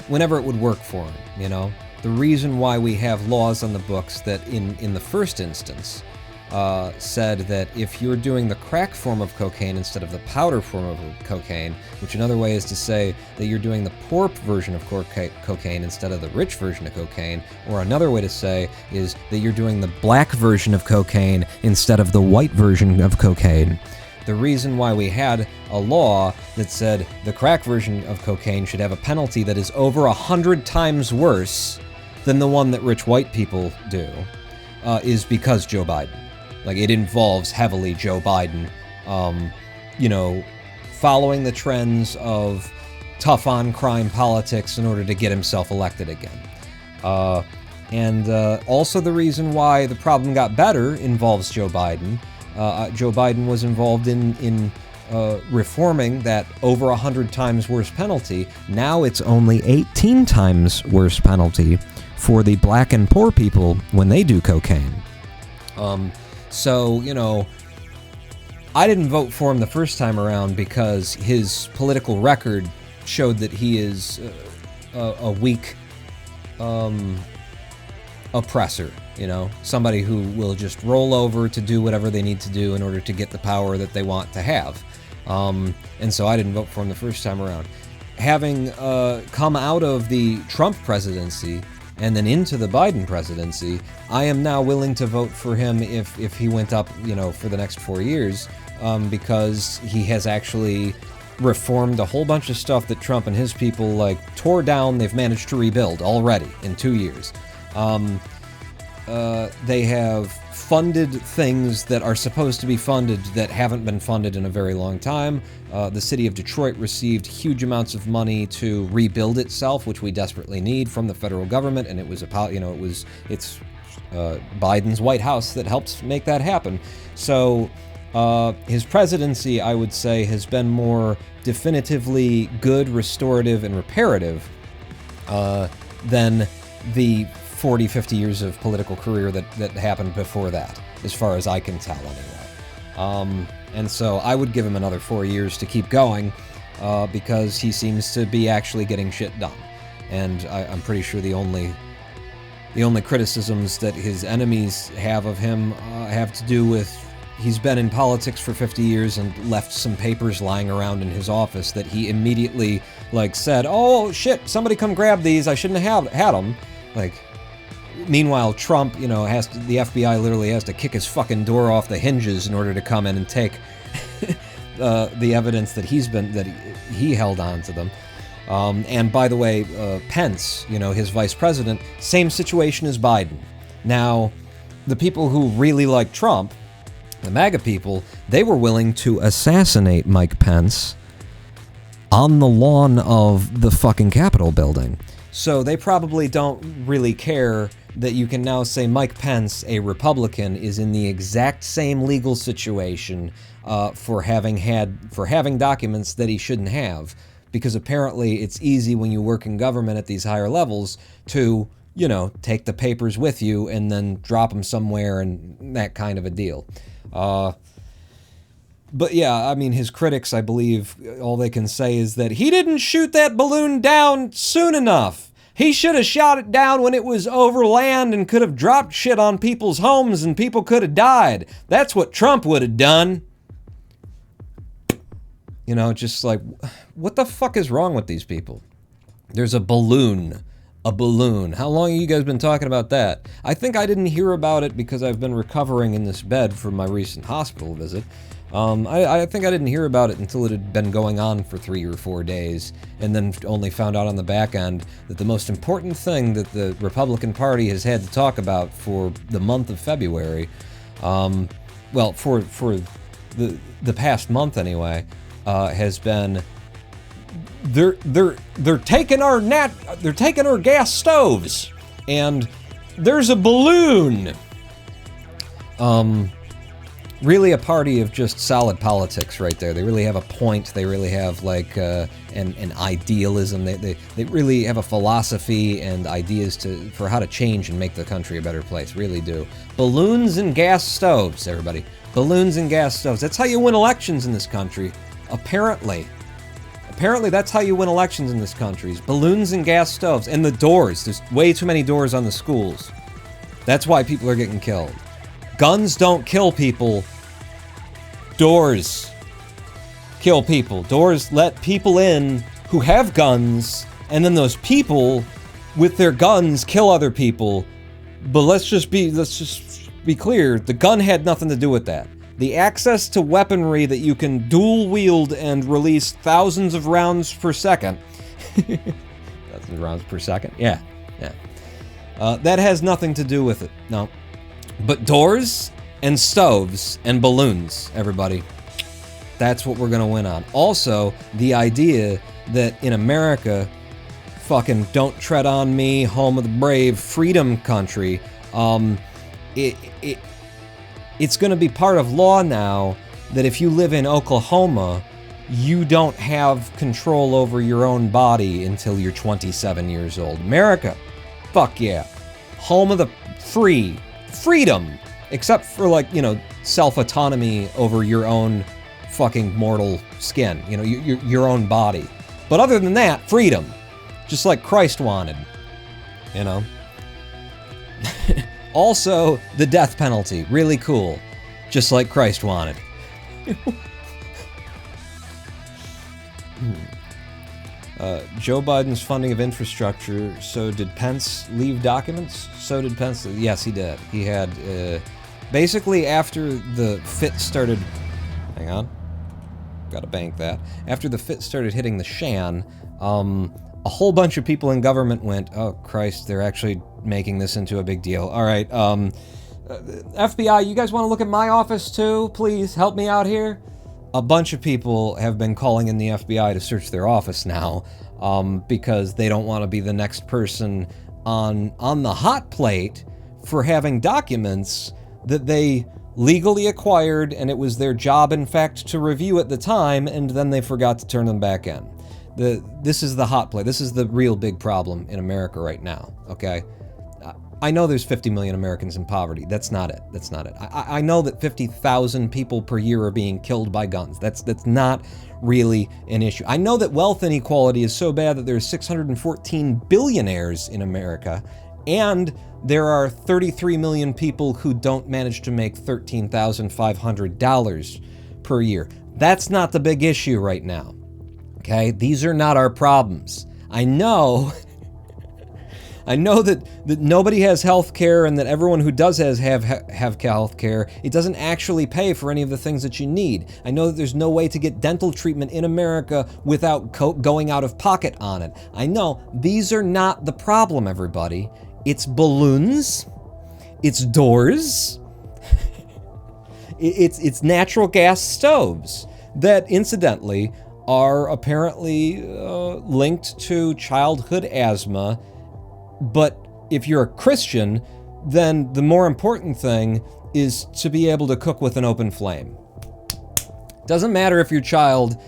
would work for him, you know? The reason why we have laws on the books that in the first instance said that if you're doing the crack form of cocaine instead of the powder form of cocaine, which another way is to say that you're doing the poor version of cocaine instead of the rich version of cocaine, or another way to say is that you're doing the black version of cocaine instead of the white version of cocaine. The reason why we had a law that said the crack version of cocaine should have a penalty that is over 100 times worse than the one that rich white people do, is because Joe Biden. Like, it involves heavily Joe Biden, you know, following the trends of tough-on-crime politics in order to get himself elected again. And also the reason why the problem got better involves Joe Biden. Joe Biden was involved in reforming that over 100 times worse penalty. Now it's only 18 times worse penalty for the black and poor people when they do cocaine. So, you know, I didn't vote for him the first time around because his political record showed that he is a weak oppressor, you know, somebody who will just roll over to do whatever they need to do in order to get the power that they want to have. And so I didn't vote for him the first time around. Having come out of the Trump presidency, and then into the Biden presidency, I am now willing to vote for him if he went up, you know, for the next 4 years, because he has actually reformed a whole bunch of stuff that Trump and his people, like, tore down. They've managed to rebuild already in 2 years. They have funded things that are supposed to be funded that haven't been funded in a very long time. The city of Detroit received huge amounts of money to rebuild itself, which we desperately need from the federal government, and it was it's Biden's White House that helps make that happen. So his presidency, I would say, has been more definitively good, restorative, and reparative than the 40, 50 years of political career that happened before that, as far as I can tell, anyway. And so I would give him another 4 years to keep going, because he seems to be actually getting shit done. And I'm pretty sure the only criticisms that his enemies have of him have to do with he's been in politics for 50 years and left some papers lying around in his office that he immediately, like, said, "Oh, shit, somebody come grab these, I shouldn't have had them." Like, meanwhile, Trump, you know, the FBI literally has to kick his fucking door off the hinges in order to come in and take the evidence that he held on to them. And by the way, Pence, you know, his vice president, same situation as Biden. Now, the people who really like Trump, the MAGA people, they were willing to assassinate Mike Pence on the lawn of the fucking Capitol building. So they probably don't really care that you can now say Mike Pence, a Republican, is in the exact same legal situation for having documents that he shouldn't have, because apparently it's easy when you work in government at these higher levels to, you know, take the papers with you and then drop them somewhere and that kind of a deal. But yeah, I mean, his critics, I believe, all they can say is that he didn't shoot that balloon down soon enough. He should have shot it down when it was over land and could have dropped shit on people's homes and people could have died. That's what Trump would have done. You know, just like, what the fuck is wrong with these people? There's a balloon. A balloon. How long have you guys been talking about that? I think I didn't hear about it because I've been recovering in this bed from my recent hospital visit. I think I didn't hear about it until it had been going on for 3 or 4 days, and then only found out on the back end that the most important thing that the Republican Party has had to talk about for the month of February, well, for the past month anyway, has been they're taking our gas stoves, and there's a balloon. Really a party of just solid politics right there. They really have a point. They really have like an idealism. They really have a philosophy and ideas for how to change and make the country a better place. Really do. Balloons and gas stoves, everybody. Balloons and gas stoves. That's how you win elections in this country. Apparently. Apparently that's how you win elections in this country. Is balloons and gas stoves. And the doors. There's way too many doors on the schools. That's why people are getting killed. Guns don't kill people. Doors kill people. Doors let people in who have guns, and then those people with their guns kill other people. But let's just be clear, the gun had nothing to do with that. The access to weaponry that you can dual wield and release thousands of rounds per second. Thousands of rounds per second? Yeah. That has nothing to do with it. No. But doors and stoves and balloons, everybody. That's what we're gonna win on. Also, the idea that in America, fucking don't tread on me, home of the brave, freedom country, it's gonna be part of law now that if you live in Oklahoma, you don't have control over your own body until you're 27 years old. America, fuck yeah. Home of the free. Freedom, except for, like, you know, self-autonomy over your own fucking mortal skin, you know, your own body. But other than that, freedom, just like Christ wanted, you know. Also, the death penalty, really cool, just like Christ wanted. Joe Biden's funding of infrastructure. So did Pence leave documents? So did Pence. Yes, he did. He had, basically after the fit started, hang on, gotta bank that. After the fit started hitting the shan, a whole bunch of people in government went, oh Christ, they're actually making this into a big deal. All right, FBI, you guys want to look at my office too? Please help me out here. A bunch of people have been calling in the FBI to search their office now, because they don't want to be the next person on the hot plate for having documents that they legally acquired, and it was their job, in fact, to review at the time, and then they forgot to turn them back in. This is the hot plate. This is the real big problem in America right now, okay? I know there's 50 million Americans in poverty. That's not it. That's not it. I know that 50,000 people per year are being killed by guns. That's not really an issue. I know that wealth inequality is so bad that there's 614 billionaires in America, and there are 33 million people who don't manage to make $13,500 per year. That's not the big issue right now, okay? These are not our problems. I know that nobody has health care, and that everyone who does have health care, it doesn't actually pay for any of the things that you need. I know that there's no way to get dental treatment in America without going out of pocket on it. I know these are not the problem, everybody. It's balloons, it's doors, it's natural gas stoves that, incidentally, are apparently linked to childhood asthma. But if you're a Christian, then the more important thing is to be able to cook with an open flame. Doesn't matter if your child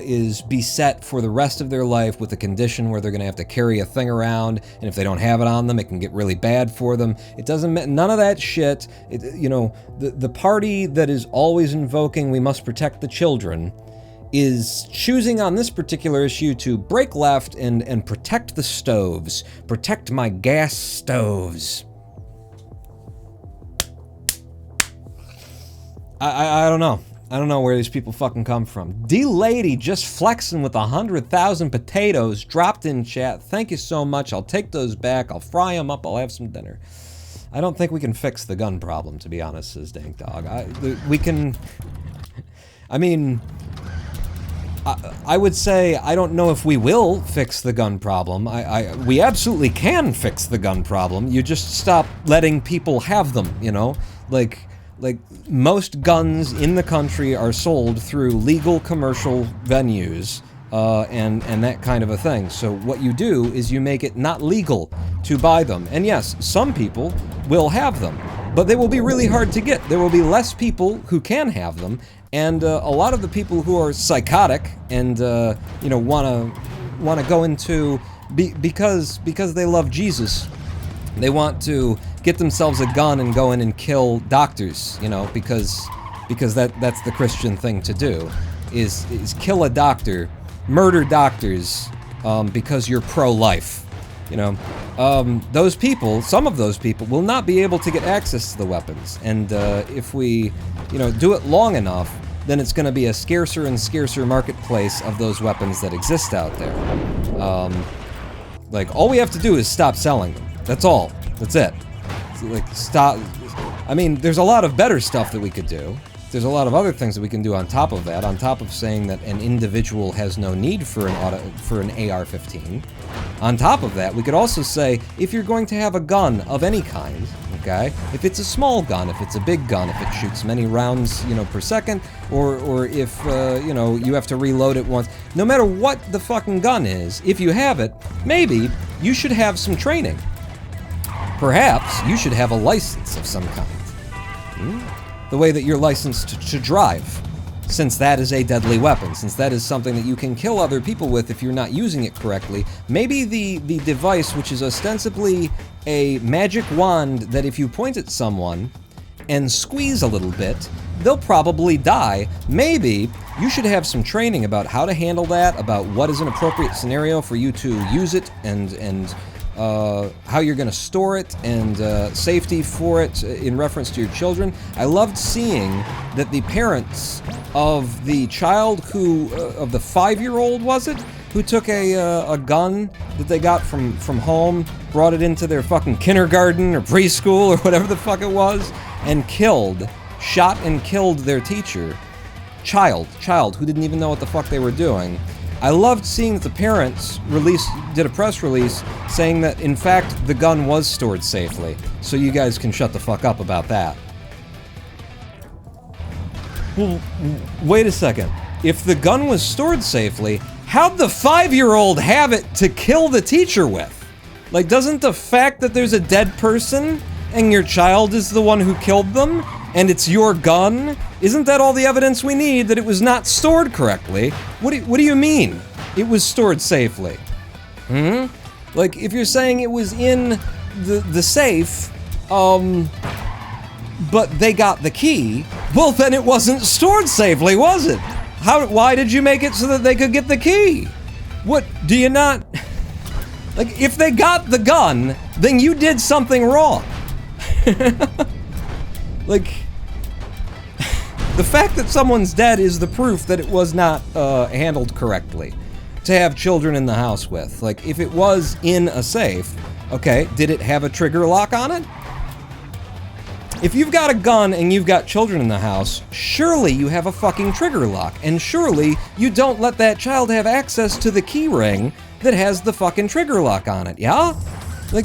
is beset for the rest of their life with a condition where they're going to have to carry a thing around, and if they don't have it on them, it can get really bad for them. It doesn't matter, none of that shit. The party that is always invoking we must protect the children is choosing on this particular issue to break left and protect the stoves. Protect my gas stoves. I don't know. I don't know where these people fucking come from. D-Lady just flexing with 100,000 potatoes dropped in chat. Thank you so much. I'll take those back. I'll fry them up. I'll have some dinner. I don't think we can fix the gun problem, to be honest, says Dank Dog. We can... I mean... I would say I don't know if we will fix the gun problem. We absolutely can fix the gun problem. You just stop letting people have them, you know? Like most guns in the country are sold through legal commercial venues, and that kind of a thing. So what you do is you make it not legal to buy them. And yes, some people will have them, but they will be really hard to get. There will be less people who can have them, and a lot of the people who are psychotic and want to go into because they love Jesus, they want to get themselves a gun and go in and kill doctors, you know, because that's the Christian thing to do, is kill a doctor, murder doctors, because you're pro-life. You know, those people, some of those people, will not be able to get access to the weapons. And if we, do it long enough, then it's going to be a scarcer and scarcer marketplace of those weapons that exist out there. All we have to do is stop selling them. That's all. That's it. Stop. I mean, there's a lot of better stuff that we could do. There's a lot of other things that we can do on top of that, on top of saying that an individual has no need for an AR-15. On top of that, we could also say, if you're going to have a gun of any kind, okay, if it's a small gun, if it's a big gun, if it shoots many rounds, per second, or if, you have to reload it once, no matter what the fucking gun is, if you have it, maybe you should have some training. Perhaps you should have a license of some kind. The way that you're licensed to drive, since that is a deadly weapon, since that is something that you can kill other people with if you're not using it correctly. Maybe the device, which is ostensibly a magic wand that if you point at someone and squeeze a little bit, they'll probably die. Maybe you should have some training about how to handle that, about what is an appropriate scenario for you to use it and how you're going to store it and safety for it in reference to your children. I loved seeing that the parents of the child who, of the 5-year-old, was it? Who took a gun that they got from home, brought it into their fucking kindergarten or preschool or whatever the fuck it was, and shot and killed their teacher. Child, who didn't even know what the fuck they were doing. I loved seeing that the parents did a press release saying that, in fact, the gun was stored safely. So you guys can shut the fuck up about that. Well, wait a second. If the gun was stored safely, how'd the 5-year-old have it to kill the teacher with? Like, doesn't the fact that there's a dead person and your child is the one who killed them, and it's your gun, isn't that all the evidence we need that it was not stored correctly? What do you mean it was stored safely? Like, if you're saying it was in the safe, but they got the key, well, then it wasn't stored safely, was it? Why did you make it so that they could get the key? What, do you not... Like, if they got the gun, then you did something wrong. Like, the fact that someone's dead is the proof that it was not handled correctly to have children in the house with. Like, if it was in a safe, okay, did it have a trigger lock on it? If you've got a gun and you've got children in the house, surely you have a fucking trigger lock, and surely you don't let that child have access to the key ring that has the fucking trigger lock on it, yeah? Like,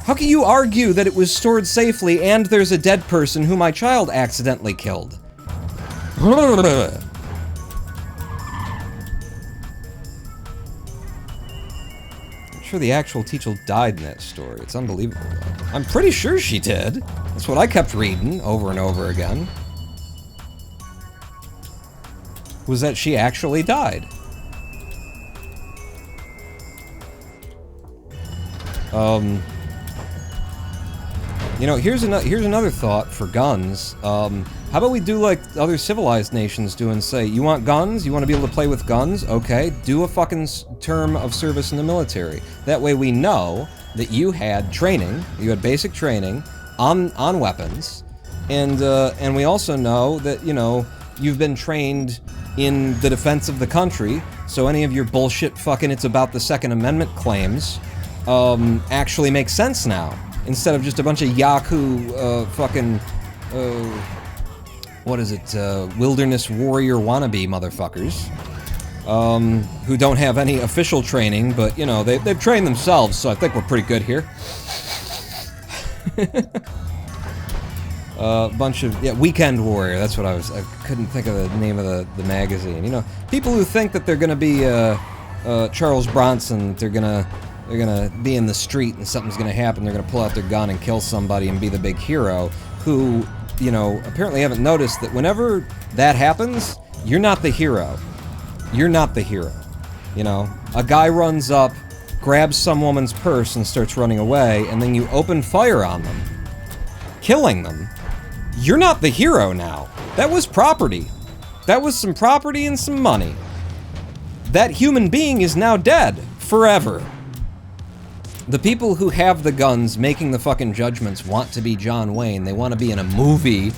how can you argue that it was stored safely and there's a dead person who my child accidentally killed? I'm sure the actual teacher died in that story. It's unbelievable, though. I'm pretty sure she did. That's what I kept reading over and over again. Was that she actually died. You know, here's another thought for guns. How about we do like other civilized nations do and say, you want guns? You want to be able to play with guns? Okay, do a fucking term of service in the military. That way we know that you had training, you had basic training on weapons, and we also know that, you know, you've been trained in the defense of the country, so any of your bullshit fucking it's about the Second Amendment claims actually make sense now. Instead of just a bunch of Yahoo, fucking, what is it, wilderness warrior wannabe motherfuckers, who don't have any official training, but, you know, they've trained themselves, so I think we're pretty good here. Bunch of, yeah, Weekend Warrior, that's what I couldn't think of the name of the magazine. You know, people who think that they're gonna be, Charles Bronson, they're gonna be in the street and something's gonna happen, they're gonna pull out their gun and kill somebody and be the big hero, who, you know, apparently haven't noticed that whenever that happens, you're not the hero. You're not the hero. You know, a guy runs up, grabs some woman's purse and starts running away, and then you open fire on them, killing them. You're not the hero now. That was property. That was some property and some money. That human being is now dead. Forever. The people who have the guns making the fucking judgments want to be John Wayne. They want to be in a movie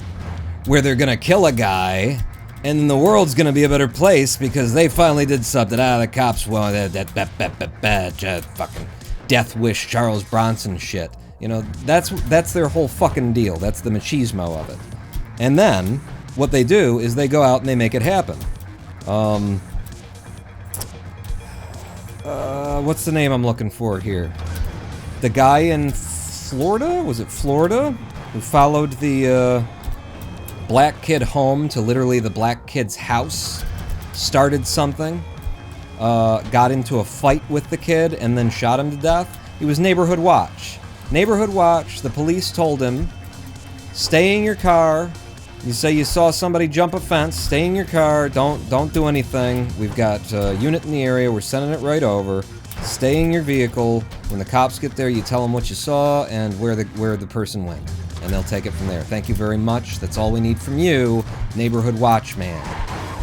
where they're gonna kill a guy, and the world's gonna be a better place because they finally did something. The cops, well, that fucking Death Wish Charles Bronson shit. You know, that's their whole fucking deal. That's the machismo of it. And then, what they do is they go out and they make it happen. What's the name I'm looking for here? The guy in Florida? Was it Florida? Who followed the, black kid home to literally the black kid's house, started something, got into a fight with the kid, and then shot him to death. He was Neighborhood Watch. Neighborhood Watch, the police told him, stay in your car. You say you saw somebody jump a fence, stay in your car, don't do anything. We've got a unit in the area, we're sending it right over. Stay in your vehicle. When the cops get there, you tell them what you saw and where the person went. And they'll take it from there. Thank you very much. That's all we need from you, Neighborhood Watchman.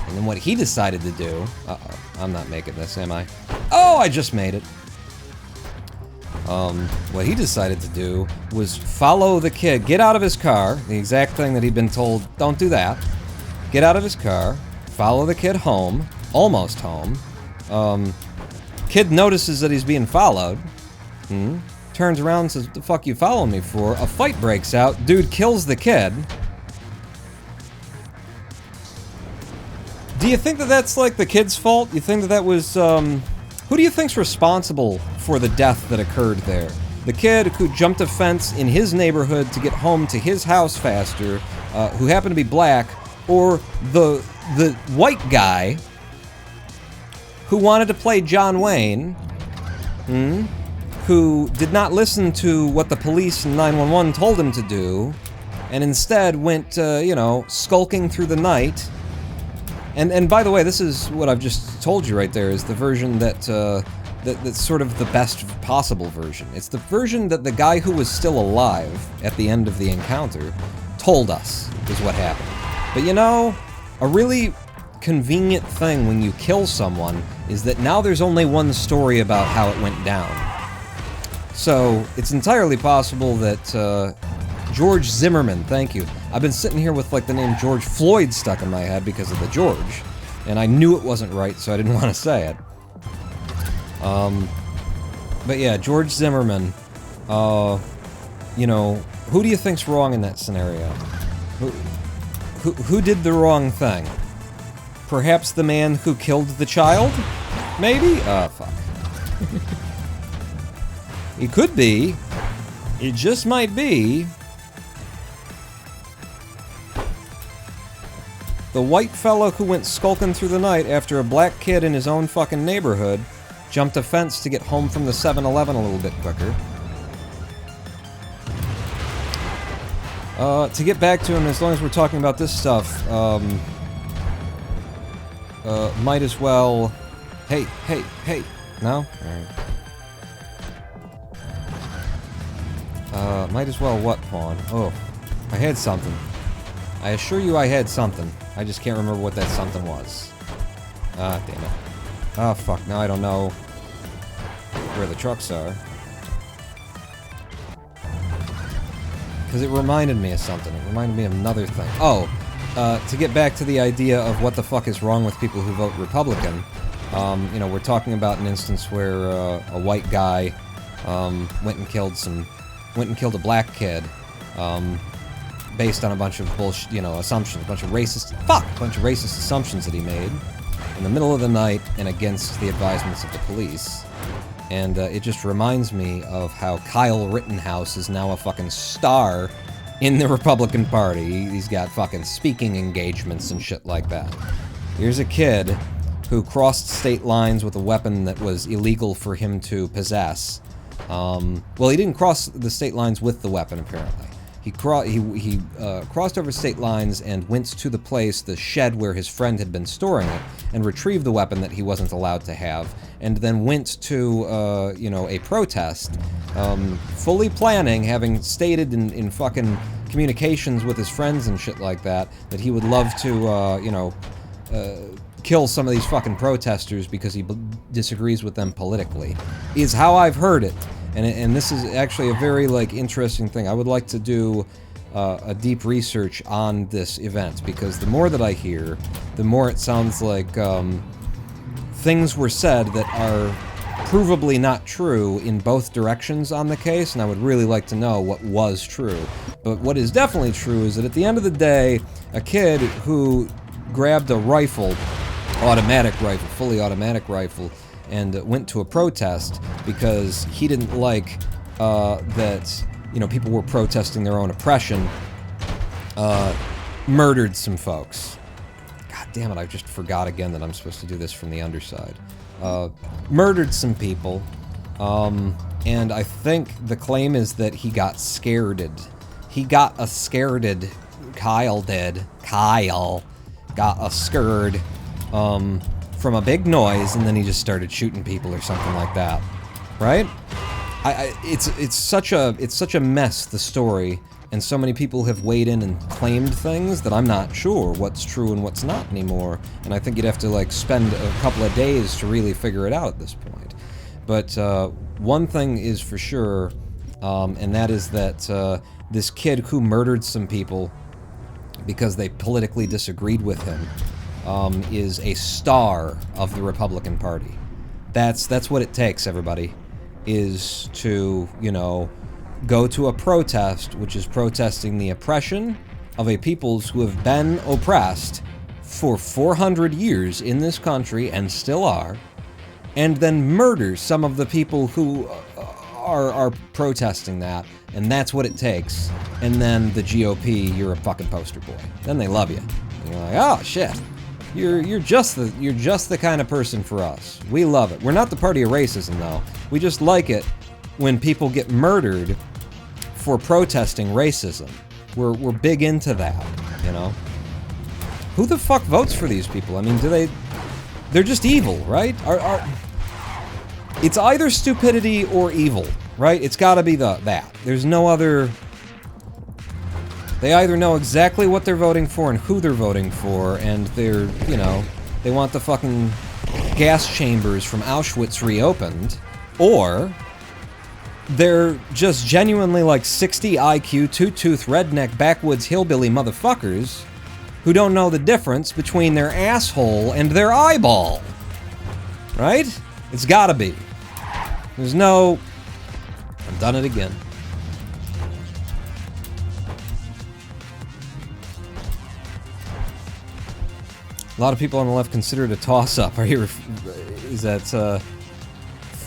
And then what he decided to do... Uh-oh, I'm not making this, am I? Oh, I just made it. What he decided to do was follow the kid, get out of his car, the exact thing that he'd been told, don't do that. Get out of his car, follow the kid home, almost home. Kid notices that he's being followed. Turns around and says, what the fuck you following me for? A fight breaks out, dude kills the kid. Do you think that that's like the kid's fault? You think that that was, who do you think's responsible for the death that occurred there? The kid who jumped a fence in his neighborhood to get home to his house faster, who happened to be black, or the white guy who wanted to play John Wayne, who did not listen to what the police and 911 told him to do, and instead went, you know, skulking through the night. And by the way, this is what I've just told you right there, is the version that's sort of the best possible version. It's the version that the guy who was still alive at the end of the encounter told us is what happened. But you know, a really convenient thing when you kill someone is that now there's only one story about how it went down. So, it's entirely possible that, George Zimmerman, thank you. I've been sitting here with, like, the name George Floyd stuck in my head because of the George, and I knew it wasn't right, so I didn't want to say it. But yeah, George Zimmerman, you know, who do you think's wrong in that scenario? Who did the wrong thing? Perhaps the man who killed the child? Maybe? Fuck. It could be. It just might be. The white fellow who went skulking through the night after a black kid in his own fucking neighborhood jumped a fence to get home from the 7-Eleven a little bit quicker. To get back to him, as long as we're talking about this stuff, might as well... Hey! No? Alright. Might as well what, Pawn? Oh, I had something. I assure you I had something. I just can't remember what that something was. Ah, damn it. Oh, fuck, now I don't know where the trucks are. Because it reminded me of something. It reminded me of another thing. Oh, to get back to the idea of what the fuck is wrong with people who vote Republican, you know, we're talking about an instance where a white guy went and killed a black kid, based on a bunch of bullshit, you know, assumptions, a bunch of racist assumptions that he made in the middle of the night and against the advisements of the police. And it just reminds me of how Kyle Rittenhouse is now a fucking star in the Republican Party. He's got fucking speaking engagements and shit like that. Here's a kid who crossed state lines with a weapon that was illegal for him to possess. Well, he didn't cross the state lines with the weapon, apparently. He crossed over state lines and went to the place, the shed where his friend had been storing it, and retrieved the weapon that he wasn't allowed to have, and then went to, you know, a protest, fully planning, having stated in fucking communications with his friends and shit like that he would love to, you know, kill some of these fucking protesters because he disagrees with them politically, is how I've heard it. And this is actually a very, like, interesting thing. I would like to do a deep research on this event, because the more that I hear, the more it sounds like things were said that are provably not true in both directions on the case, and I would really like to know what was true. But what is definitely true is that at the end of the day, a kid who grabbed a rifle, fully automatic rifle, and went to a protest because he didn't like that, you know, people were protesting their own oppression, murdered some folks. God damn it, I just forgot again that I'm supposed to do this from the underside. Murdered some people, and I think the claim is that he got scareded. He got a scareded. Kyle did. Kyle got a scared, from a big noise, and then he just started shooting people or something like that, right? It's such a mess, the story, and so many people have weighed in and claimed things that I'm not sure what's true and what's not anymore, and I think you'd have to, like, spend a couple of days to really figure it out at this point. But one thing is for sure, and that is that this kid who murdered some people because they politically disagreed with him is a star of the Republican Party. That's what it takes, everybody, is to, you know, go to a protest, which is protesting the oppression of a peoples who have been oppressed for 400 years in this country and still are, and then murder some of the people who are protesting that, and that's what it takes. And then the GOP, you're a fucking poster boy. Then they love you. And you're like, oh shit, you're just the kind of person for us. We love it. We're not the party of racism though. We just like it when people get murdered for protesting racism. We're big into that, you know. Who the fuck votes for these people? I mean, they're just evil, right? It's either stupidity or evil, right? It's gotta be that. There's no other... They either know exactly what they're voting for and who they're voting for, and they're, you know, they want the fucking gas chambers from Auschwitz reopened, or they're just genuinely like 60 IQ, two-tooth, redneck, backwoods, hillbilly motherfuckers who don't know the difference between their asshole and their eyeball. Right? It's gotta be. There's no... I've done it again. A lot of people on the left consider it a toss-up. Are you... Is that,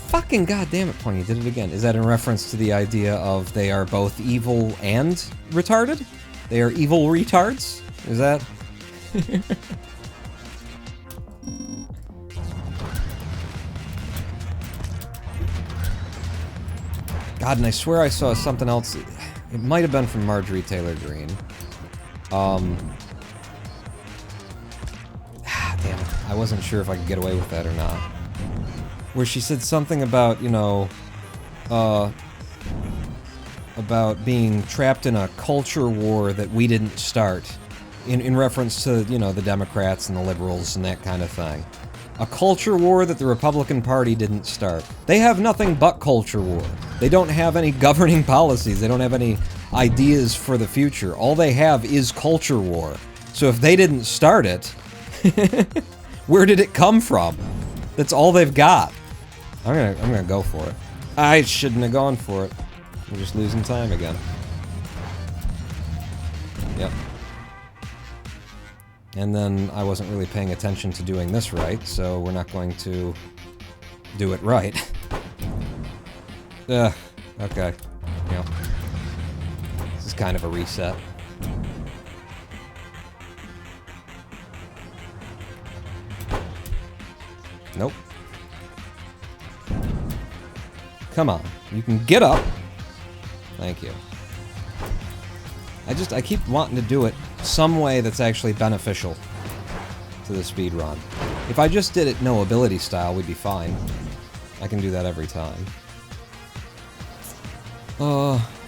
Fucking goddamn it, Pony, you did it again. Is that in reference to the idea of they are both evil and retarded? They are evil retards? Is that... God, and I swear I saw something else. It might have been from Marjorie Taylor Greene. Damn it. I wasn't sure if I could get away with that or not. Where she said something about, you know, about being trapped in a culture war that we didn't start. In reference to, you know, the Democrats and the liberals and that kind of thing. A culture war that the Republican Party didn't start. They have nothing but culture war. They don't have any governing policies. They don't have any ideas for the future. All they have is culture war. So if they didn't start it, where did it come from? That's all they've got. I'm gonna go for it. I shouldn't have gone for it. I'm just losing time again. Yep. And then I wasn't really paying attention to doing this right, so we're not going to do it right. Okay. Yeah. This is kind of a reset. Nope. Come on. You can get up. Thank you. I keep wanting to do it some way that's actually beneficial to the speedrun. If I just did it no ability style, we'd be fine. I can do that every time.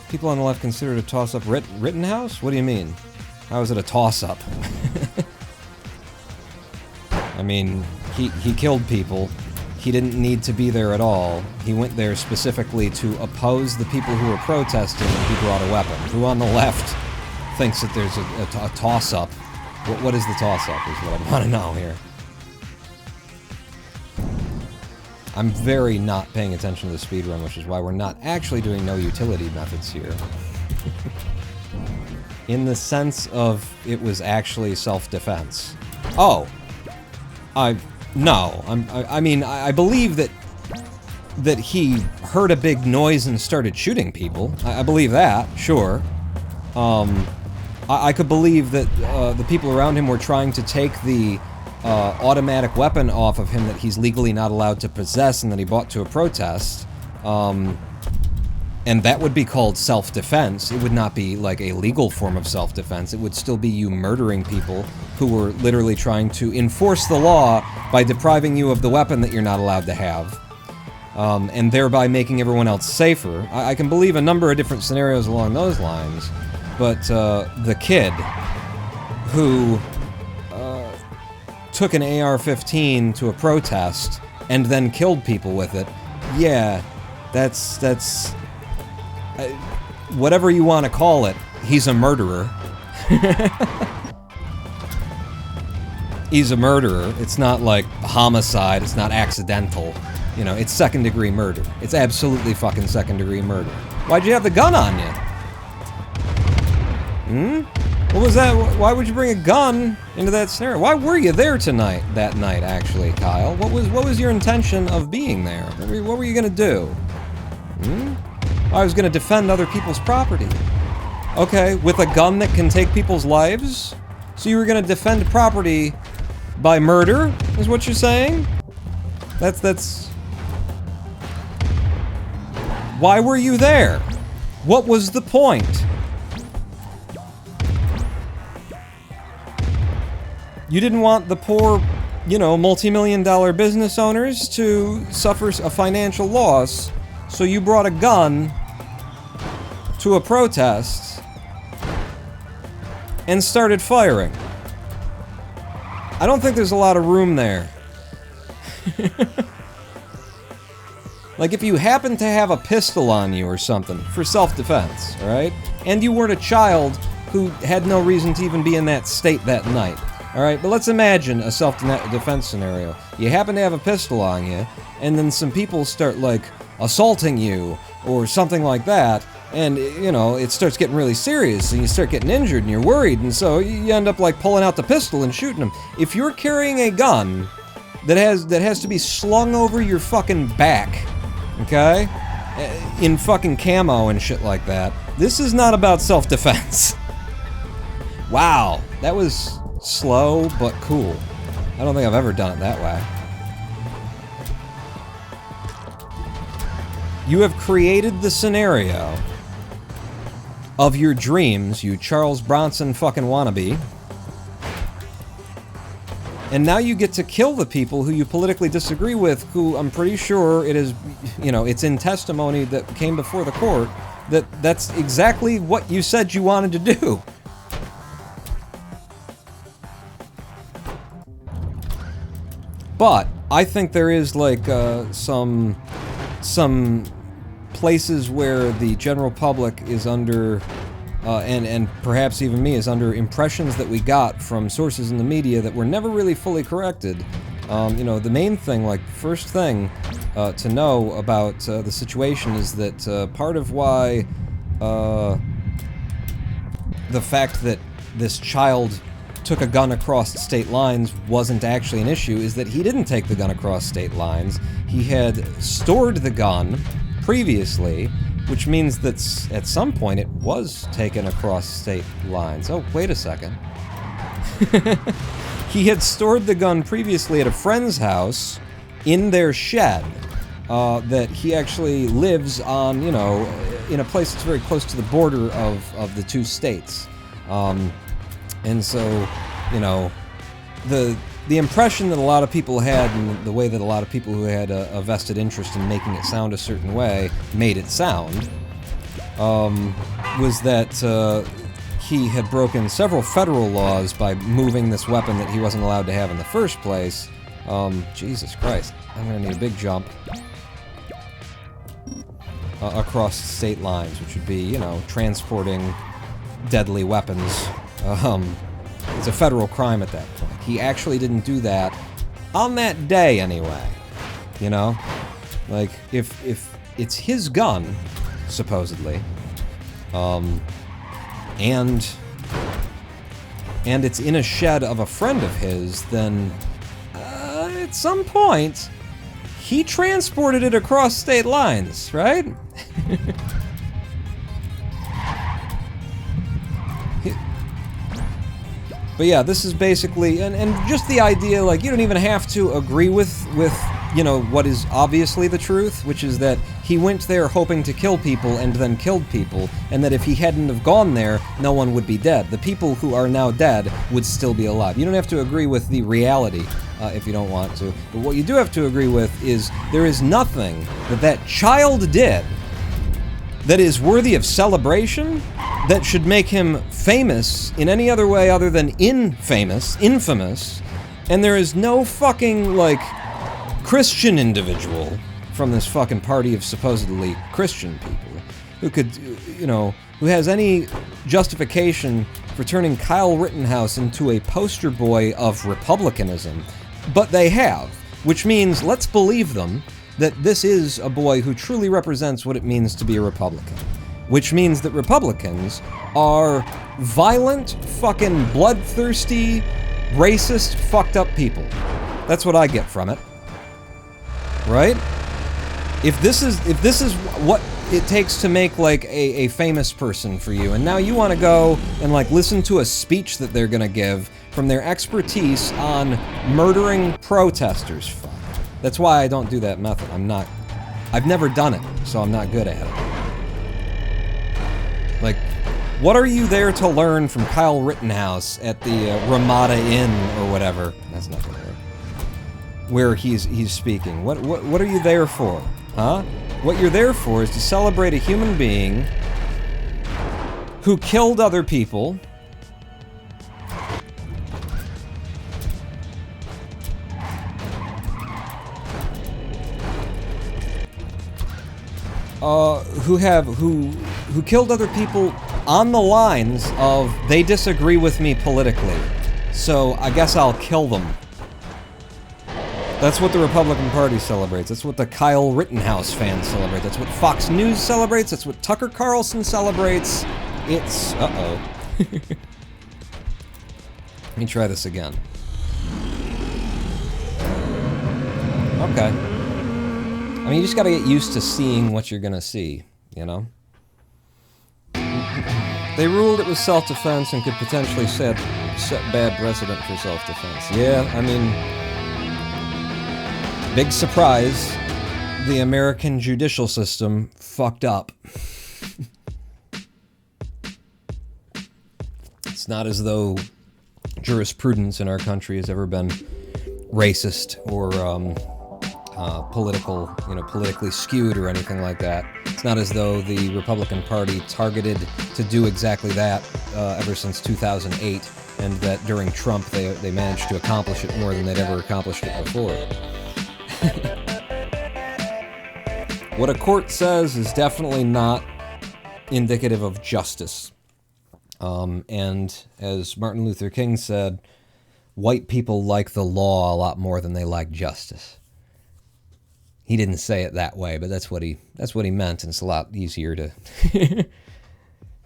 People on the left consider it a toss-up. Rittenhouse? What do you mean? How is it a toss-up? I mean, he killed people. He didn't need to be there at all. He went there specifically to oppose the people who were protesting, and he brought a weapon. Who on the left thinks that there's a toss-up? What is the toss-up is what I want to know here. I'm very not paying attention to the speedrun, which is why we're not actually doing noUtility methods here. In the sense of it was actually self-defense. Oh! I mean, I believe that he heard a big noise and started shooting people. I believe that, sure. I could believe that the people around him were trying to take the automatic weapon off of him that he's legally not allowed to possess and that he bought to a protest. And that would be called self-defense. It would not be like a legal form of self-defense. It would still be you murdering people who were literally trying to enforce the law by depriving you of the weapon that you're not allowed to have. And thereby making everyone else safer. I can believe a number of different scenarios along those lines, but the kid who took an AR-15 to a protest and then killed people with it, yeah, That's whatever you want to call it, he's a murderer. He's a murderer. It's not like homicide, it's not accidental. You know, it's second-degree murder. It's absolutely fucking second-degree murder. Why'd you have the gun on you? What was that? Why would you bring a gun into that scenario? Why were you there that night, actually, Kyle? What was your intention of being there? What were you gonna do? I was gonna defend other people's property. Okay, with a gun that can take people's lives? So you were gonna defend property by murder, is what you're saying? That's... Why were you there? What was the point? You didn't want the poor, you know, multi-million-dollar business owners to suffer a financial loss, so you brought a gun to a protest and started firing. I don't think there's a lot of room there. Like, if you happen to have a pistol on you or something, for self-defense, alright? And you weren't a child who had no reason to even be in that state that night, alright? But let's imagine a self-defense scenario. You happen to have a pistol on you, and then some people start, like, assaulting you, or something like that, and, you know, it starts getting really serious, and you start getting injured, and you're worried, and so you end up, like, pulling out the pistol and shooting them. If you're carrying a gun that has to be slung over your fucking back, okay? In fucking camo and shit like that, this is not about self-defense. Wow, that was slow but cool. I don't think I've ever done it that way. You have created the scenario of your dreams, you Charles Bronson fucking wannabe. And now you get to kill the people who you politically disagree with, who I'm pretty sure it is, you know, it's in testimony that came before the court that that's exactly what you said you wanted to do. But I think there is like some places where the general public is under, and perhaps even me, is under impressions that we got from sources in the media that were never really fully corrected. You know, the main thing, like, first thing to know about the situation is that part of why the fact that this child took a gun across state lines wasn't actually an issue is that he didn't take the gun across state lines. He had stored the gun previously, which means that at some point it was taken across state lines. Oh, wait a second. He had stored the gun previously at a friend's house in their shed that he actually lives on, you know, in a place that's very close to the border of the two states. And so, you know, the impression that a lot of people had, and the way that a lot of people who had a vested interest in making it sound a certain way made it sound, was that he had broken several federal laws by moving this weapon that he wasn't allowed to have in the first place. Jesus Christ, I'm gonna need a big jump across state lines, which would be, you know, transporting deadly weapons. It's a federal crime at that point. He actually didn't do that on that day anyway. You know? Like, if it's his gun, supposedly, and it's in a shed of a friend of his, then at some point he transported it across state lines, right? But yeah, this is basically, and just the idea, like, you don't even have to agree with, you know, what is obviously the truth, which is that he went there hoping to kill people and then killed people, and that if he hadn't have gone there, no one would be dead. The people who are now dead would still be alive. You don't have to agree with the reality, if you don't want to. But what you do have to agree with is there is nothing that child did that is worthy of celebration, that should make him famous in any other way other than infamous, and there is no fucking, like, Christian individual, from this fucking party of supposedly Christian people who could, you know, who has any justification for turning Kyle Rittenhouse into a poster boy of republicanism. But they have, which means let's believe them that this is a boy who truly represents what it means to be a Republican. Which means that Republicans are violent, fucking bloodthirsty, racist, fucked up people. That's what I get from it. Right? If this is what it takes to make, like, a famous person for you, and now you want to go and, like, listen to a speech that they're gonna give from their expertise on murdering protesters. Fuck. That's why I don't do that method. I've never done it, so I'm not good at it. Like, what are you there to learn from Kyle Rittenhouse at the Ramada Inn or whatever? That's not gonna work. Where he's speaking. What are you there for? Huh? What you're there for is to celebrate a human being who killed other people, who killed other people on the lines of they disagree with me politically, so I guess I'll kill them. That's what the Republican Party celebrates. That's what the Kyle Rittenhouse fans celebrate. That's what Fox News celebrates. That's what Tucker Carlson celebrates. It's... uh-oh. Let me try this again. Okay. I mean, you just gotta get used to seeing what you're gonna see, you know? They ruled it was self-defense and could potentially set bad precedent for self-defense. Yeah, I mean... Big surprise, the American judicial system fucked up. It's not as though jurisprudence in our country has ever been racist or politically skewed or anything like that. It's not as though the Republican Party targeted to do exactly that ever since 2008, and that during Trump they managed to accomplish it more than they'd ever accomplished it before. What a court says is definitely not indicative of justice. And as Martin Luther King said, white people like the law a lot more than they like justice. He didn't say it that way, but that's what he meant, and it's a lot easier to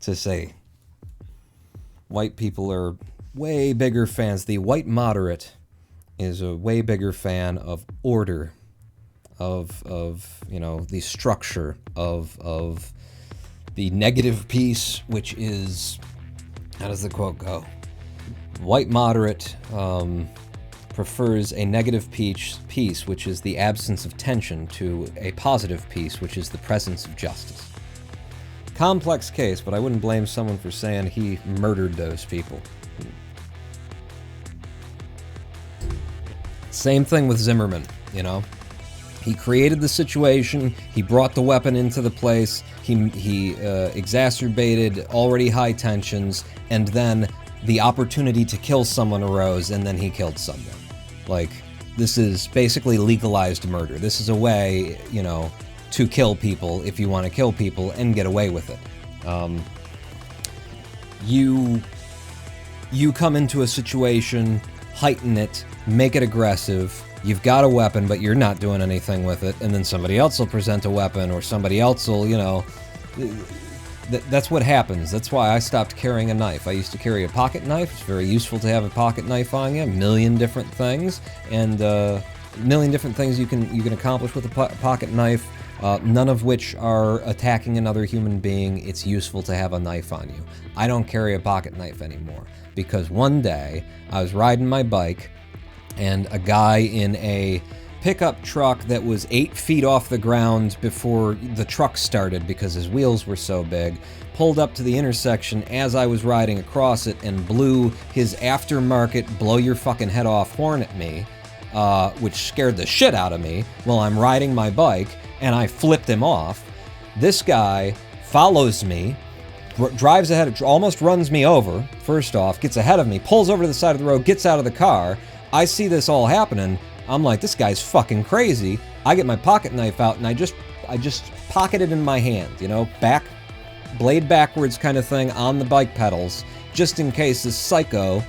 to say. White people are way bigger fans. The white moderate is a way bigger fan of order, of you know, the structure of the negative piece, which is, how does the quote go? White moderate prefers a negative piece, which is the absence of tension, to a positive piece, which is the presence of justice. Complex case, but I wouldn't blame someone for saying he murdered those people. Same thing with Zimmerman, you know? He created the situation, he brought the weapon into the place, he exacerbated already high tensions, and then the opportunity to kill someone arose, and then he killed someone. Like, this is basically legalized murder. This is a way, you know, to kill people if you want to kill people and get away with it. You come into a situation, heighten it, make it aggressive, you've got a weapon, but you're not doing anything with it, and then somebody else will present a weapon, or somebody else will, you know... That's what happens. That's why I stopped carrying a knife. I used to carry a pocket knife. It's very useful to have a pocket knife on you. A million different things, and a million different things you can accomplish with a pocket knife, none of which are attacking another human being. It's useful to have a knife on you. I don't carry a pocket knife anymore, because one day I was riding my bike, and a guy in a pickup truck that was 8 feet off the ground before the truck started because his wheels were so big, pulled up to the intersection as I was riding across it and blew his aftermarket blow your fucking head off horn at me, which scared the shit out of me while I'm riding my bike, and I flipped him off. This guy follows me, drives ahead, almost runs me over, first off, gets ahead of me, pulls over to the side of the road, gets out of the car. I see this all happening. I'm like, this guy's fucking crazy. I get my pocket knife out and I just pocket it in my hand, you know, blade backwards kind of thing on the bike pedals, just in case this psycho,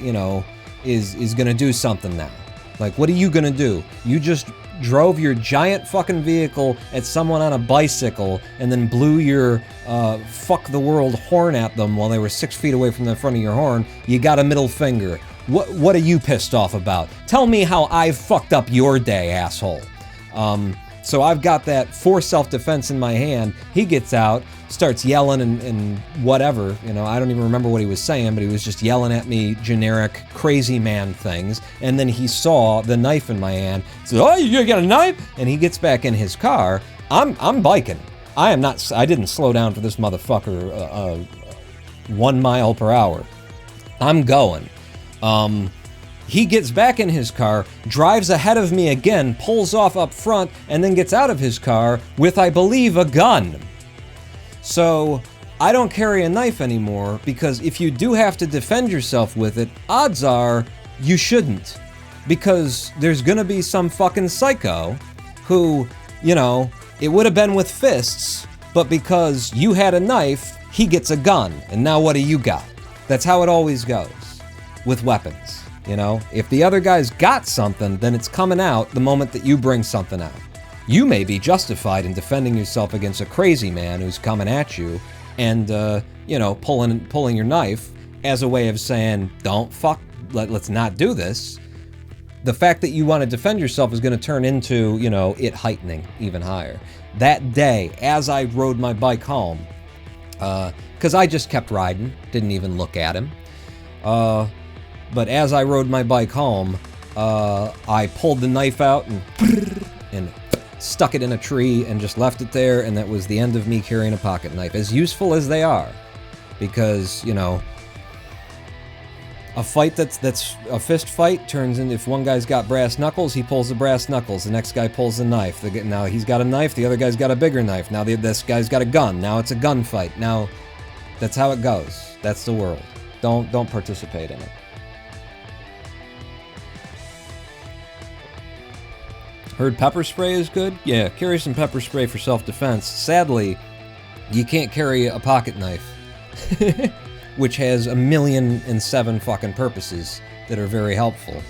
you know, is gonna do something now. Like, what are you gonna do? You just drove your giant fucking vehicle at someone on a bicycle and then blew your fuck the world horn at them while they were 6 feet away from the front of your horn. You got a middle finger. What are you pissed off about? Tell me how I've fucked up your day, asshole. So I've got that for self-defense in my hand. He gets out, starts yelling and whatever, you know, I don't even remember what he was saying, but he was just yelling at me generic crazy man things. And then he saw the knife in my hand. Says, "Oh, you got a knife?" And he gets back in his car. I'm biking. I didn't slow down for this motherfucker 1 mile per hour. I'm going. He gets back in his car, drives ahead of me again, pulls off up front, and then gets out of his car with, I believe, a gun. So, I don't carry a knife anymore, because if you do have to defend yourself with it, odds are you shouldn't. Because there's gonna be some fucking psycho who, you know, it would have been with fists, but because you had a knife, he gets a gun, and now what do you got? That's how it always goes with weapons. You know, if the other guy's got something, then it's coming out the moment that you bring something out. You may be justified in defending yourself against a crazy man who's coming at you and, you know, pulling your knife as a way of saying, let's not do this. The fact that you want to defend yourself is going to turn into, you know, it heightening even higher. That day, as I rode my bike home, because I just kept riding, didn't even look at him, but as I rode my bike home, I pulled the knife out and stuck it in a tree and just left it there, and that was the end of me carrying a pocket knife, as useful as they are. Because, you know, a fight that's a fist fight turns into, if one guy's got brass knuckles, he pulls the brass knuckles, the next guy pulls the knife. Now he's got a knife, the other guy's got a bigger knife, now this guy's got a gun, now it's a gunfight. Now, that's how it goes. That's the world. Don't participate in it. Heard pepper spray is good? Yeah, carry some pepper spray for self-defense. Sadly, you can't carry a pocket knife, which has 1,000,007 fucking purposes that are very helpful.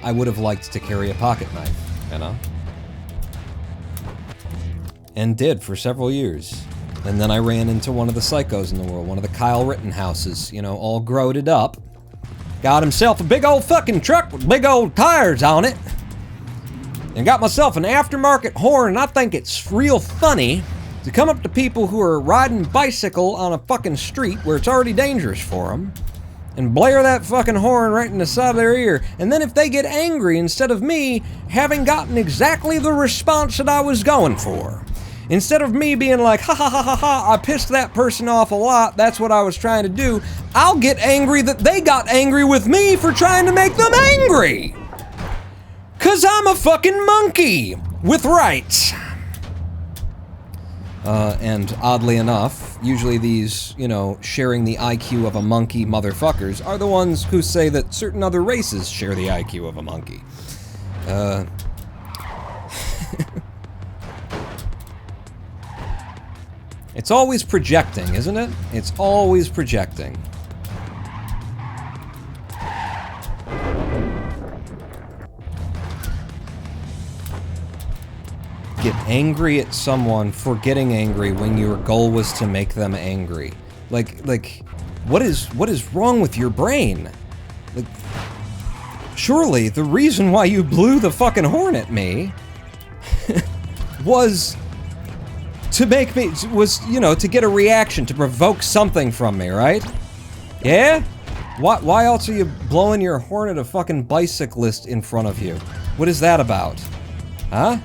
I would have liked to carry a pocket knife, you know? And did for several years. And then I ran into one of the psychos in the world, one of the Kyle Rittenhouses, you know, all groated up. Got himself a big old fucking truck with big old tires on it. And got myself an aftermarket horn, and I think it's real funny to come up to people who are riding bicycle on a fucking street where it's already dangerous for them and blare that fucking horn right in the side of their ear. And then if they get angry, instead of me having gotten exactly the response that I was going for, instead of me being like, ha ha ha ha ha, I pissed that person off a lot, that's what I was trying to do, I'll get angry that they got angry with me for trying to make them angry. 'Cause I'm a fucking monkey with rights. And oddly enough, usually these, you know, sharing the IQ of a monkey motherfuckers are the ones who say that certain other races share the IQ of a monkey. It's always projecting, isn't it? It's always projecting. Get angry at someone for getting angry when your goal was to make them angry. Like, what is wrong with your brain? Like, surely the reason why you blew the fucking horn at me was to make me, you know, to get a reaction, to provoke something from me, right? Yeah? Why else are you blowing your horn at a fucking bicyclist in front of you? What is that about? Huh?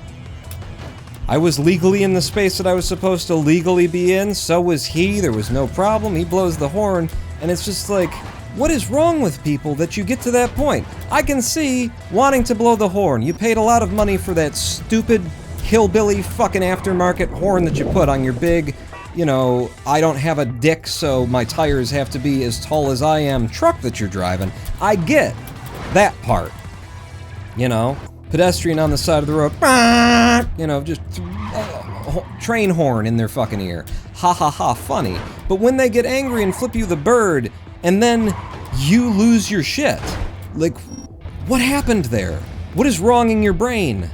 I was legally in the space that I was supposed to legally be in, so was he, there was no problem, he blows the horn, and it's just like, what is wrong with people that you get to that point? I can see wanting to blow the horn. You paid a lot of money for that stupid hillbilly fucking aftermarket horn that you put on your big, you know, I don't have a dick so my tires have to be as tall as I am truck that you're driving. I get that part. You know, pedestrian on the side of the road, you know, just train horn in their fucking ear. Ha ha ha, funny. But when they get angry and flip you the bird, and then you lose your shit, like, what happened there? What is wrong in your brain?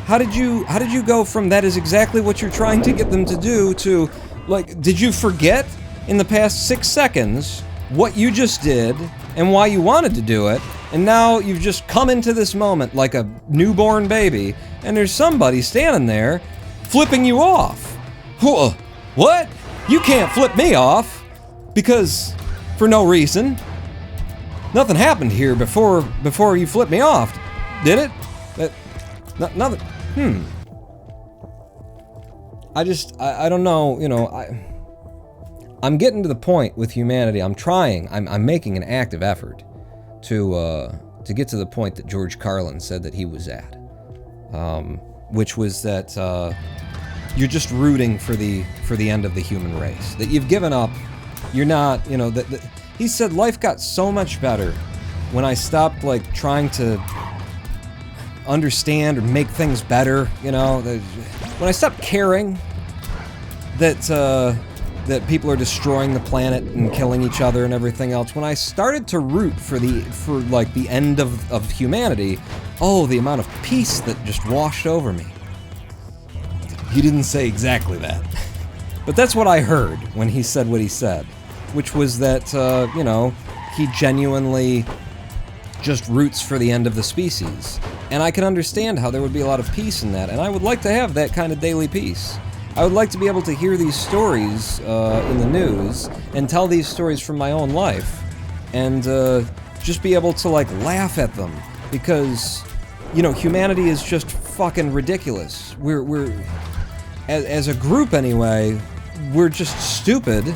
How did you go from that is exactly what you're trying to get them to do to, like, did you forget in the past 6 seconds what you just did and why you wanted to do it, and now you've just come into this moment like a newborn baby, and there's somebody standing there flipping you off. What? You can't flip me off because for no reason. Nothing happened here before you flipped me off, did it? Nothing. I don't know, you know, I'm getting to the point with humanity. I'm trying. I'm making an active effort to get to the point that George Carlin said that he was at, which was that you're just rooting for the end of the human race. That you've given up. You're not, you know. That he said life got so much better when I stopped like trying to understand or make things better. You know, when I stopped caring that people are destroying the planet and killing each other and everything else. When I started to root for like the end of humanity, oh, the amount of peace that just washed over me. He didn't say exactly that, but that's what I heard when he said what he said, which was that, you know, he genuinely just roots for the end of the species. And I can understand how there would be a lot of peace in that, and I would like to have that kind of daily peace. I would like to be able to hear these stories in the news and tell these stories from my own life and just be able to like laugh at them because, you know, humanity is just fucking ridiculous. We're as a group anyway, we're just stupid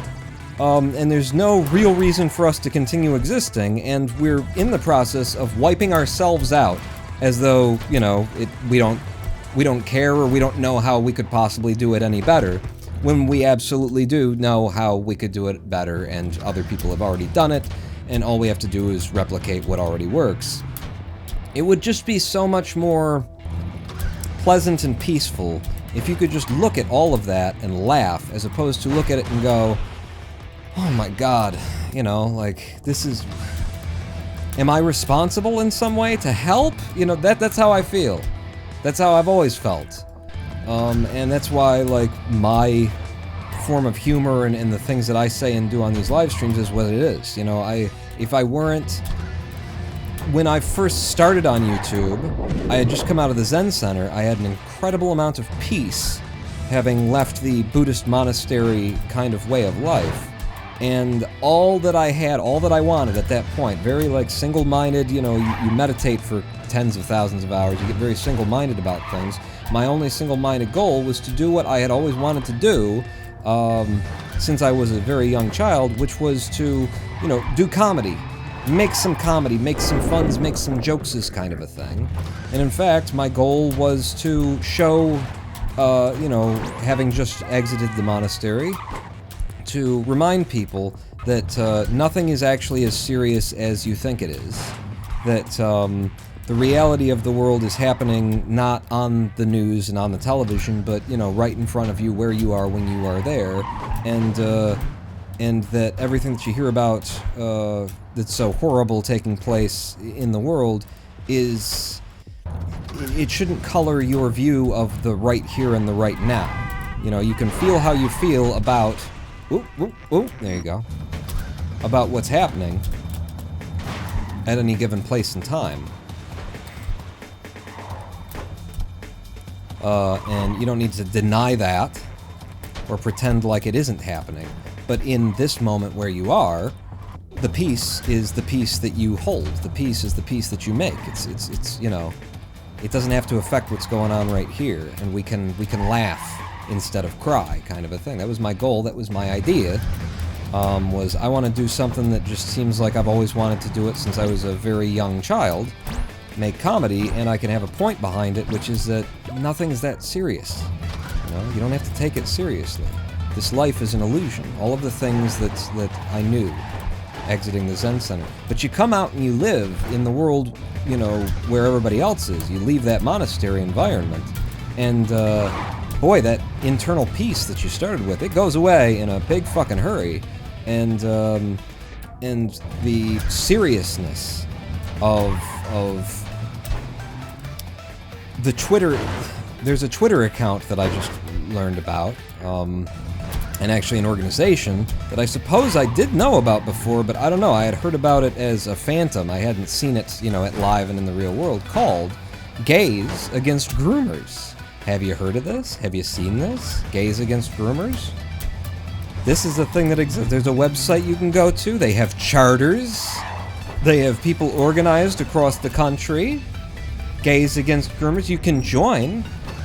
and there's no real reason for us to continue existing, and we're in the process of wiping ourselves out as though, you know, we don't care or we don't know how we could possibly do it any better, when we absolutely do know how we could do it better, and other people have already done it, and all we have to do is replicate what already works. It would just be so much more pleasant and peaceful if you could just look at all of that and laugh, as opposed to look at it and go, oh my god, you know, like, this is... Am I responsible in some way to help? You know, that's how I feel. That's how I've always felt. And that's why, like, my form of humor and the things that I say and do on these live streams is what it is. You know, if I weren't... When I first started on YouTube, I had just come out of the Zen Center. I had an incredible amount of peace, having left the Buddhist monastery kind of way of life. And all that I had, all that I wanted at that point, very, like, single-minded, you know, you meditate for tens of thousands of hours, you get very single-minded about things. My only single-minded goal was to do what I had always wanted to do since I was a very young child, which was to, you know, do comedy. Make some comedy, make some funs, make some jokes, kind of a thing. And in fact, my goal was to show, you know, having just exited the monastery, to remind people that nothing is actually as serious as you think it is. That the reality of the world is happening not on the news and on the television, but, you know, right in front of you where you are when you are there. And that everything that you hear about that's so horrible taking place in the world is... It shouldn't color your view of the right here and the right now. You know, you can feel how you feel about... there you go. About what's happening at any given place and time. And you don't need to deny that or pretend like it isn't happening. But in this moment where you are, the peace is the peace that you hold. The peace is the peace that you make. It's you know, it doesn't have to affect what's going on right here, and we can laugh instead of cry, kind of a thing. That was my goal, that was my idea, was I want to do something that just seems like I've always wanted to do it since I was a very young child, make comedy, and I can have a point behind it, which is that nothing's that serious. You know, you don't have to take it seriously. This life is an illusion. All of the things that I knew exiting the Zen Center. But you come out and you live in the world, you know, where everybody else is. You leave that monastery environment. And, boy, that internal peace that you started with, it goes away in a big fucking hurry. And the seriousness of the Twitter... There's a Twitter account that I just learned about, and actually an organization that I suppose I did know about before, but I don't know, I had heard about it as a phantom. I hadn't seen it, you know, at live and in the real world, called Gays Against Groomers. Have you heard of this? Have you seen this? Gays Against Groomers? This is a thing that exists. There's a website you can go to. They have charters. They have people organized across the country. Gays Against Groomers. You can join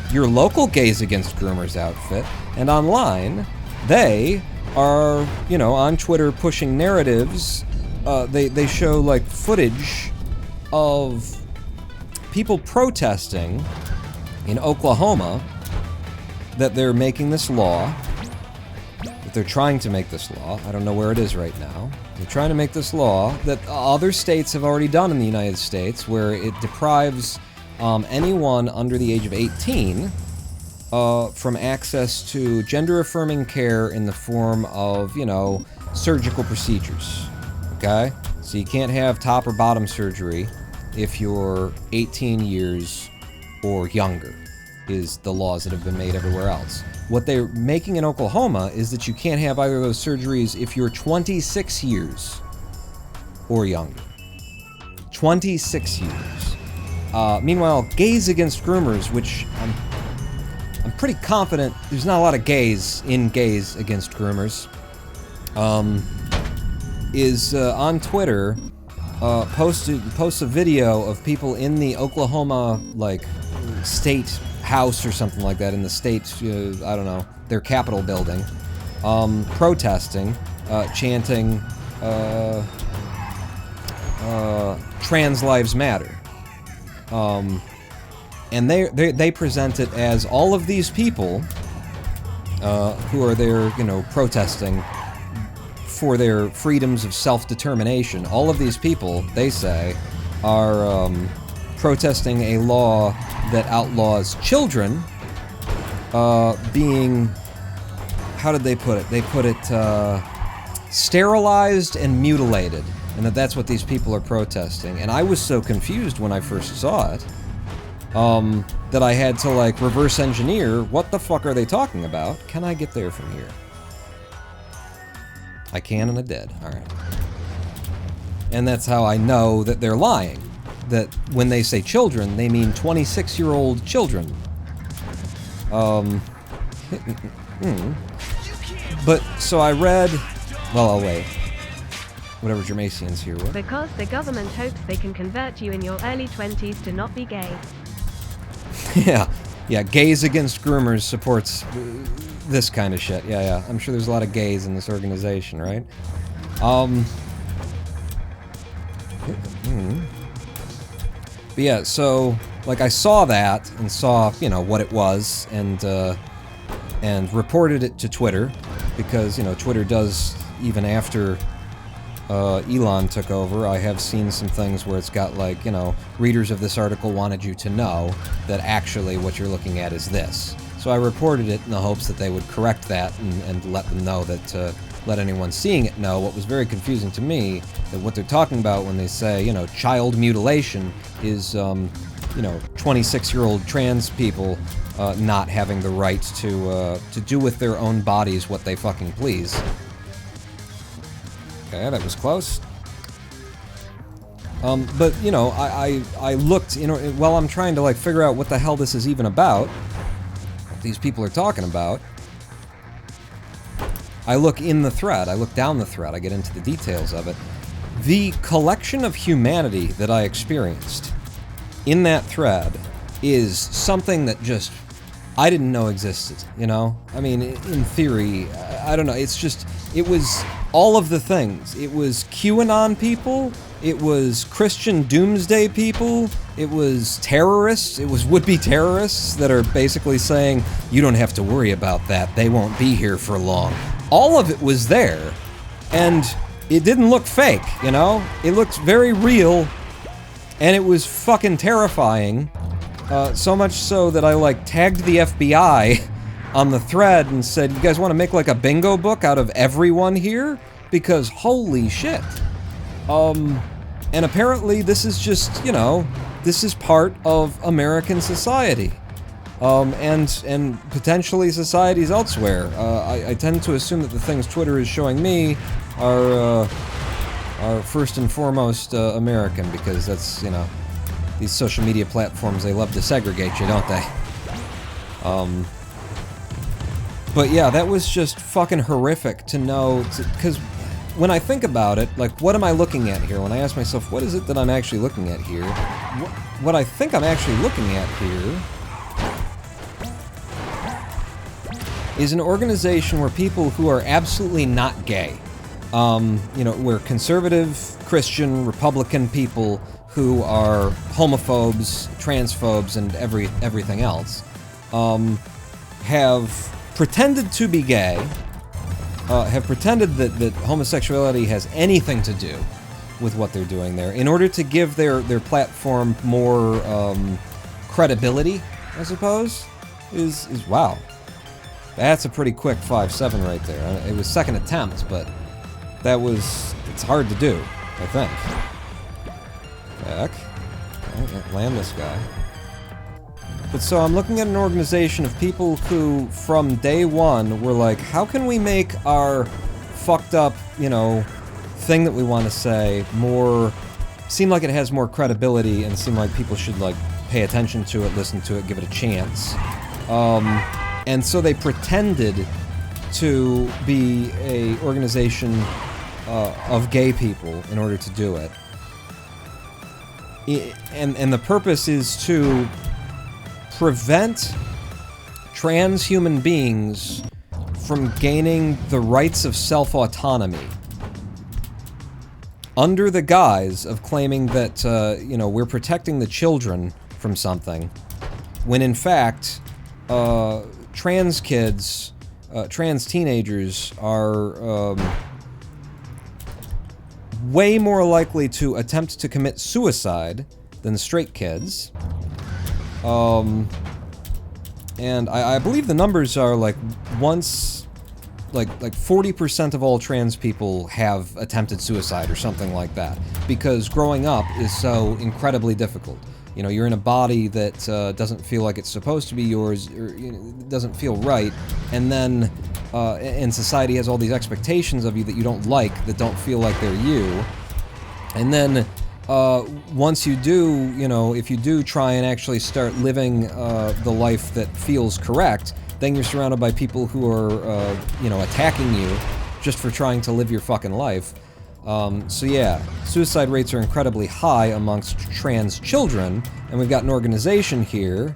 your local Gays Against Groomers outfit, and online, they are, you know, on Twitter pushing narratives. They show, like, footage of people protesting in Oklahoma that they're making this law, that they're trying to make this law. I don't know where it is right now. They're trying to make this law that other states have already done in the United States, where it deprives anyone under the age of 18 from access to gender-affirming care in the form of, you know, surgical procedures. Okay? So you can't have top or bottom surgery if you're 18 years or younger, is the laws that have been made everywhere else. What they're making in Oklahoma is that you can't have either of those surgeries if you're 26 years or younger. 26 years. Meanwhile, Gays Against Groomers, which I'm pretty confident there's not a lot of gays in Gays Against Groomers, is on Twitter, posts a video of people in the Oklahoma, like, state house or something like that, in the state, I don't know, their Capitol building, protesting, chanting, Trans Lives Matter. And they present it as all of these people who are there, you know, protesting for their freedoms of self-determination. All of these people, they say, are protesting a law that outlaws children being, how did they put it? They put it sterilized and mutilated, and that's what these people are protesting. And I was so confused when I first saw it that I had to, like, reverse engineer what the fuck are they talking about. Can I get there from here? I can, and I did. Alright. And that's how I know that they're lying. That when they say children, they mean 26-year-old children. But, so I read... Well, I'll wait. Whatever Germasian's here with. Because the government hopes they can convert you in your early 20s to not be gay. Yeah, Gays Against Groomers supports this kind of shit. Yeah, I'm sure there's a lot of gays in this organization, right? But yeah, so, like, I saw that, and saw, you know, what it was, and reported it to Twitter, because, you know, Twitter does, even after Elon took over, I have seen some things where it's got, like, you know, readers of this article wanted you to know that actually what you're looking at is this. So I reported it in the hopes that they would correct that and let them know that, let anyone seeing it know. What was very confusing to me, that what they're talking about when they say, you know, child mutilation is, you know, 26-year-old trans people not having the right to do with their own bodies what they fucking please. Okay, that was close. But, you know, I looked, you know, while I'm trying to, like, figure out what the hell this is even about, what these people are talking about, I look in the thread, I look down the thread, I get into the details of it. The collection of humanity that I experienced in that thread is something that just, I didn't know existed, you know? I mean, in theory, I don't know, it's just, it was all of the things. It was QAnon people, it was Christian doomsday people, it was terrorists, it was would-be terrorists that are basically saying, you don't have to worry about that, they won't be here for long. All of it was there, and it didn't look fake, you know? It looked very real, and it was fucking terrifying. So much so that I, like, tagged the FBI on the thread and said, you guys want to make, like, a bingo book out of everyone here? Because holy shit. And apparently this is just, you know, this is part of American society. And potentially societies elsewhere. I tend to assume that the things Twitter is showing me are first and foremost American, because that's, you know, these social media platforms, they love to segregate you, don't they? But yeah, that was just fucking horrific to know, because when I think about it, like, what am I looking at here? When I ask myself, what is it that I'm actually looking at here? What I think I'm actually looking at here is an organization where people who are absolutely not gay, you know, where conservative, Christian, Republican people who are homophobes, transphobes, and everything else, have pretended to be gay, have pretended that homosexuality has anything to do with what they're doing there, in order to give their platform more credibility, I suppose, is wow. That's a pretty quick 5-7 right there. It was second attempt, but it's hard to do, I think. Back. Okay, land this guy. But so I'm looking at an organization of people who, from day one, were like, how can we make our fucked up, you know, thing that we want to say seem like it has more credibility, and seem like people should, like, pay attention to it, listen to it, give it a chance. And so they pretended to be a organization of gay people in order to do it. And the purpose is to prevent trans human beings from gaining the rights of self-autonomy, under the guise of claiming that, you know, we're protecting the children from something, when in fact, trans kids, trans teenagers are way more likely to attempt to commit suicide than straight kids. And I believe the numbers are like 40% of all trans people have attempted suicide or something like that, because growing up is so incredibly difficult. You know, you're in a body that doesn't feel like it's supposed to be yours, or, you know, doesn't feel right, and then and society has all these expectations of you that you don't like, that don't feel like they're you. And then once you do, you know, if you do try and actually start living the life that feels correct, then you're surrounded by people who are, you know, attacking you just for trying to live your fucking life. So yeah, suicide rates are incredibly high amongst trans children, and we've got an organization here.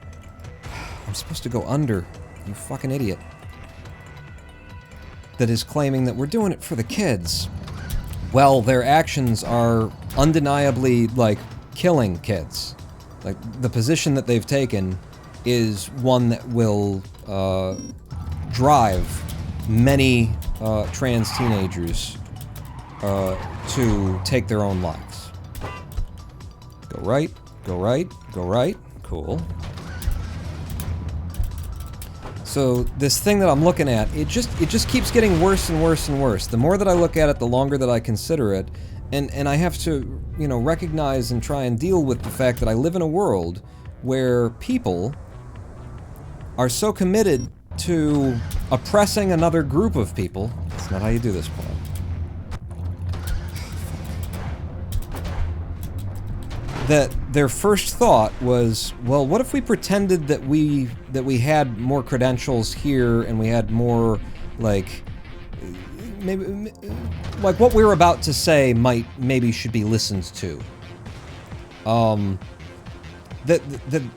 I'm supposed to go under, you fucking idiot. That is claiming that we're doing it for the kids. Well, their actions are undeniably, like, killing kids. Like, the position that they've taken is one that will drive many trans teenagers to take their own lives. Go right, go right, go right. Cool. So this thing that I'm looking at, it just keeps getting worse and worse and worse. The more that I look at it, the longer that I consider it, and I have to, you know, recognize and try and deal with the fact that I live in a world where people are so committed to oppressing another group of people. That's not how you do this, Paul. That their first thought was, well, what if we pretended that we had more credentials here, and we had more, like, maybe, like, what we're about to say maybe should be listened to. That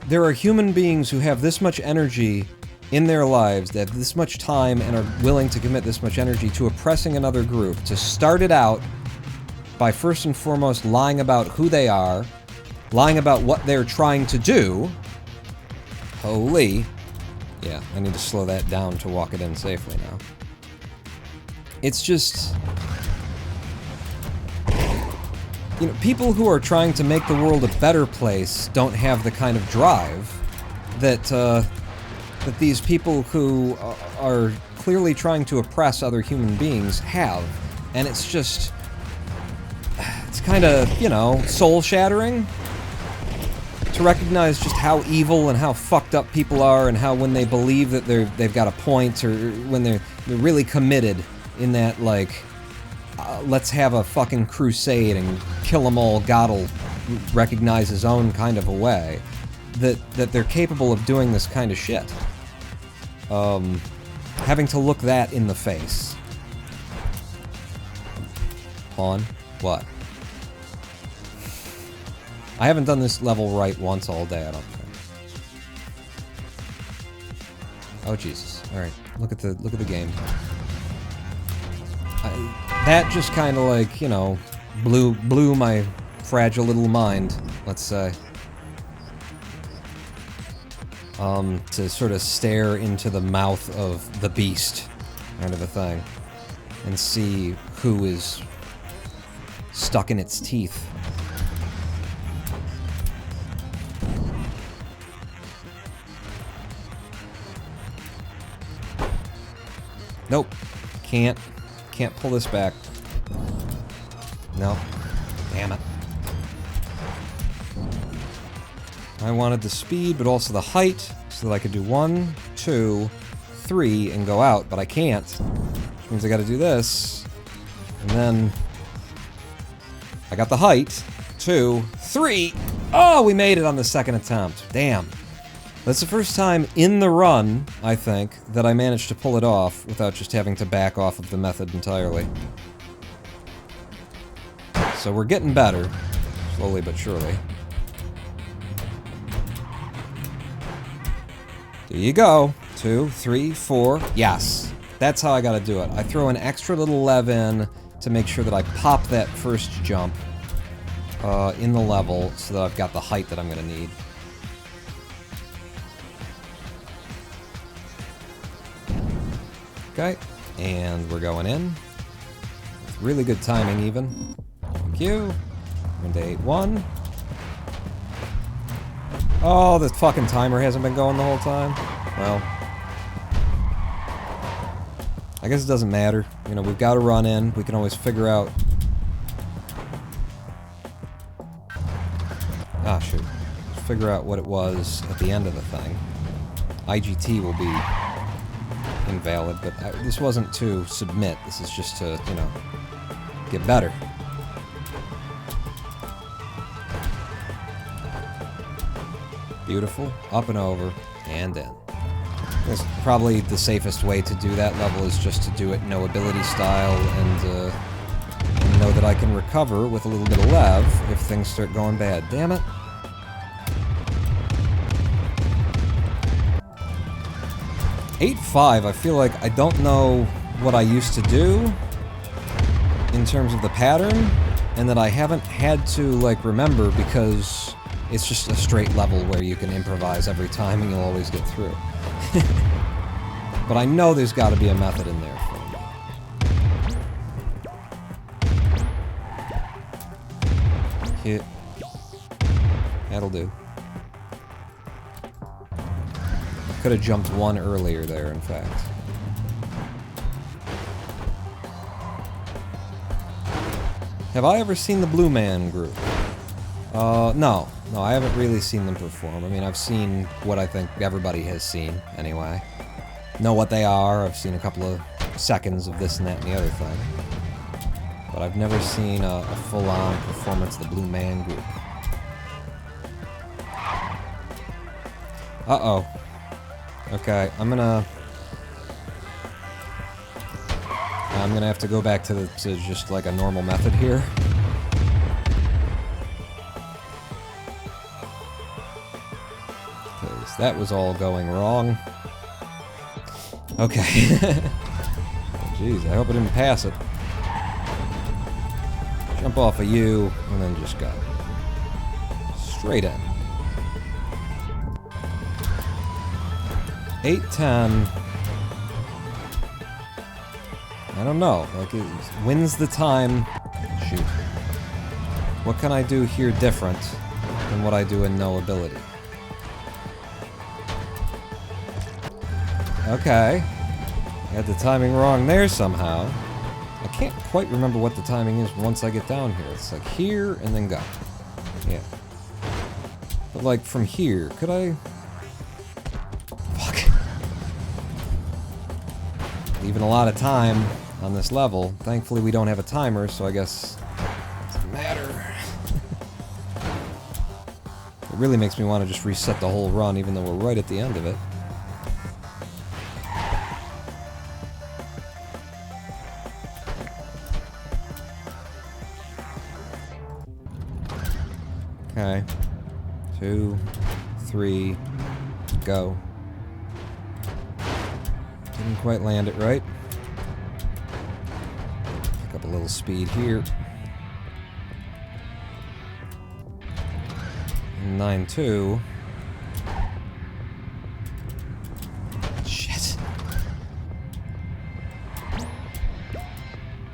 there are human beings who have this much energy in their lives, that have this much time, and are willing to commit this much energy to oppressing another group, to start it out by first and foremost lying about who they are, lying about what they're trying to do. Holy. Yeah, I need to slow that down to walk it in safely now. It's just... you know, people who are trying to make the world a better place don't have the kind of drive that, that these people who are clearly trying to oppress other human beings have. And it's just... it's kind of, you know, soul-shattering to recognize just how evil and how fucked up people are, and how when they believe that they've got a point, or when they're really committed in that, like, let's have a fucking crusade and kill them all, God'll recognize his own kind of a way, that they're capable of doing this kind of shit. Having to look that in the face. Pawn? What? I haven't done this level right once all day, I don't think. Oh Jesus! All right, look at the game. That just kind of, like, you know, blew my fragile little mind, let's say. To sort of stare into the mouth of the beast, kind of a thing, and see who is stuck in its teeth. Nope. Can't pull this back. No. Damn it. I wanted the speed, but also the height, so that I could do 1, 2, 3, and go out, but I can't. Which means I gotta do this. And then... I got the height. 2, 3! Oh, we made it on the second attempt. Damn. That's the first time in the run, I think, that I managed to pull it off without just having to back off of the method entirely. So we're getting better, slowly but surely. There you go. 2, 3, 4. Yes. That's how I gotta do it. I throw an extra little lev in to make sure that I pop that first jump in the level so that I've got the height that I'm gonna need. Okay, and we're going in. With really good timing, even. Thank you. Into 8-1. Oh, the fucking timer hasn't been going the whole time. Well, I guess it doesn't matter. You know, we've got to run in. We can always figure out... Ah, shoot. Figure out what it was at the end of the thing. IGT will be invalid, but this wasn't to submit. This is just to, you know, get better. Beautiful. Up and over, and in. That's probably the safest way to do that level, is just to do it no ability style, and know that I can recover with a little bit of lev if things start going bad. Damn it. 8-5, I feel like I don't know what I used to do in terms of the pattern, and that I haven't had to, like, remember, because it's just a straight level where you can improvise every time and you'll always get through. But I know there's got to be a method in there for me. Hit. That'll do. Could have jumped 1 earlier there, in fact. Have I ever seen the Blue Man Group? No. No, I haven't really seen them perform. I mean, I've seen what I think everybody has seen, anyway. Know what they are. I've seen a couple of seconds of this and that and the other thing. But I've never seen a full-on performance of the Blue Man Group. Uh-oh. Okay, I'm gonna have to go back to just like a normal method here. Because that was all going wrong. Okay. Jeez, I hope I didn't pass it. Jump off of you, and then just go. Straight in. 8-10. I don't know. Like, when's the time? Shoot. What can I do here different than what I do in noUtility? Okay. I had the timing wrong there somehow. I can't quite remember what the timing is once I get down here. It's like here and then go. Yeah. But like from here, could I... Fuck. Leaving a lot of time on this level. Thankfully we don't have a timer, so I guess it doesn't matter. It really makes me want to just reset the whole run, even though we're right at the end of it. Okay. 2, 3, go. Didn't quite land it right. Pick up a little speed here. 9-2. Shit.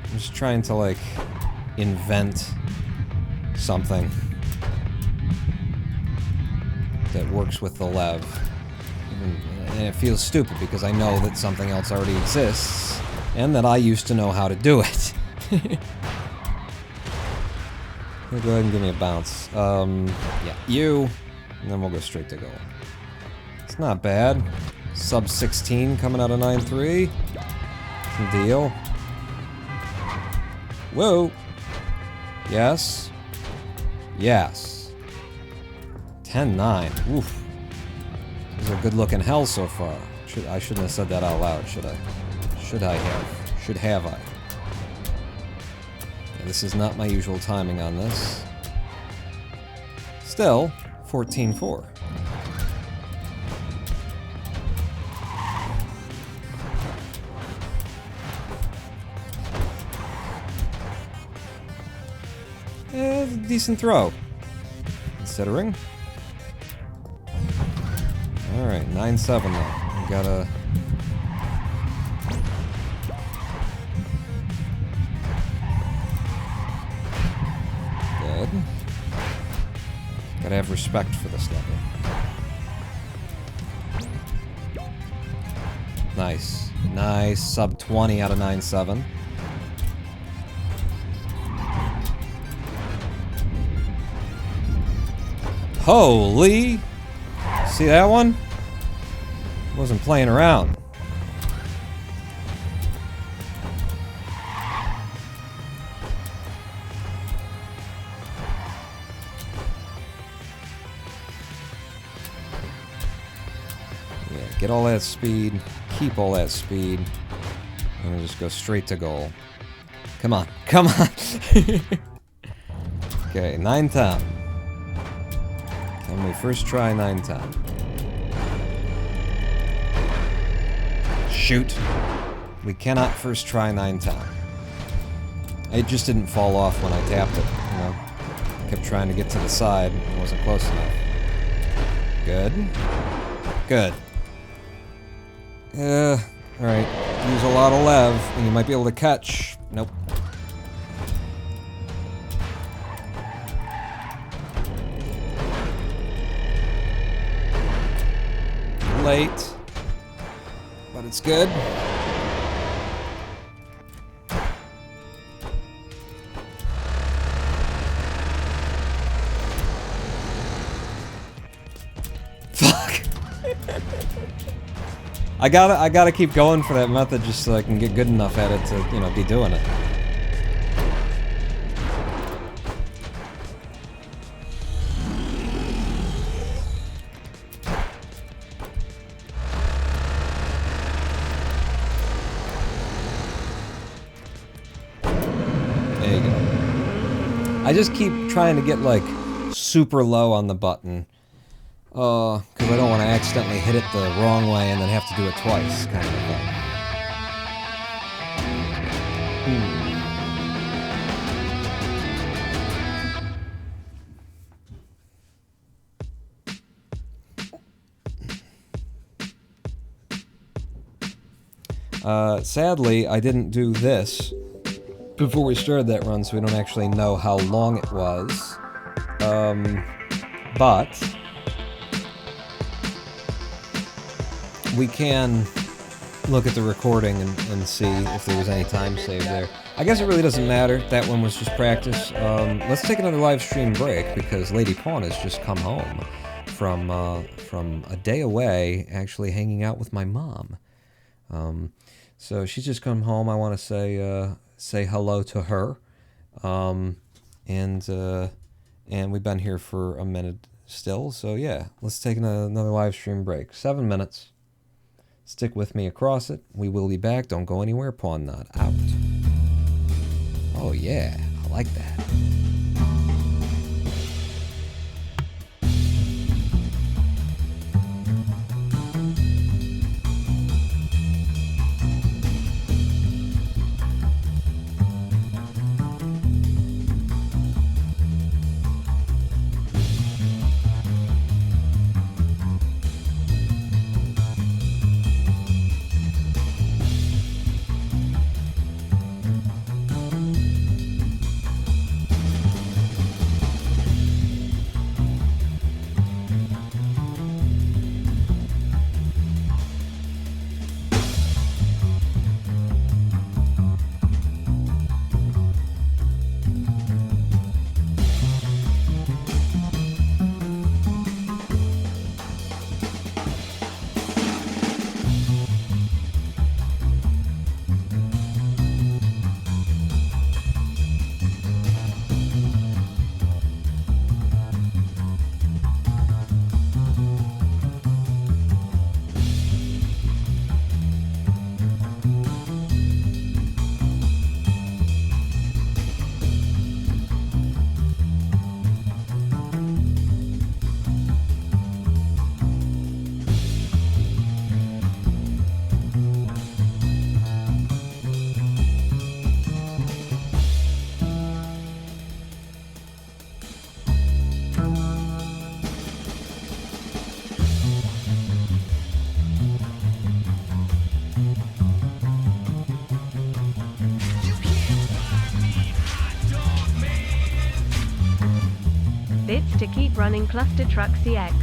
I'm just trying to, like, invent something that works with the lev. And it feels stupid because I know that something else already exists, and that I used to know how to do it. Go ahead and give me a bounce. Yeah, you, and then we'll go straight to goal. It's not bad. Sub 16 coming out of 9-3. Some deal. Whoa. Yes. Yes. 10-9. Oof. This is a good looking hell so far. I shouldn't have said that out loud, should I? Should I have? Should have I? Yeah, this is not my usual timing on this. Still, 14-4. Decent throw, considering. Alright, 9-7 now. We gotta... Good. Gotta have respect for this level. Nice. Nice. Sub 20 out of 9-7. Holy! See that one? Wasn't playing around. Yeah, get all that speed, keep all that speed, and we'll just go straight to goal. Come on, come on! Okay, 9-10. When we first try 9-10. Shoot. We cannot first try 9-10. It just didn't fall off when I tapped it, you know. I kept trying to get to the side and wasn't close enough. Good. Good. Alright. Use a lot of lev and you might be able to catch. Nope. Late, but it's good. Fuck. I gotta keep going for that method just so I can get good enough at it to, you know, be doing it. I just keep trying to get, like, super low on the button. Because I don't want to accidentally hit it the wrong way and then have to do it twice, kind of a thing. Sadly, I didn't do this before we started that run, so we don't actually know how long it was. But we can look at the recording and see if there was any time saved there. I guess it really doesn't matter. That one was just practice. Let's take another live stream break because Lady Pawn has just come home from a day away, actually hanging out with my mom. So she's just come home. I want to say hello to her, and we've been here for a minute still. So yeah, let's take another live stream break. 7 minutes. Stick with me across it. We will be back. Don't go anywhere. Pawn Knot out. Oh yeah, I like that. Bits to keep running Clustertruck CX.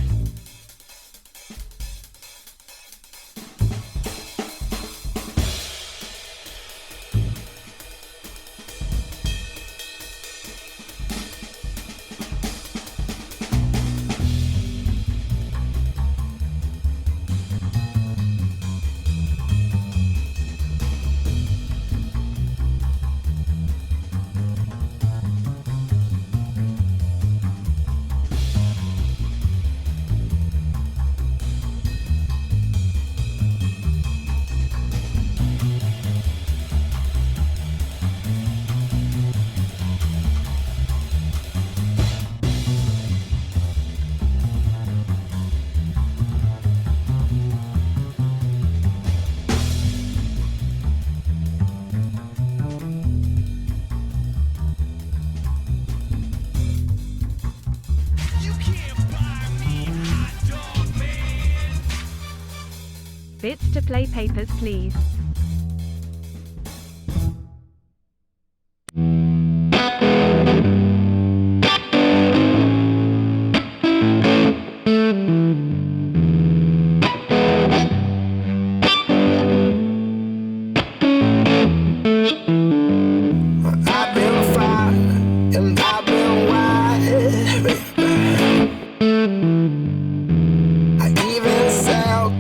Bits to play papers, please.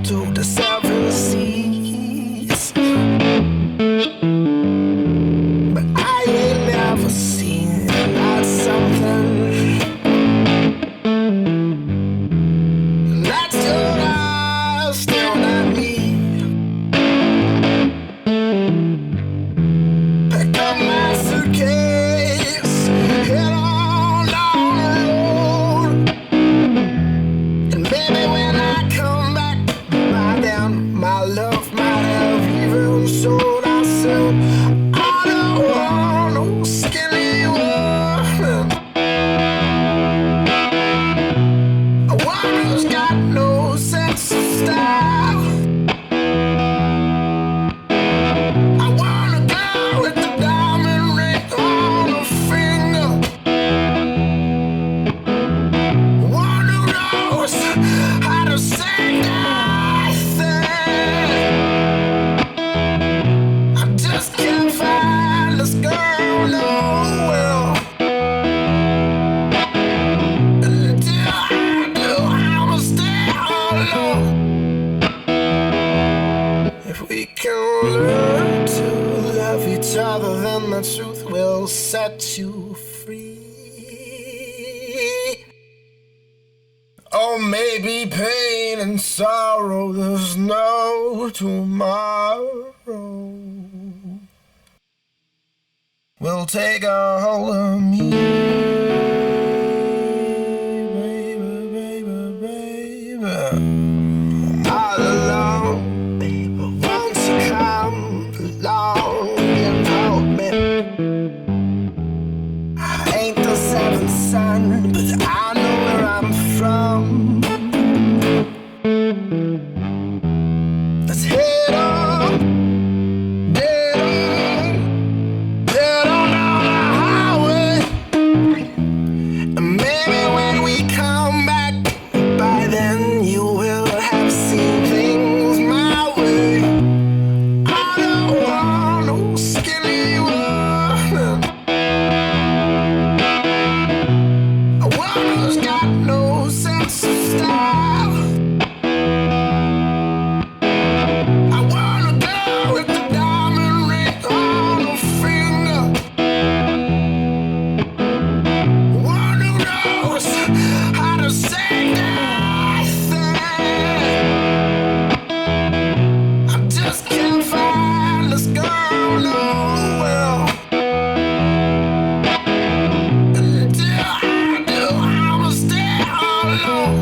To the seven seas. set you free. Oh, maybe pain and sorrow, there's no tomorrow. Will take a hold of me, baby, baby, baby. All alone, baby, won't you come along and hold me? I ain't the seventh son, but I know where I'm from. Let's head on, dead on, dead on down the highway. And maybe when we come back, by then you will have seen things my way. I don't want no skinny woman. A woman who's got no sense of style. I want a girl with the diamond ring on her finger. One who knows how to say nothing. I just can't find this girl nowhere. Until I do, I'ma stay alone.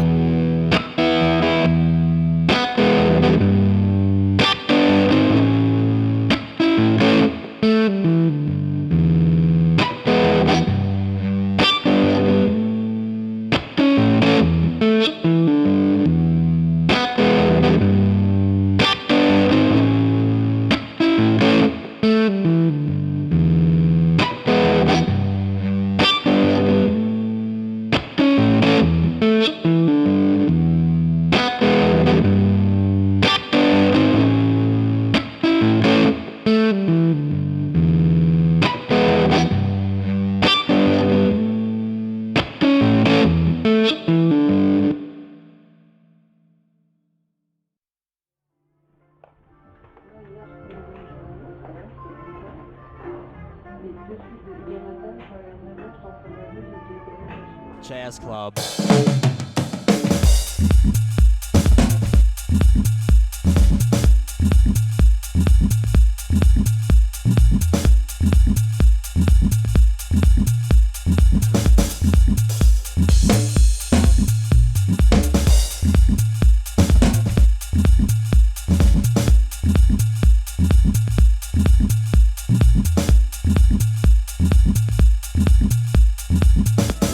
Jazz Club.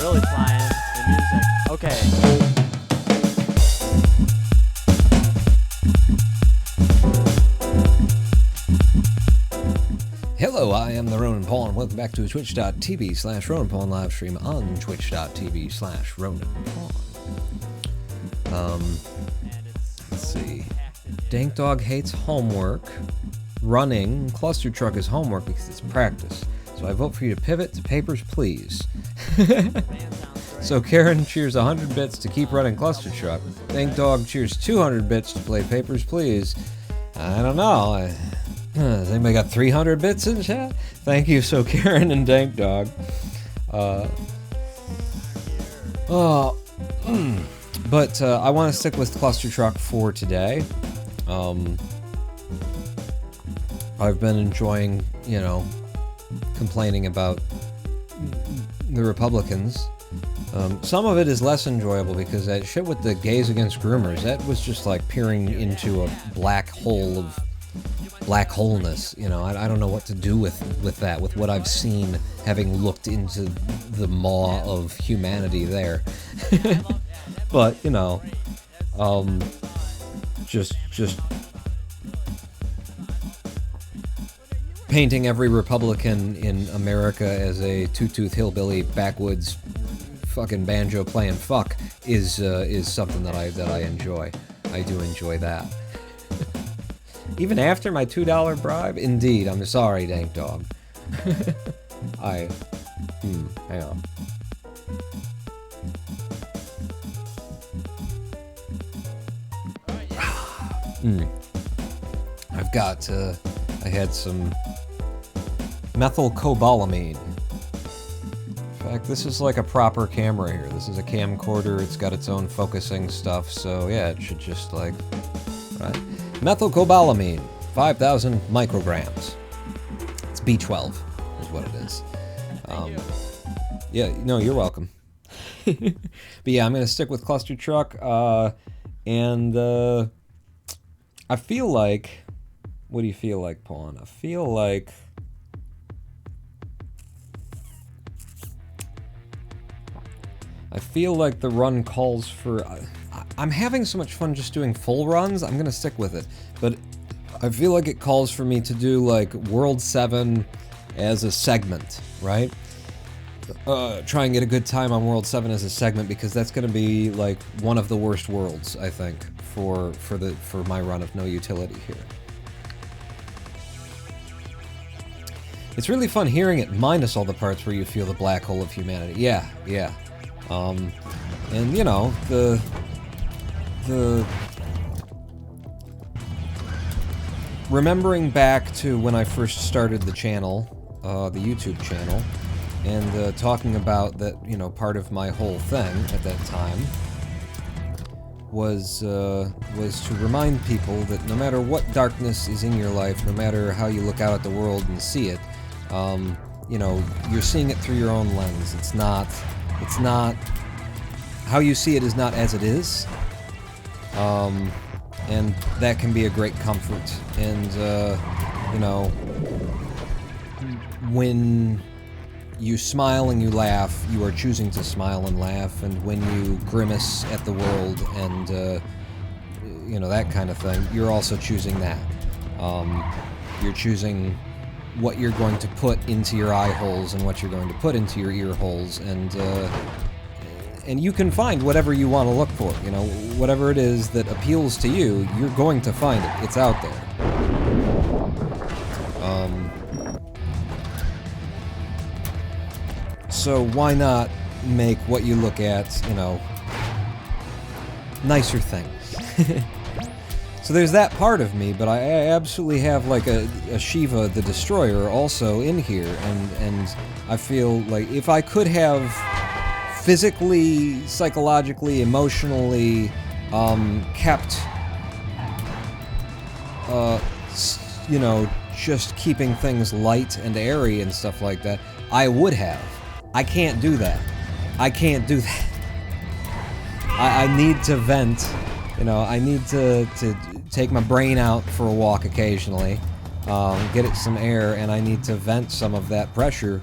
Really flying the music. Okay. Hello, I am the Ronan Paul, and welcome back to twitch.tv/Ronan Paul live stream on twitch.tv/Ronan Paul. Let's see. Dank Dog hates homework. Running Clustertruck is homework because it's practice. So I vote for you to pivot to Papers, Please. So Karen cheers 100 bits to keep running Clustertruck. Dank Dog cheers 200 bits to play Papers, Please. I don't know. Has anybody got 300 bits in chat? Thank you, So Karen and Dank Dog. But I want to stick with Clustertruck for today. I've been enjoying, complaining about the Republicans. Some of it is less enjoyable because that shit with the gays against groomers, that was just like peering into a black hole of black holeness. I don't know what to do with that, with what I've seen, having looked into the maw of humanity there. But, just painting every Republican in America as a two-tooth hillbilly backwoods fucking banjo playing fuck is something that I enjoy. I do enjoy that. Even after my $2 bribe? Indeed, I'm sorry, Dank Dog. Hang on. I've got, I had some methylcobalamin. Like, this is like a proper camera here. This is a camcorder. It's got its own focusing stuff. So yeah, it should just like, right? Methylcobalamin, 5,000 micrograms. It's B12, is what it is. Yeah, no, you're welcome. But yeah, I'm gonna stick with Clustertruck. And I feel like, what do you feel like, Pawn? I feel like the run calls for... I'm having so much fun just doing full runs, I'm gonna stick with it. But I feel like it calls for me to do, like, World 7 as a segment, right? Try and get a good time on World 7 as a segment, because that's gonna be, like, one of the worst worlds, I think, for my run of noUtility here. It's really fun hearing it minus all the parts where you feel the black hole of humanity. Yeah, yeah. And you know, the remembering back to when I first started the channel, the YouTube channel, and talking about that, you know, part of my whole thing at that time was to remind people that no matter what darkness is in your life, no matter how you look out at the world and see it, you know, you're seeing it through your own lens. It's not, how you see it is not as it is, and that can be a great comfort. And, you know, when you smile and you laugh, you are choosing to smile and laugh, and when you grimace at the world and, you know, that kind of thing, you're also choosing that. You're choosing what you're going to put into your eye holes and what you're going to put into your ear holes, and you can find whatever you want to look for. You know, whatever it is that appeals to you, you're going to find it. It's out there. So why not make what you look at, you know, nicer things? So there's that part of me, but I absolutely have like a Shiva the Destroyer also in here, and I feel like if I could have physically, psychologically, emotionally kept, you know, just keeping things light and airy and stuff like that, I would have. I can't do that. I can't do that. I need to vent. You know, I need to take my brain out for a walk occasionally, get it some air, and I need to vent some of that pressure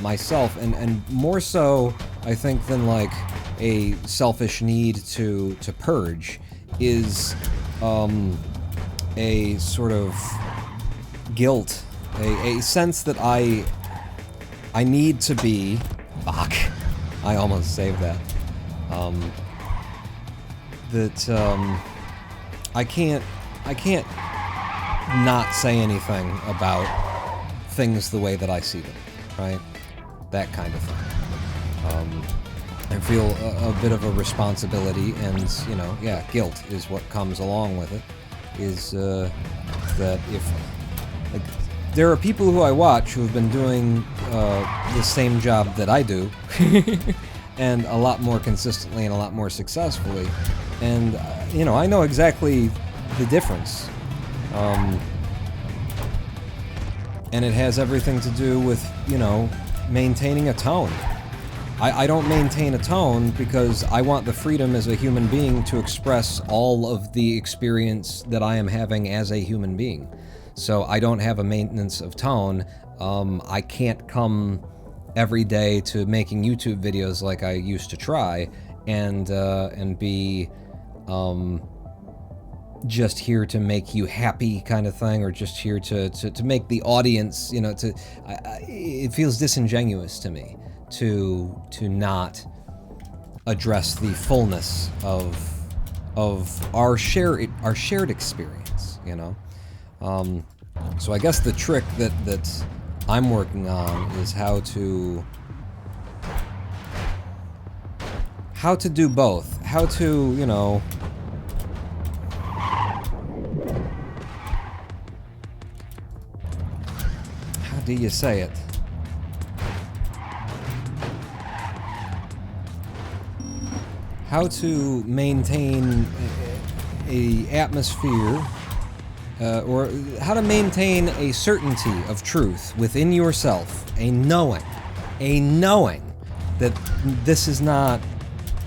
myself. And more so, I think, than like a selfish need to purge, is a sort of guilt, a sense that I need to be... Fuck. I almost saved that. I can't not say anything about things the way that I see them, right? That kind of thing. I feel a bit of a responsibility, and, you know, yeah, guilt is what comes along with it, is that if... Like, there are people who I watch who have been doing the same job that I do, and a lot more consistently and a lot more successfully, and, you know, I know exactly the difference. And it has everything to do with, you know, maintaining a tone. I don't maintain a tone because I want the freedom as a human being to express all of the experience that I am having as a human being. So I don't have a maintenance of tone. I can't come every day to making YouTube videos like I used to try, and be just here to make you happy kind of thing, or just here to make the audience, you know, it feels disingenuous to me to not address the fullness of our shared experience, you know. So I guess the trick that I'm working on is how to do both. How to, you know, how do you say it? how to maintain a atmosphere, or how to maintain a certainty of truth within yourself, a knowing that this is not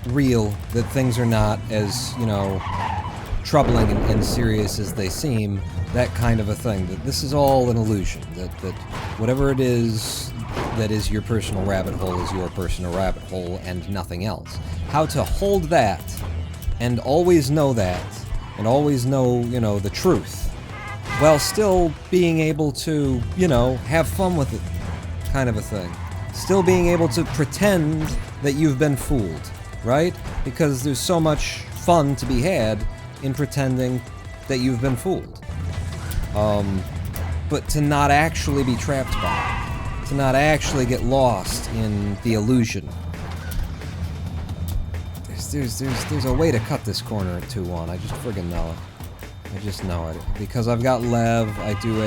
real, that things are not as, you know, troubling and serious as they seem, that kind of a thing, that this is all an illusion, that whatever it is that is your personal rabbit hole is your personal rabbit hole and nothing else. How to hold that, and always know that, and always know, you know, the truth, while still being able to, you know, have fun with it, kind of a thing. Still being able to pretend that you've been fooled, right? Because there's so much fun to be had in pretending that you've been fooled. But to not actually be trapped by it, to not actually get lost in the illusion. There's a way to cut this corner at 2-1. I just friggin' know it. I just know it. Because I've got Lev, I do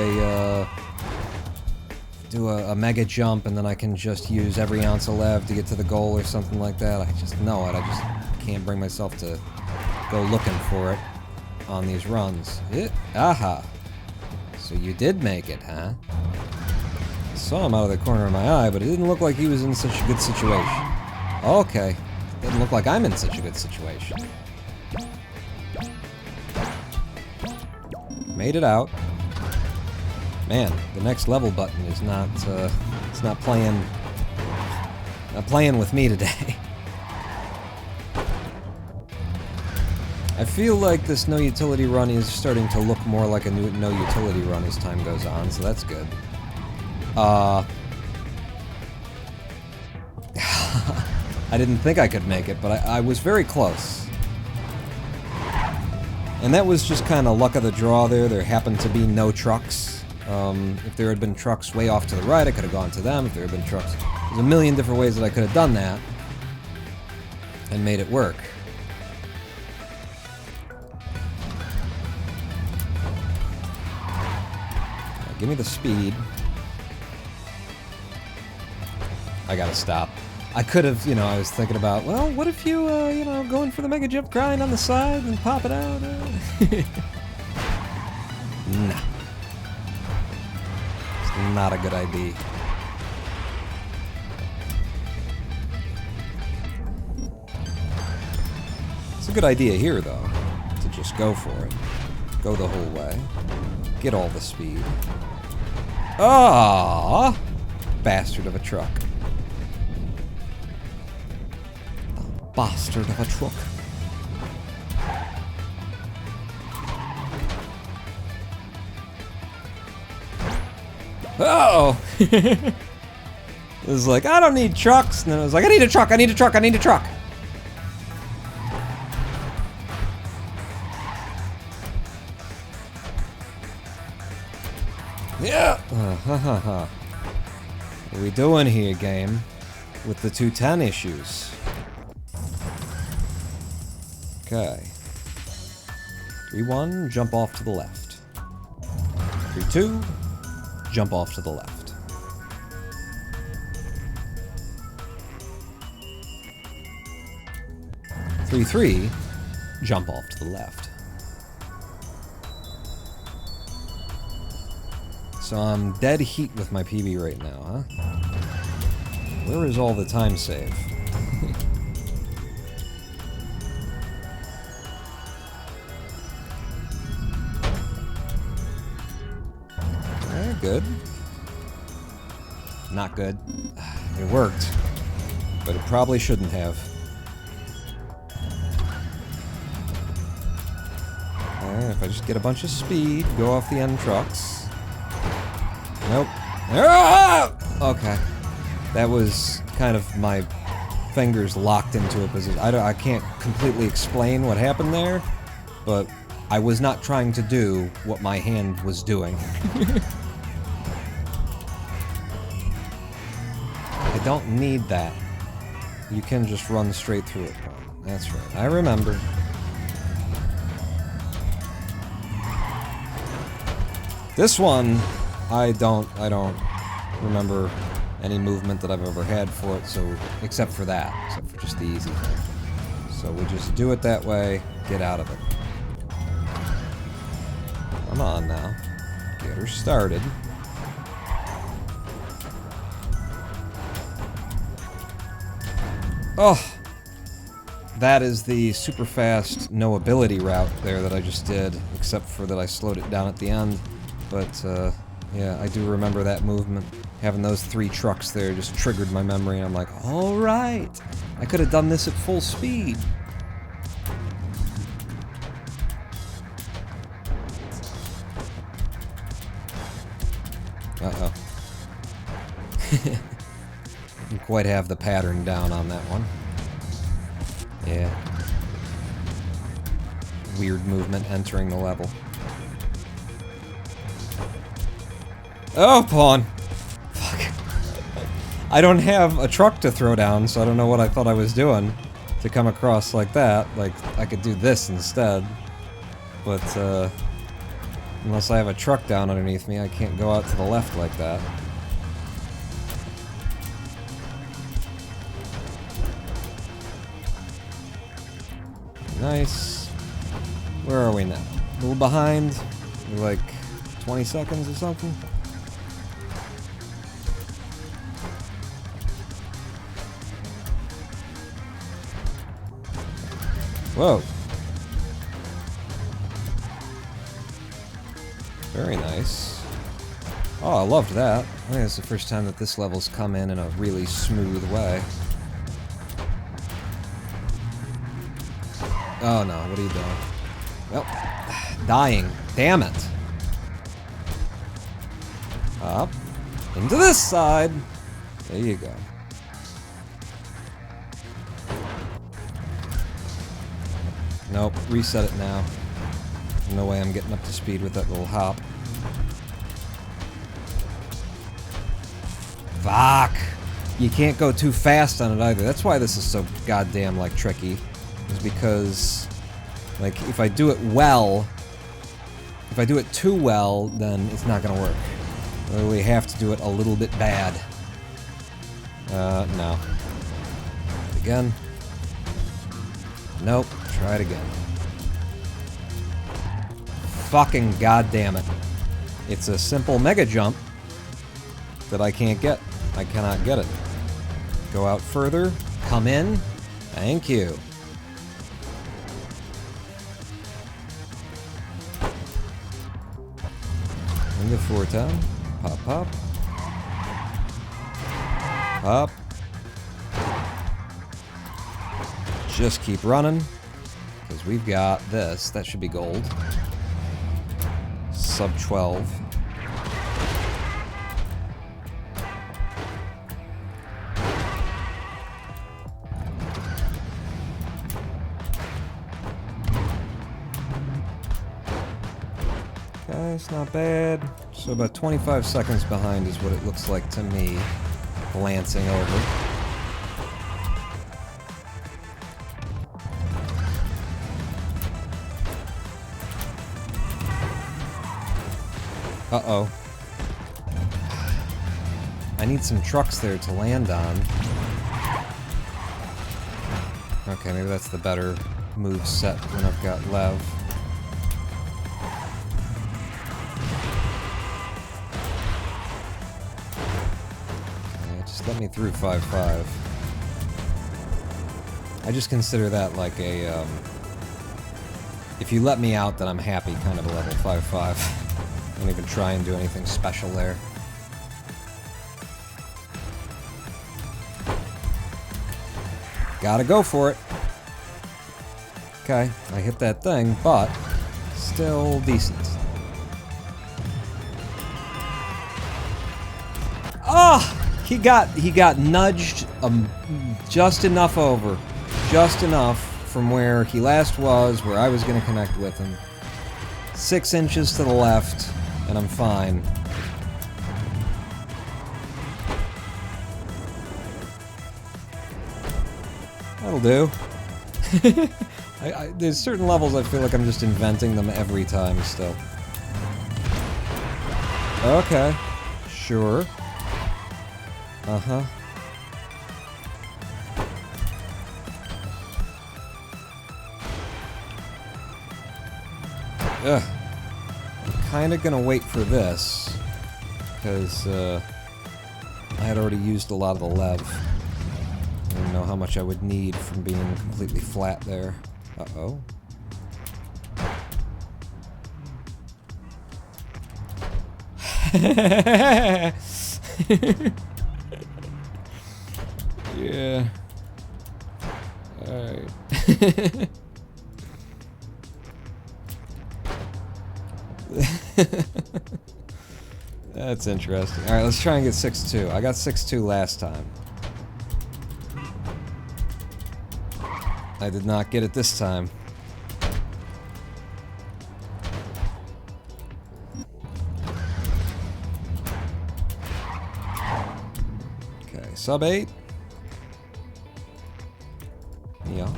a mega jump, and then I can just use every ounce of Lev to get to the goal or something like that. I just know it. I just can't bring myself to go looking for it on these runs. Aha! So you did make it, huh? I saw him out of the corner of my eye, but it didn't look like he was in such a good situation. Okay. Doesn't look like I'm in such a good situation. Made it out. Man, the next level button is not, it's not playing with me today. I feel like this noUtility run is starting to look more like a new noUtility run as time goes on, so that's good. I didn't think I could make it, but I was very close. And that was just kind of luck of the draw there. There happened to be no trucks. If there had been trucks way off to the right, I could have gone to them. If there had been trucks... There's a million different ways that I could have done that and made it work. Give me the speed. I gotta stop. I could have, you know, I was thinking about, well, what if you, you know, going for the mega jump grind on the side and pop it out? Nah. It's not a good idea. It's a good idea here, though, to just go for it. Go the whole way. Get all the speed. Ah, bastard of a truck. The bastard of a truck. Oh! It was like, I don't need trucks. And then it was like, I need a truck, I need a truck, I need a truck. Yeah! What are we doing here, game? With the 210 issues. Okay. 3-1, jump off to the left. 3-2, jump off to the left. Three, jump off to the left. So I'm dead heat with my PB right now, huh? Where is all the time save? Good. Not good. It worked, but it probably shouldn't have. Alright, if I just get a bunch of speed, go off the end trucks. Nope. Ah! Okay. That was kind of my fingers locked into a position. I can't completely explain what happened there, but I was not trying to do what my hand was doing. I don't need that. You can just run straight through it. That's right. I remember. This one, I don't remember any movement that I've ever had for it, so except for that, except for just the easy thing. So we just do it that way, get out of it. Come on now. Get her started. Oh! That is the super fast noAtility route there that I just did, except for that I slowed it down at the end. But, yeah, I do remember that movement. Having those 3 trucks there just triggered my memory, and I'm like, alright! I could have done this at full speed! Uh-oh. Didn't quite have the pattern down on that one. Yeah. Weird movement entering the level. Oh, pawn! Fuck. I don't have a truck to throw down, so I don't know what I thought I was doing to come across like that. Like, I could do this instead. But, unless I have a truck down underneath me, I can't go out to the left like that. Nice. Where are we now? A little behind? We're like 20 seconds or something? Whoa. Very nice. Oh, I loved that. I think it's the first time that this level's come in a really smooth way. Oh no, what are you doing? Well, dying. Damn it. Up. Into this side. There you go. Nope, reset it now. No way I'm getting up to speed with that little hop. Fuck! You can't go too fast on it either. That's why this is so goddamn, like, tricky. Is because, like, if I do it well, if I do it too well, then it's not gonna work. I really have to do it a little bit bad. No. Again. Nope. Try it again. Fucking goddamn it. It's a simple mega jump that I can't get. I cannot get it. Go out further. Come in. Thank you. Into 410. Pop, pop. Pop. Just keep running. Because we've got this. That should be gold. Sub 12. Okay, it's not bad. So about 25 seconds behind is what it looks like to me, glancing over. Uh-oh. I need some trucks there to land on. Okay, maybe that's the better move set when I've got Lev. Okay, just let me through 5-5. I just consider that like a, if you let me out, then I'm happy kind of a level 5-5. Don't even try and do anything special there. Gotta go for it. Okay, I hit that thing, but still decent. Oh! He got nudged just enough over. Just enough from where he last was, where I was gonna connect with him. 6 inches to the left, and I'm fine. That'll do. There's certain levels I feel like I'm just inventing them every time still. Okay. Sure. Uh-huh. Ugh. I'm kind of gonna wait for this, because I had already used a lot of the lev. I didn't know how much I would need from being completely flat there. Uh-oh. Yeah. Alright. That's interesting. Alright, let's try and get 6-2. I got 6-2 last time. I did not get it this time. Okay, sub 8. Yeah.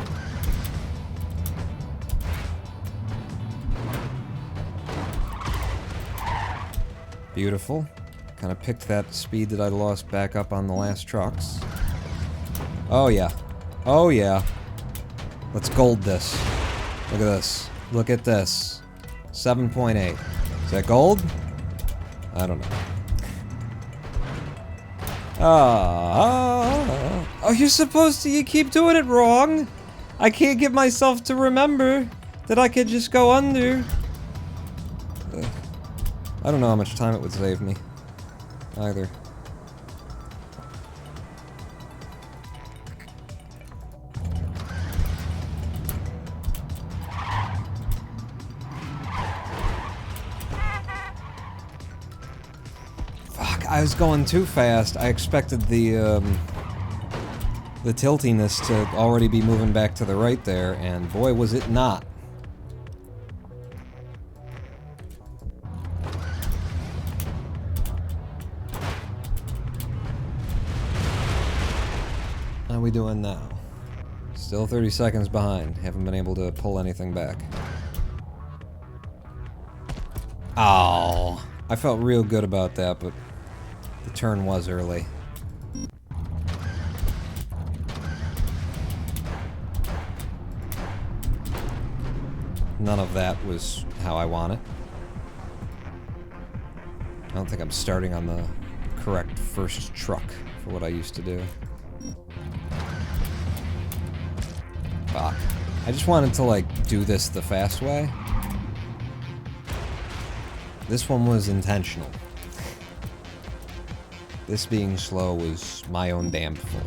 Beautiful. Kind of picked that speed that I lost back up on the last trucks. Oh yeah. Oh yeah. Let's gold this. Look at this. Look at this. 7.8. Is that gold? I don't know. Oh, you're supposed to. You keep doing it wrong. I can't get myself to remember that I could just go under. I don't know how much time it would save me, either. Fuck, I was going too fast. I expected the tiltiness to already be moving back to the right there, and boy was it not. How are we doing now? Still 30 seconds behind. Haven't been able to pull anything back. Oh, I felt real good about that, but the turn was early. None of that was how I want it. I don't think I'm starting on the correct first truck for what I used to do. Fuck. I just wanted to, like, do this the fast way. This one was intentional. This being slow was my own damn fault.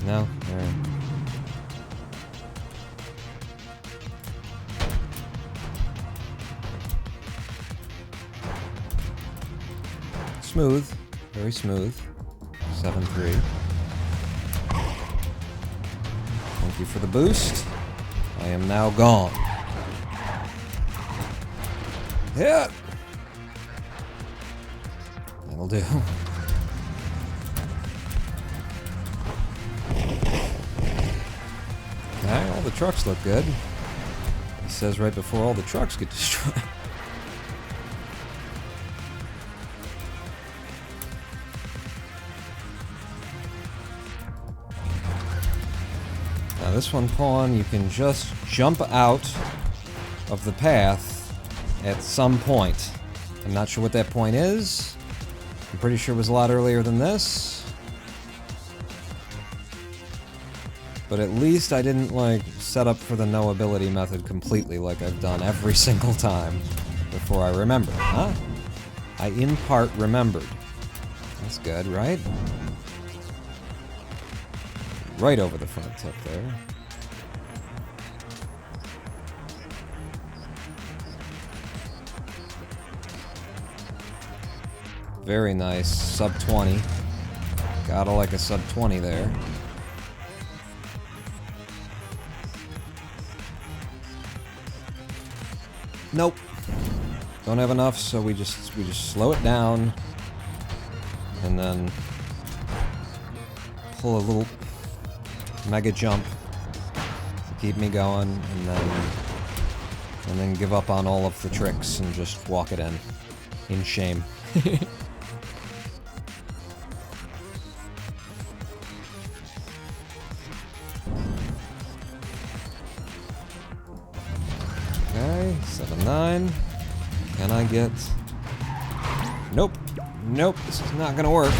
No? Alright. Smooth. Very smooth. 7-3. Thank you for the boost. I am now gone. Yeah. That'll do. Okay, all the trucks look good. He says right before all the trucks get destroyed. Now this one, Pawn, you can just jump out of the path at some point. I'm not sure what that point is. I'm pretty sure it was a lot earlier than this. But at least I didn't, like, set up for the noUtility method completely like I've done every single time before I remember. Huh? I in part remembered. That's good, right? Right over the front tip there. Very nice. Sub 20. Gotta like a sub 20 there. Nope. Don't have enough, so we just slow it down. And then pull a little mega jump to keep me going, and then give up on all of the tricks and just walk it in shame. Okay, 7-9. Can I get... Nope. Nope, this is not gonna work.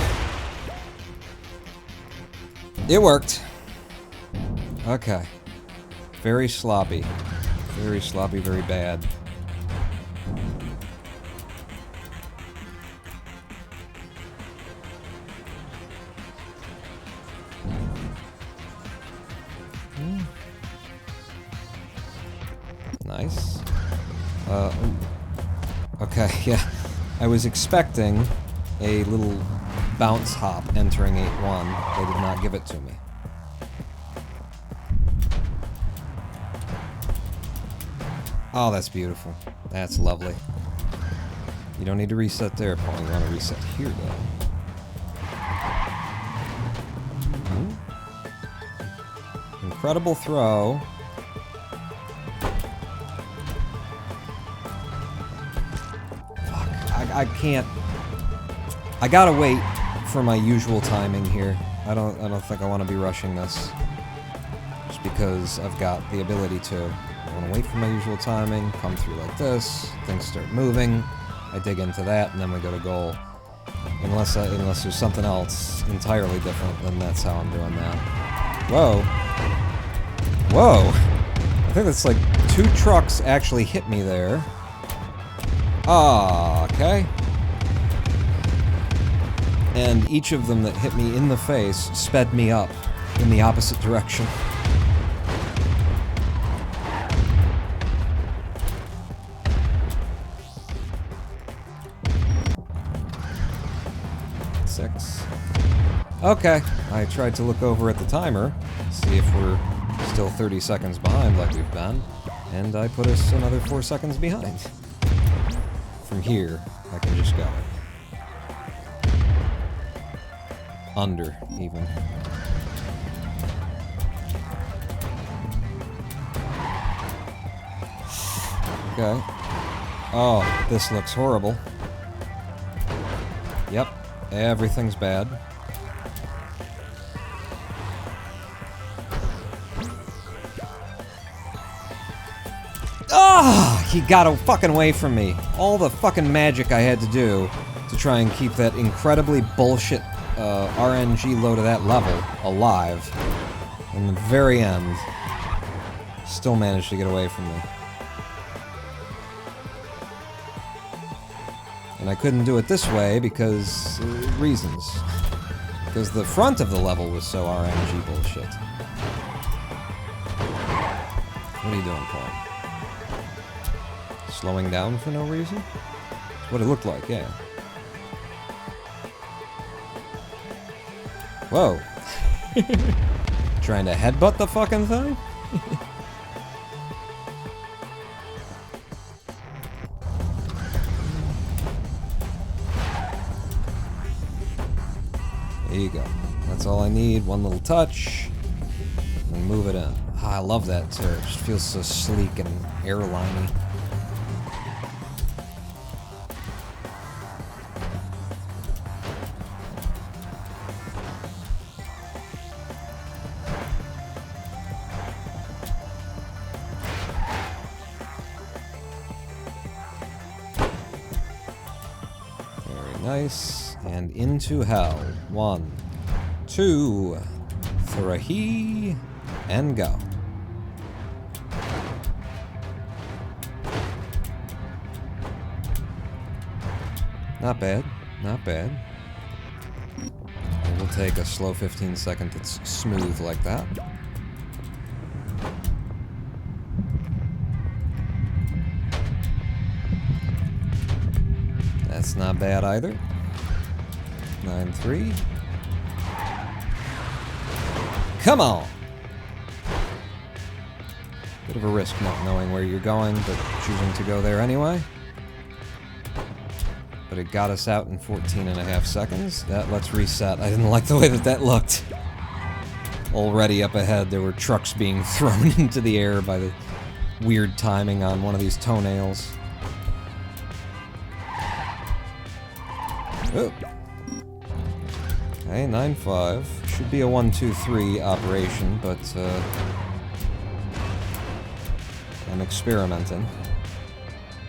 It worked. Okay. Very sloppy. Very sloppy, very bad. Nice. Okay, yeah. I was expecting a little bounce hop entering 8-1. They did not give it to me. Oh, that's beautiful. That's lovely. You don't need to reset there, Paul. You want to reset here, though. Incredible throw. I can't. I gotta wait for my usual timing here. I don't think I want to be rushing this. Just because I've got the ability to. I want to wait for my usual timing, come through like this, things start moving, I dig into that, and then we go to goal. Unless there's something else entirely different, then that's how I'm doing that. Whoa. Whoa! I think that's like 2 trucks actually hit me there. Ah, okay. And each of them that hit me in the face sped me up in the opposite direction. Six. Okay, I tried to look over at the timer, see if we're still 30 seconds behind like we've been, and I put us another 4 seconds behind. From here, I can just go. Under, even. Okay. Oh, this looks horrible. Yep, everything's bad. Ah! He got fucking away from me. All the fucking magic I had to do to try and keep that incredibly bullshit RNG load of that level alive. In the very end, still managed to get away from me. And I couldn't do it this way because... reasons. Because the front of the level was so RNG bullshit. What are you doing, Paul? Slowing down for no reason? That's what it looked like, yeah. Whoa. Trying to headbutt the fucking thing? There you go. That's all I need. One little touch. And move it in. Ah, I love that too. It just feels so sleek and airliney. Nice. And into hell. 1, 2, 3, and go. Not bad. Not bad. We'll take a slow 15 second that's smooth like that. That's not bad either. 9-3. Come on! Bit of a risk not knowing where you're going, but choosing to go there anyway. But it got us out in 14.5 seconds. Let's reset. I didn't like the way that looked. Already up ahead, there were trucks being thrown into the air by the weird timing on one of these toenails. Oh. Okay, 9-5. Should be a 1-2-3 operation, but I'm experimenting.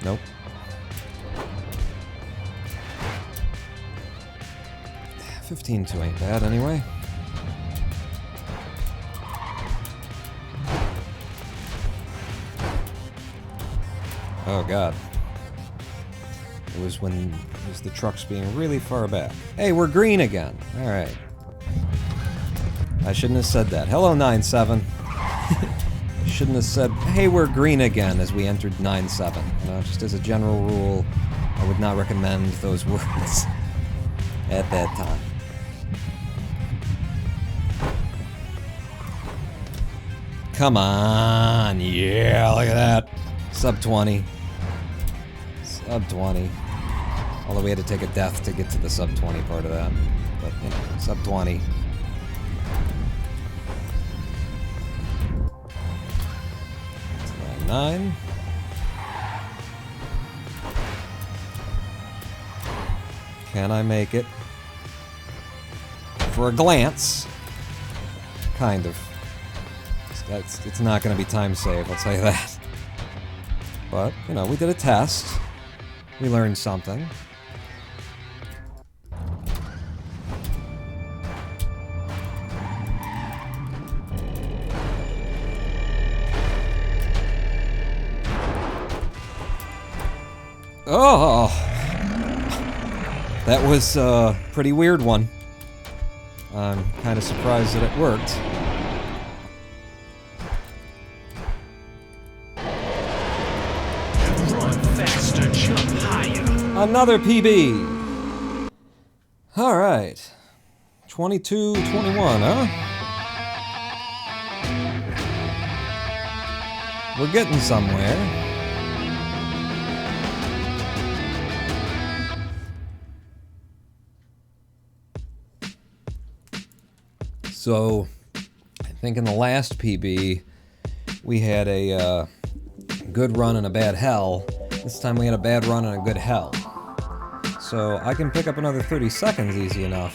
Nope. $15.2 ain't bad anyway. Oh god. It was the trucks being really far back. Hey, we're green again. Alright. I shouldn't have said that. Hello, 9-7. Shouldn't have said, hey, we're green again, as we entered 9-7. You know, just as a general rule, I would not recommend those words at that time. Come on, yeah, look at that. Sub 20. Sub 20. Although we had to take a death to get to the sub 20 part of that. But, you know, sub 20. It's 9. Can I make it? For a glance. Kind of. It's not going to be time save, I'll tell you that. But, you know, we did a test. We learned something. Oh! That was a pretty weird one. I'm kind of surprised that it worked. Faster, jump higher. Another PB! Alright. 22-21, huh? We're getting somewhere. So, I think in the last PB, we had a good run and a bad hell. This time we had a bad run and a good hell. So I can pick up another 30 seconds easy enough.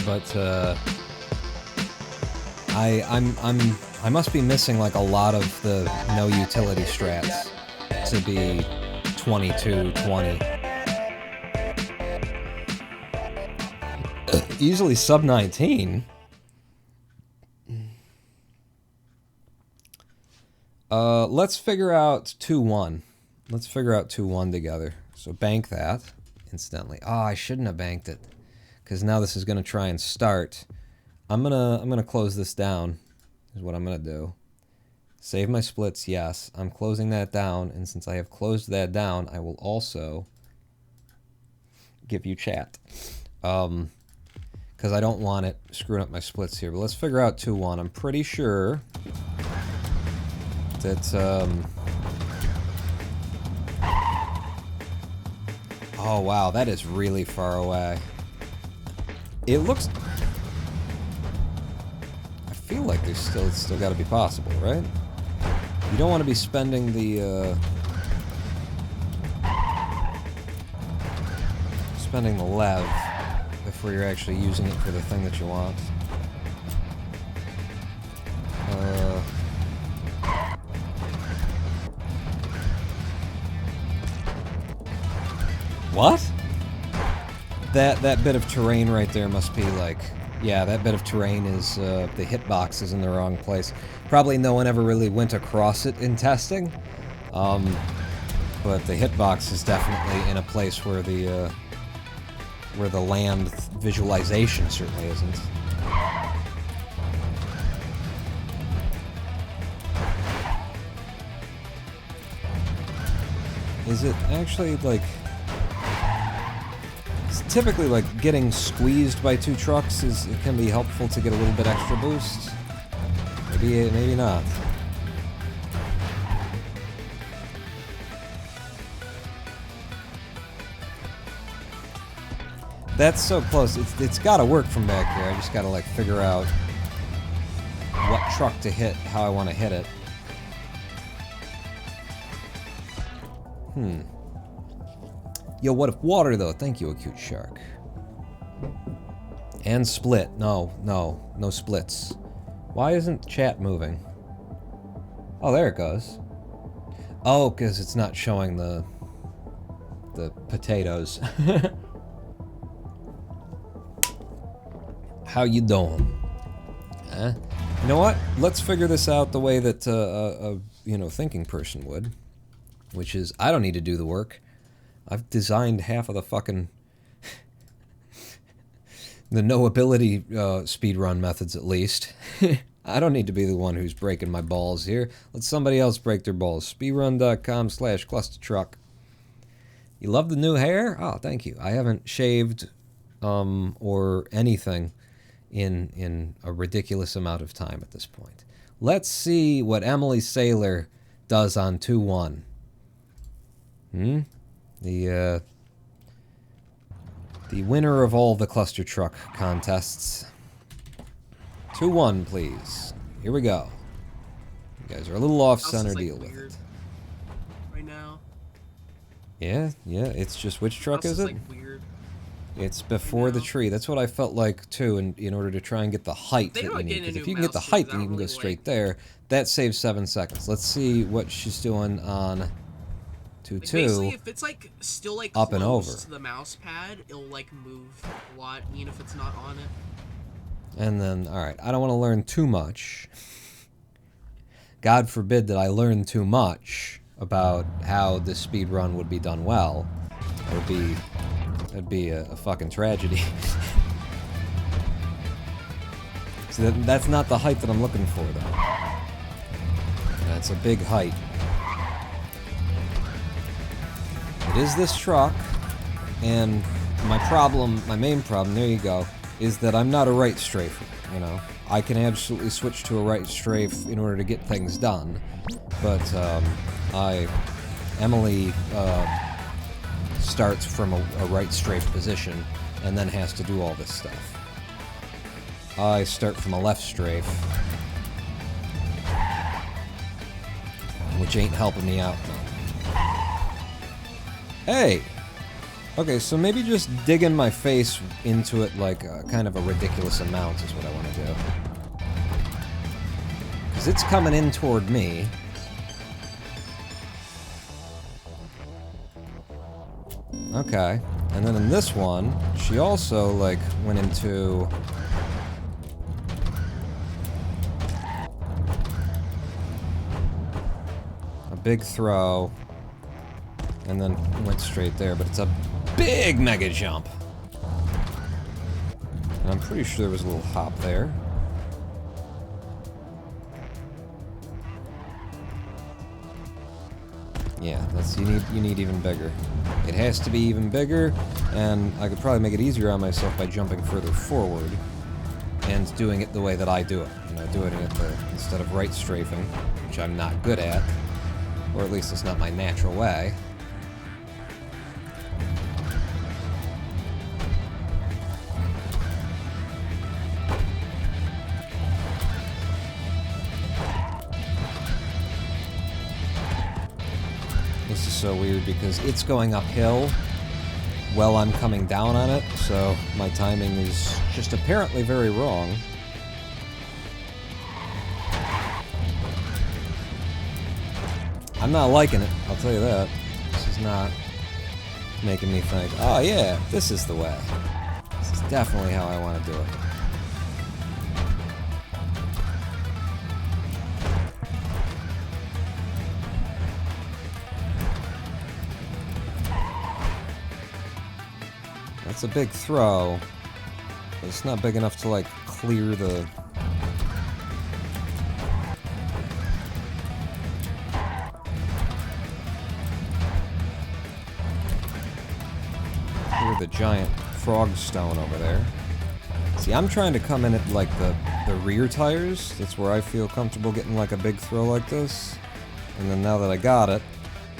But I must be missing like a lot of the noUtility strats to be 22-20. Easily sub 19. Let's figure out 2-1. Let's figure out 2-1 together. So bank that, incidentally. Oh, I shouldn't have banked it, because now this is going to try and start. I'm gonna close this down, is what I'm going to do. Save my splits, yes. I'm closing that down, and since I have closed that down, I will also give you chat. Because I don't want it screwing up my splits here. But let's figure out 2-1. I'm pretty sure that, oh wow, that is really far away. It looks... I feel like there's it's still got to be possible, right? You don't want to be spending the, spending the lev before you're actually using it for the thing that you want. What? That bit of terrain right there must be like... Yeah, that bit of terrain is, the hitbox is in the wrong place. Probably no one ever really went across it in testing. But the hitbox is definitely in a place where the land visualization certainly isn't. Is it actually, like... Typically, like, getting squeezed by two trucks it can be helpful to get a little bit extra boost. Maybe not. That's so close. It's got to work from back here. I just got to, like, figure out what truck to hit, how I want to hit it. Yo, what if water, though? Thank you, Acute Shark. And split. No splits. Why isn't chat moving? Oh, there it goes. Oh, because it's not showing the potatoes. How you doing? Huh? You know what? Let's figure this out the way that a thinking person would, which is I don't need to do the work. I've designed half of the fucking the noUtility speedrun methods at least. I don't need to be the one who's breaking my balls here. Let somebody else break their balls. Speedrun.com/Clustertruck. You love the new hair? Oh, thank you. I haven't shaved or anything in a ridiculous amount of time at this point. Let's see what Emily Saylor does on 2-1. The winner of all the Clustertruck contests. 2-1, please. Here we go. You guys are a little off-center. Like deal with it. Right now. Yeah. It's just which truck is it? Like weird. It's before the tree. That's what I felt like too. In order to try and get the height that you need, because if you can get the height, then you can go straight there. That saves 7 seconds. Let's see what she's doing on 2-2. Basically, if it's like still like up and over to the mouse pad, it'll like move a lot, even if it's not on it. And then, all right, I don't want to learn too much. God forbid that I learn too much about how this speed run would be done well. That'd be a fucking tragedy. So that's not the height that I'm looking for, though. That's a big height. It is this truck, and my main problem, there you go, is that I'm not a right strafer, you know. I can absolutely switch to a right strafe in order to get things done, but Emily starts from a right strafe position and then has to do all this stuff. I start from a left strafe, which ain't helping me out none. Hey! Okay, so maybe just digging my face into it like kind of a ridiculous amount is what I want to do. Because it's coming in toward me. Okay, and then in this one, she also, like, went into... a big throw, and then went straight there, but it's a big mega jump. And I'm pretty sure there was a little hop there. Yeah, you need even bigger. It has to be even bigger, and I could probably make it easier on myself by jumping further forward and doing it the way that I do it. You know, doing it instead of right strafing, which I'm not good at, or at least it's not my natural way. This is so weird because it's going uphill while I'm coming down on it, so my timing is just apparently very wrong. I'm not liking it, I'll tell you that. This is not making me think, oh yeah, this is the way. This is definitely how I want to do it. That's a big throw, but it's not big enough to, like, clear the... clear the giant frog stone over there. See, I'm trying to come in at, like, the rear tires. That's where I feel comfortable getting, like, a big throw like this. And then now that I got it,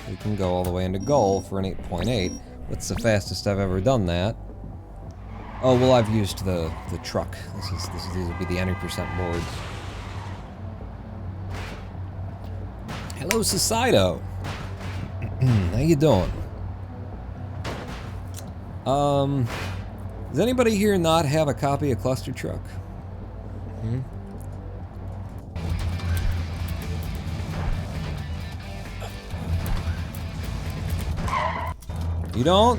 we can go all the way into goal for an 8.8. What's the fastest I've ever done that? Oh, well, I've used the truck. These will be the 90% boards. Hello, Societo. How you doing? Does anybody here not have a copy of Clustertruck? You don't?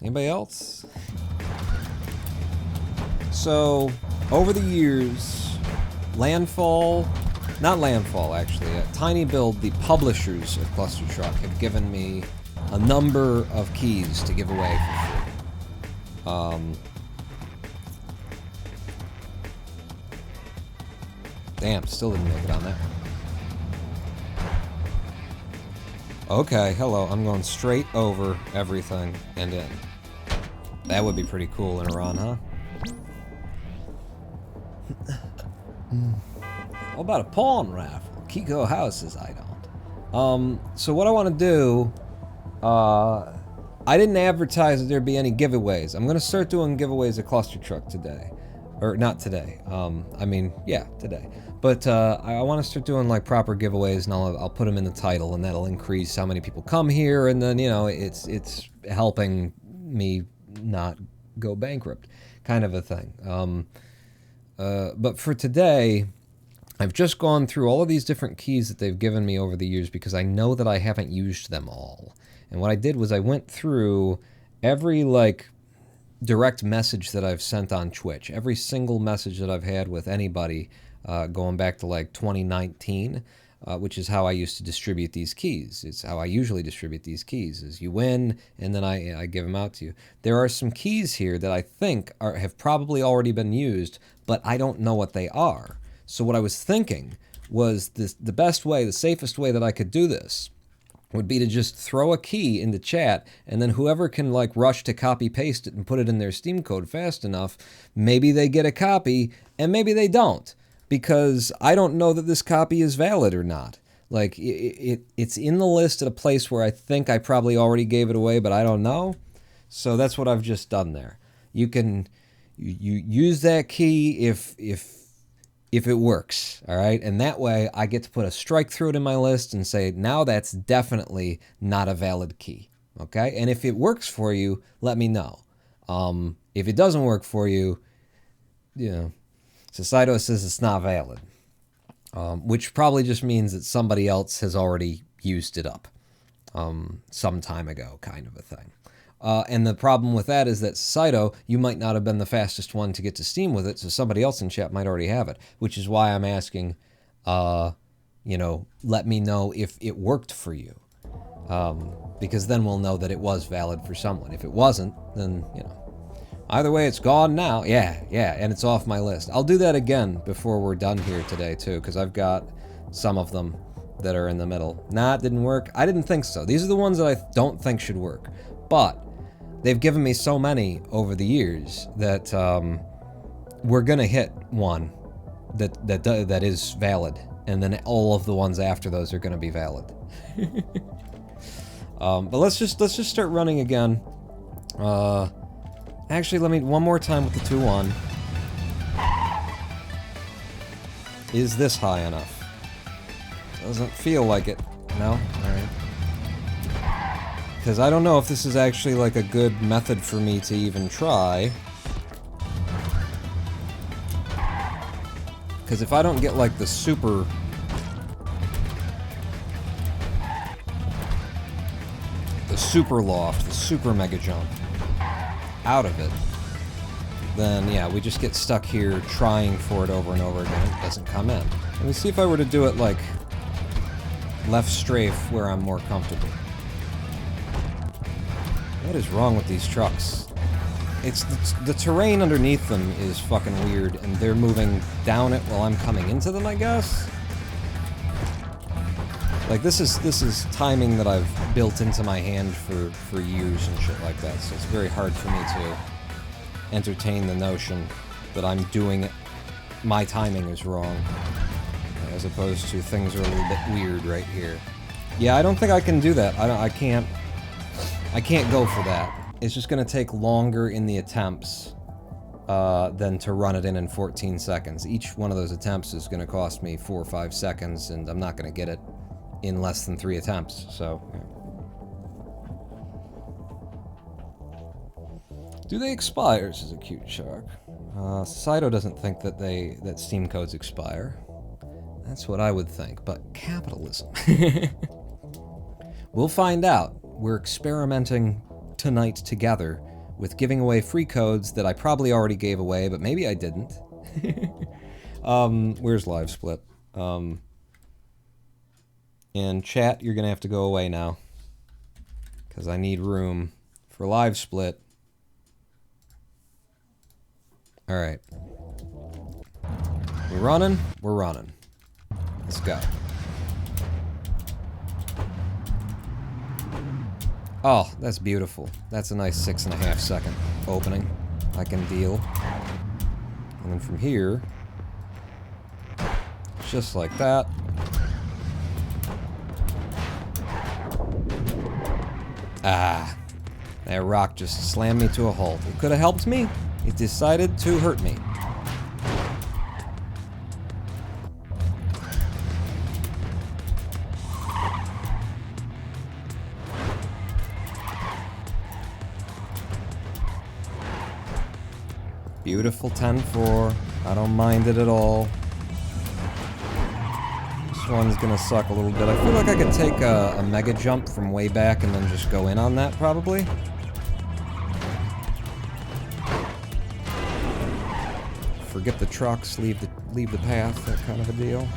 Anybody else? So, over the years, not Landfall actually, Tiny Build, the publishers of Clustertruck, have given me a number of keys to give away for free. Damn, still didn't make it on that one. Okay, hello, I'm going straight over everything and in. That would be pretty cool in a run, huh? How about a pawn raffle? Kiko House says I don't. So what I want to do, I didn't advertise that there'd be any giveaways. I'm gonna start doing giveaways at Clustertruck today. Or not today, I mean, yeah, today. But I want to start doing like proper giveaways, and I'll put them in the title, and that'll increase how many people come here, and then, you know, it's helping me not go bankrupt, kind of a thing. But for today, I've just gone through all of these different keys that they've given me over the years because I know that I haven't used them all. And what I did was I went through every, like, direct message that I've sent on Twitch, every single message that I've had with anybody, going back to like 2019, which is how I used to distribute these keys. It's how I usually distribute these keys, is you win and then I give them out to you. There are some keys here that I think have probably already been used, but I don't know what they are. So what I was thinking was the best way, the safest way that I could do this would be to just throw a key into chat, and then whoever can like rush to copy paste it and put it in their Steam code fast enough, maybe they get a copy and maybe they don't, because I don't know that this copy is valid or not. Like it's in the list at a place where I think I probably already gave it away, but I don't know. So that's what I've just done there. You can you use that key if it works, all right? And that way I get to put a strike through it in my list and say, now that's definitely not a valid key, okay? And if it works for you, let me know. If it doesn't work for you, you know, Societo says it's not valid, which probably just means that somebody else has already used it up some time ago, kind of a thing. And the problem with that is that Societo, you might not have been the fastest one to get to Steam with it, so somebody else in chat might already have it, which is why I'm asking, you know, let me know if it worked for you. Because then we'll know that it was valid for someone. If it wasn't, then, you know. Either way, it's gone now. Yeah, and it's off my list. I'll do that again before we're done here today, too, because I've got some of them that are in the middle. Nah, it didn't work. I didn't think so. These are the ones that I don't think should work. But they've given me so many over the years that we're gonna hit one that is valid, and then all of the ones after those are gonna be valid. But let's just start running again. Actually, let me one more time with the 2-1. Is this high enough? Doesn't feel like it. No? All right. Because I don't know if this is actually like a good method for me to even try. Because if I don't get like the super... loft, the super mega jump out of it, then yeah, we just get stuck here trying for it over and over again. It doesn't come in. Let me see if I were to do it like left strafe where I'm more comfortable. What is wrong with these trucks? It's the terrain underneath them is fucking weird, and they're moving down it while I'm coming into them, I guess? Like, this is timing that I've built into my hand for years and shit like that, so it's very hard for me to entertain the notion that I'm doing it, my timing is wrong, as opposed to things are a little bit weird right here. Yeah, I don't think I can do that. I can't go for that. It's just gonna take longer in the attempts than to run it in 14 seconds. Each one of those attempts is gonna cost me 4 or 5 seconds, and I'm not gonna get it in less than 3 attempts, so... Yeah. Do they expire, says a cute shark. Saito doesn't think that Steam codes expire. That's what I would think, but capitalism. We'll find out. We're experimenting tonight together with giving away free codes that I probably already gave away, but maybe I didn't. Where's Live Split? And chat, you're gonna have to go away now, because I need room for Live Split. Alright. We're running? We're running. Let's go. Oh, that's beautiful. That's a nice 6.5 second opening. I can deal. And then from here, just like that. Ah, that rock just slammed me to a halt. It could have helped me. It decided to hurt me. Beautiful 10-4. I don't mind it at all. This one's gonna suck a little bit. I feel like I could take a mega jump from way back and then just go in on that, probably. Forget the trucks, leave the path, that kind of a deal.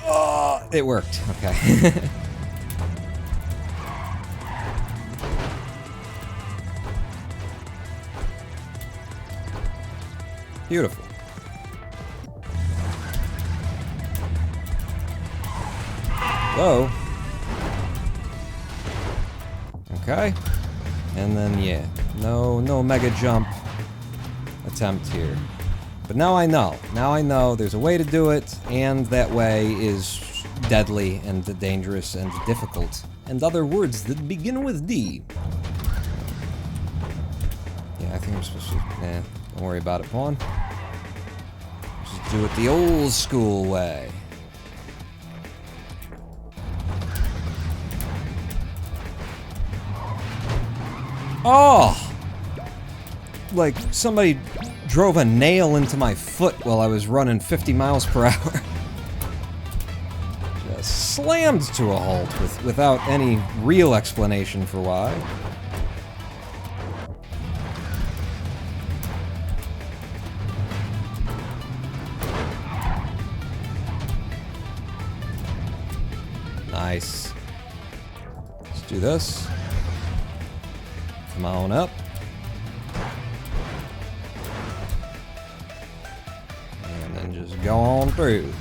Oh, it worked. Okay. Beautiful. Whoa. Okay. And then, yeah, no mega jump attempt here. But now I know. Now I know there's a way to do it, and that way is deadly and dangerous and difficult. And other words that begin with D. Yeah, I think I'm supposed to... Nah, don't worry about it, Pawn. Just do it the old school way. Oh! Like somebody drove a nail into my foot while I was running 50 miles per hour. Just slammed to a halt without any real explanation for why. Nice. Let's do this. Come on up. And then just go on through.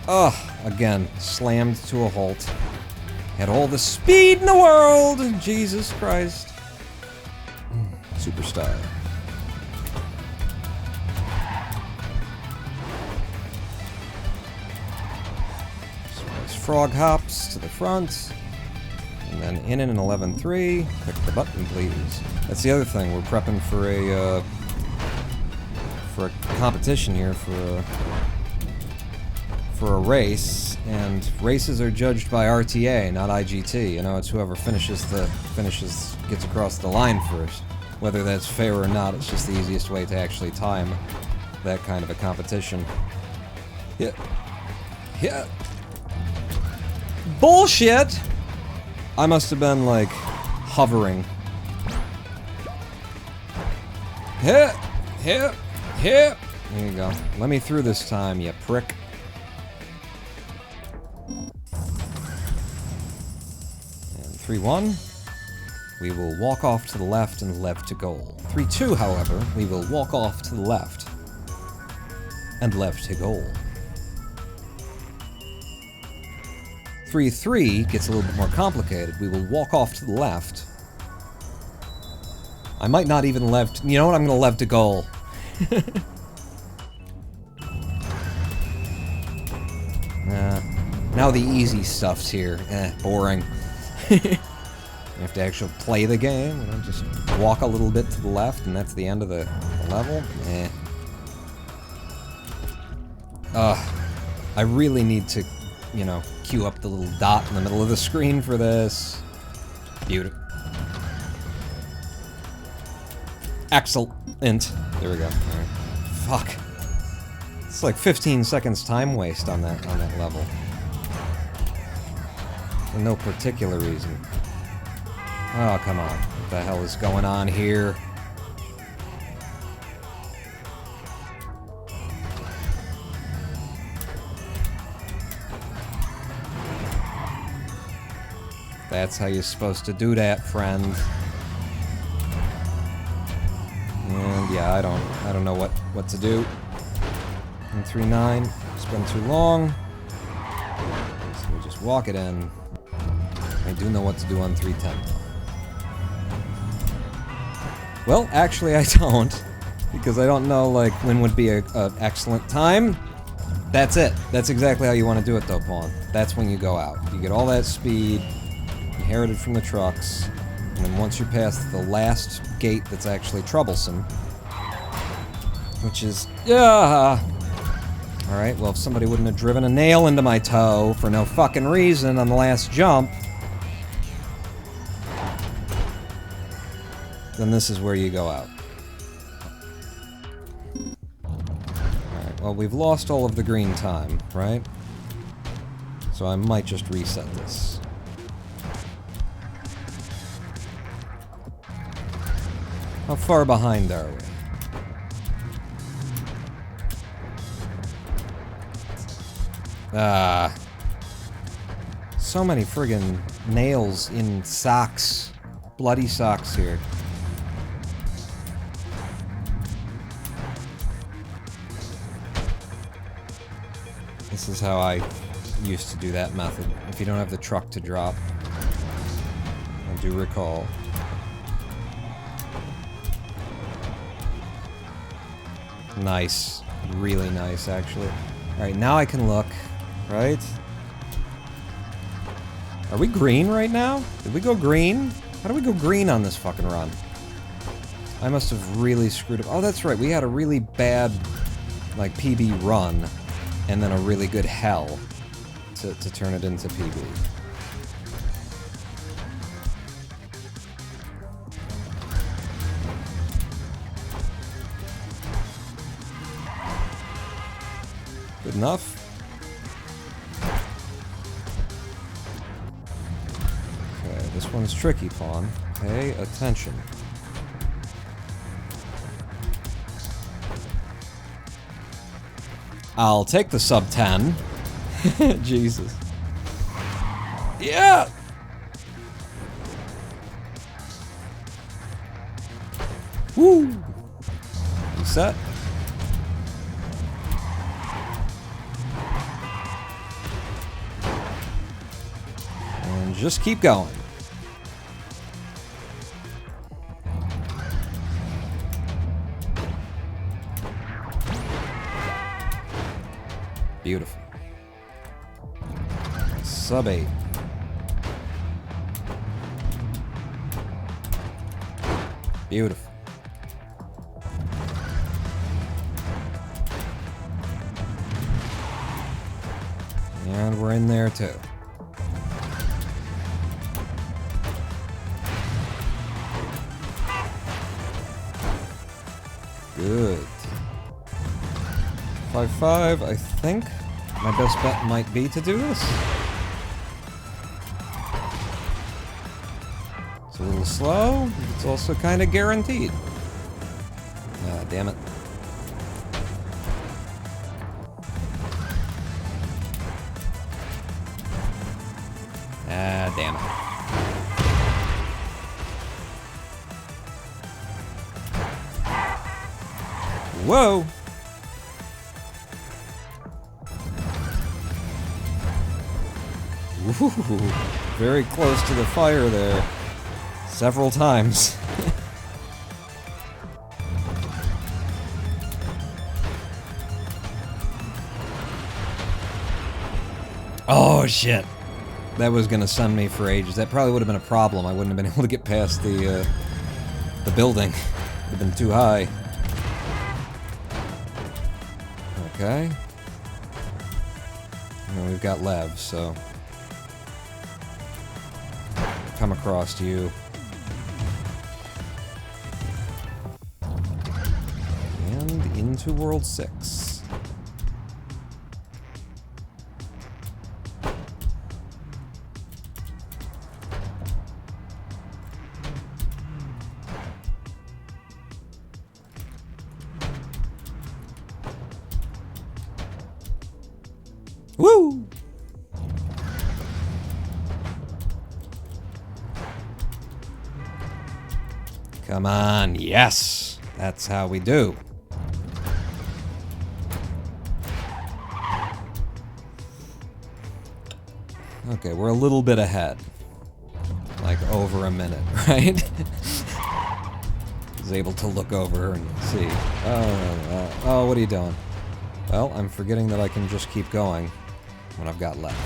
Ugh, again, slammed to a halt. Had all the speed in the world! Jesus Christ. Superstar. Frog hops to the front, and then in an 11-3. Click the button, please. That's the other thing. We're prepping for a competition here for a race, and races are judged by RTA, not IGT. You know, it's whoever finishes gets across the line first. Whether that's fair or not, it's just the easiest way to actually time that kind of a competition. Yeah. Yeah. Bullshit! I must have been, like, hovering. Hit! Hit! Hit! There you go. Let me through this time, you prick. And 3-1. We will walk off to the left and left to goal. 3-2, however, we will walk off to the left and left to goal. 3-3 gets a little bit more complicated. We will walk off to the left. I might not even left... You know what? I'm gonna left to goal. Now the easy stuff's here. Boring. You have to actually play the game, you know, just walk a little bit to the left, and that's the end of the level. I really need to, you know, queue up the little dot in the middle of the screen for this. Beautiful. Excellent. There we go. Alright. Fuck. It's like 15 seconds time waste on that level. For no particular reason. Oh, come on. What the hell is going on here? That's how you're supposed to do that, friend. And yeah, I don't know what to do. 139, it's been too long. So we just walk it in. I do know what to do on 310. Well, actually I don't. Because I don't know, like, when would be a excellent time. That's it. That's exactly how you want to do it, though, Pawn. That's when you go out. You get all that speed, inherited from the trucks, and then once you're past the last gate that's actually troublesome, which is, alright, well, if somebody wouldn't have driven a nail into my toe for no fucking reason on the last jump, then this is where you go out. Alright, well, we've lost all of the green time, right? So I might just reset this. How far behind are we? So many friggin' nails in socks. Bloody socks here. This is how I used to do that method, if you don't have the truck to drop. I do recall. Nice. Really nice, actually. Alright, now I can look, right? Are we green right now? Did we go green? How do we go green on this fucking run? I must have really screwed up. Oh, that's right. We had a really bad, like, PB run, and then a really good hell to turn it into PB. Good enough. Okay, this one's tricky, Pawn. Pay attention. I'll take the sub 10. Jesus. Yeah! Woo! Reset. And just keep going. Beautiful. Sub 8. Beautiful. And we're in there too. Good. 5-5, I think my best bet might be to do this. It's a little slow, but it's also kind of guaranteed. Ah, damn it. Ah, damn it. Whoa! Ooh, very close to the fire there. Several times. Oh, shit. That was gonna send me for ages. That probably would have been a problem. I wouldn't have been able to get past the building. It would have been too high. Okay. And we've got Lev, so... come across to you. And into World 6. Woo! Come on, yes! That's how we do. Okay, we're a little bit ahead. Like over a minute, right? He's able to look over and see. Oh, what are you doing? Well, I'm forgetting that I can just keep going when I've got left.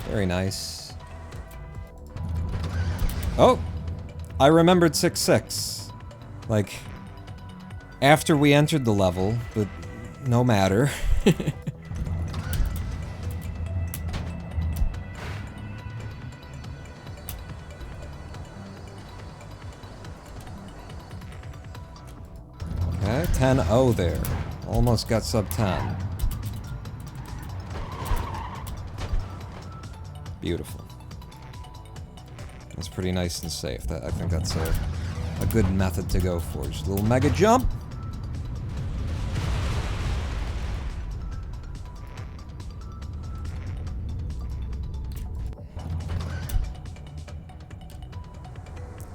Very nice. Oh! I remembered 6-6. Like, after we entered the level, but no matter. Okay, 10-0 there. Almost got sub 10. Beautiful. That's pretty nice and safe. I think that's a good method to go for. Just a little mega jump.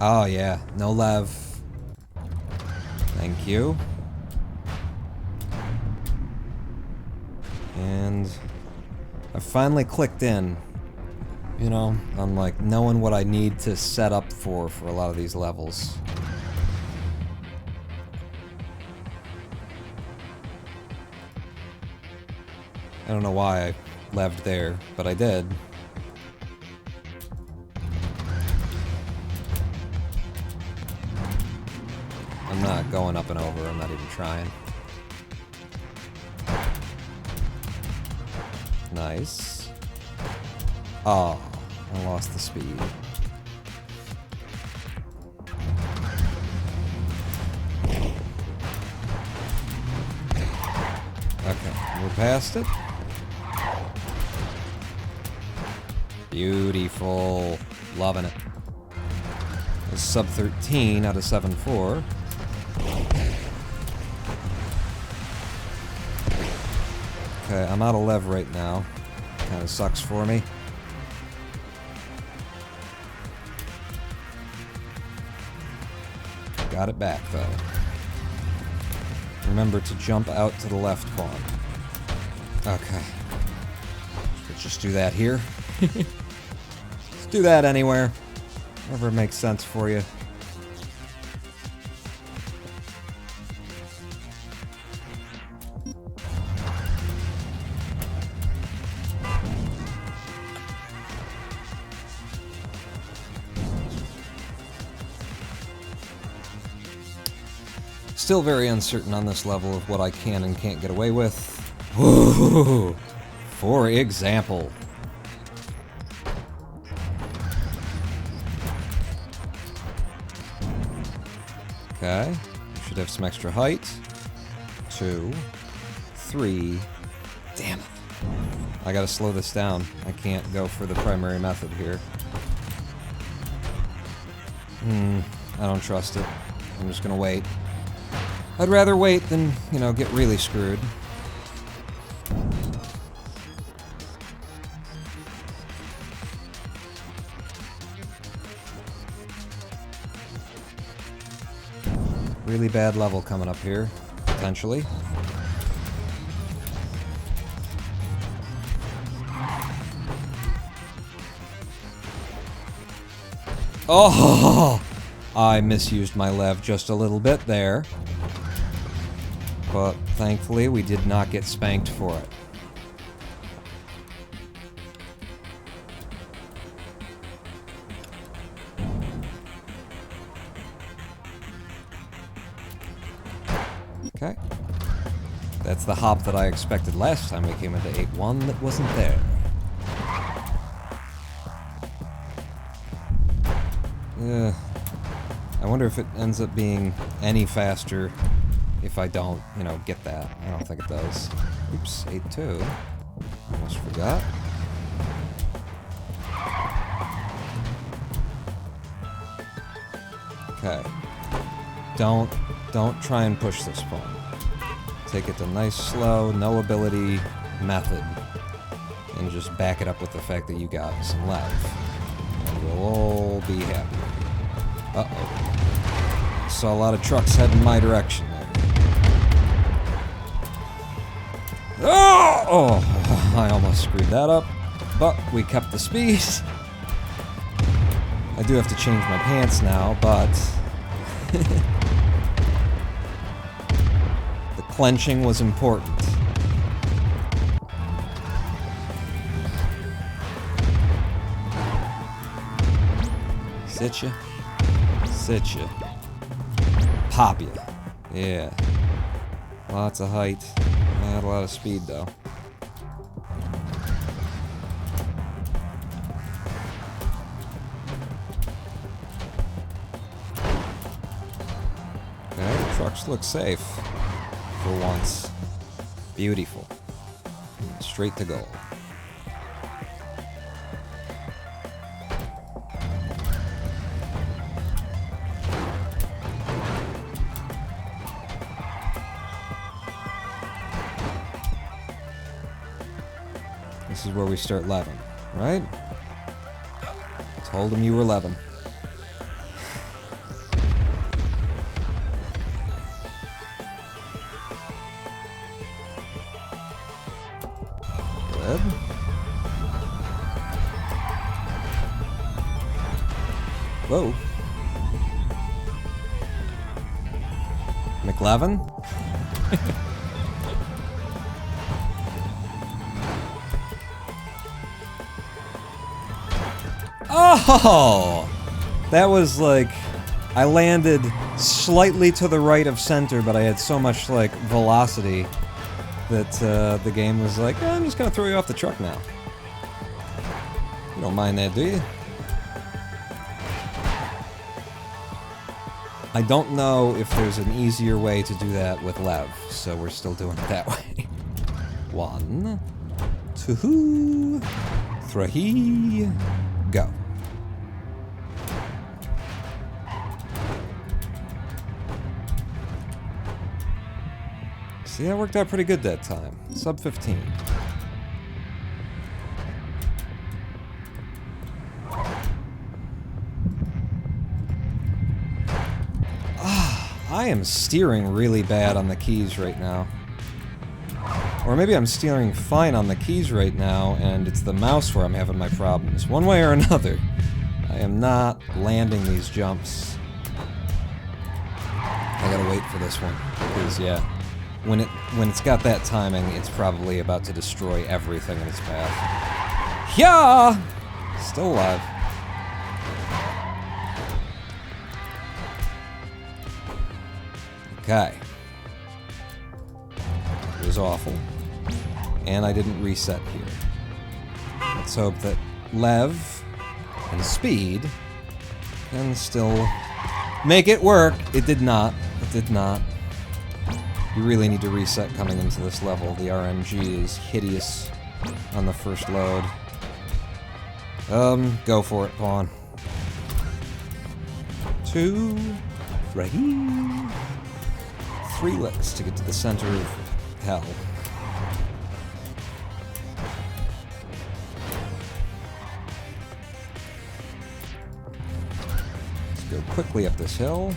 Oh yeah, no lev. Thank you. And I finally clicked in, you know, on like knowing what I need to set up for a lot of these levels. I don't know why I leved there, but I did. I'm not going up and over, I'm not even trying. Nice. Oh, I lost the speed. Okay, we're past it. Beautiful. Loving it. It's sub 13 out of 7-4. Okay, I'm out of lev right now. Kinda sucks for me. Got it back, though. Remember to jump out to the left pawn. Okay. Let's just do that here. Let's do that anywhere. Wherever makes sense for you. Still very uncertain on this level of what I can and can't get away with. Ooh, for example. Okay, should have some extra height. 2, 3. Damn it. I gotta slow this down. I can't go for the primary method here. I don't trust it. I'm just gonna wait. I'd rather wait than, you know, get really screwed. Really bad level coming up here, potentially. Oh! I misused my lev just a little bit there. But thankfully, we did not get spanked for it. Okay. That's the hop that I expected last time we came into 8-1 that wasn't there. I wonder if it ends up being any faster if I don't, you know, get that. I don't think it does. Oops, 8-2. Almost forgot. Okay. Don't try and push this pawn. Take it the nice, slow, no ability method. And just back it up with the fact that you got some lev. And we'll all be happy. Uh-oh. Saw a lot of trucks heading my direction there. Oh! I almost screwed that up. But we kept the speed. I do have to change my pants now, but... the clenching was important. Sit ya. Sit ya. Pop ya. Yeah. Lots of height. Not a lot of speed, though. Okay, the trucks look safe. For once. Beautiful. Straight to goal. This is where we start 11, right? Told him you were 11. Good. Whoa. McLevin? Oh! That was like... I landed slightly to the right of center, but I had so much, like, velocity that the game was like, I'm just gonna throw you off the truck now. You don't mind that, do you? I don't know if there's an easier way to do that with lev, so we're still doing it that way. 1, 2, 3, go. See, that worked out pretty good that time. Sub 15. I am steering really bad on the keys right now. Or maybe I'm steering fine on the keys right now, and it's the mouse where I'm having my problems. One way or another, I am not landing these jumps. I gotta wait for this one, because yeah, when it's got that timing, it's probably about to destroy everything in its path. Yeah! Still alive. Okay. It was awful. And I didn't reset here. Let's hope that lev and speed can still make it work. It did not. It did not. You really need to reset coming into this level. The RNG is hideous on the first load. Go for it, pawn. 2, 3. 3 licks to get to the center of hell. Let's go quickly up this hill.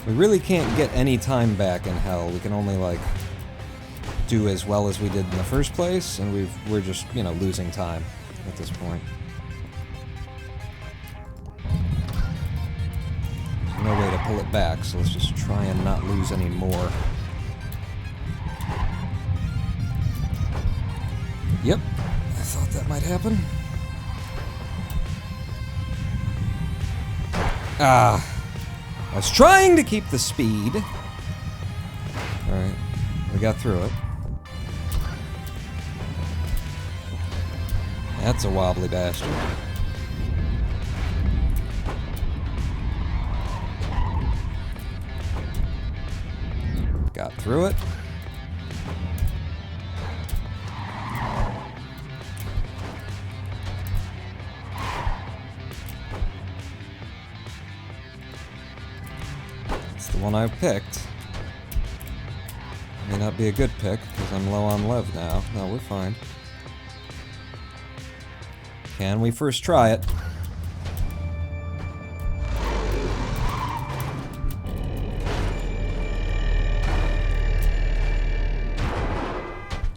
We really can't get any time back in hell. We can only, like, do as well as we did in the first place, and we're just, you know, losing time at this point. No way to pull it back, so let's just try and not lose any more. Yep, I thought that might happen. I was trying to keep the speed. Alright, we got through it. That's a wobbly bastard. Got through it. the one I picked. May not be a good pick, because I'm low on lev now. No, we're fine. Can we first try it?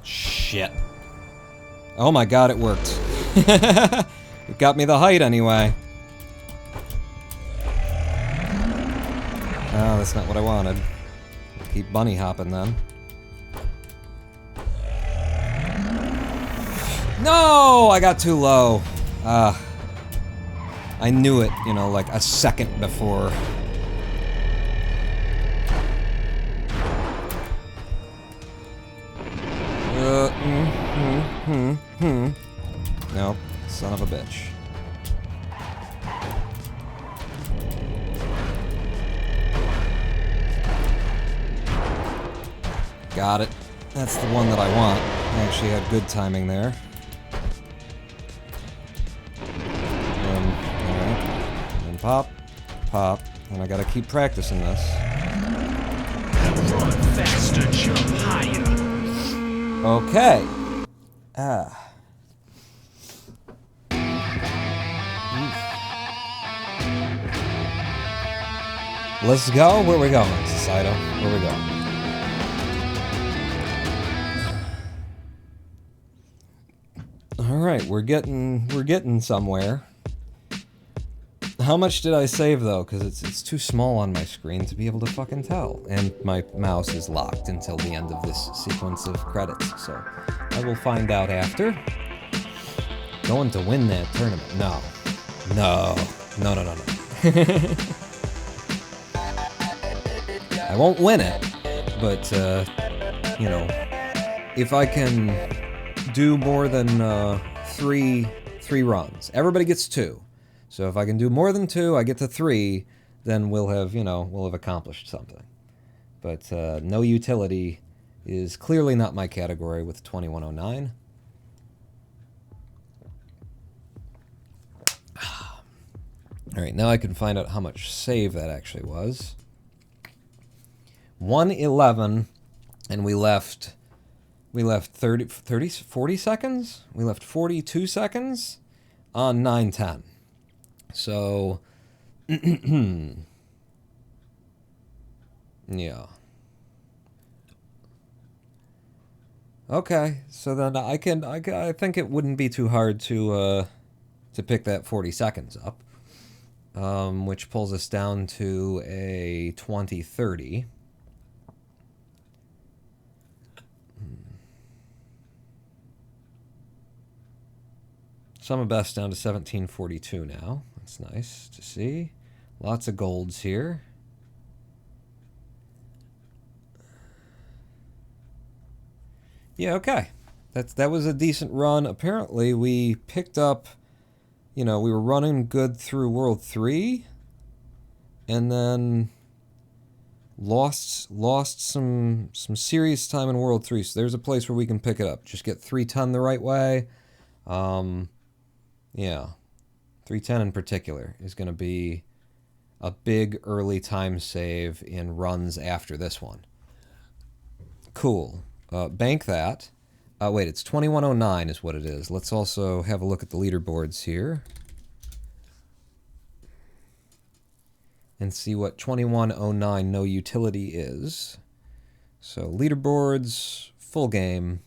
Shit. Oh my god, it worked. It got me the height anyway. Oh, that's not what I wanted. Keep bunny hopping then. No! I got too low. I knew it, you know, like a second before. Nope. Son of a bitch. Got it. That's the one that I want. I actually had good timing there. Alright. And pop, pop. And I gotta keep practicing this. Run faster, jump higher. Okay. Let's go. Where we going, Saito? Where we going? Alright, we're getting somewhere. How much did I save though? Because it's too small on my screen to be able to fucking tell. And my mouse is locked until the end of this sequence of credits, so I will find out after. Going to win that tournament. No. No. No, no, no, no. I won't win it, but, you know, if I can do more than three runs. Everybody gets 2. So if I can do more than 2, I get to 3, then we'll have, you know, we'll have accomplished something. But noUtility is clearly not my category with 2109. Alright, now I can find out how much save that actually was. 111, and we left 40 seconds? We left 42 seconds on 910. So, yeah. Okay, so then I think it wouldn't be too hard to pick that 40 seconds up, which pulls us down to a 2030. Sum of best down to 1742 now. That's nice to see. Lots of golds here. Yeah, okay. That was a decent run. Apparently, we picked up, you know, we were running good through World 3, and then lost some serious time in World 3. So there's a place where we can pick it up. Just get 310 the right way. Yeah. 310 in particular is going to be a big early time save in runs after this one. Cool. Bank that. Wait, it's 2109 is what it is. Let's also have a look at the leaderboards here. And see what 2109 noUtility is. So leaderboards, full game.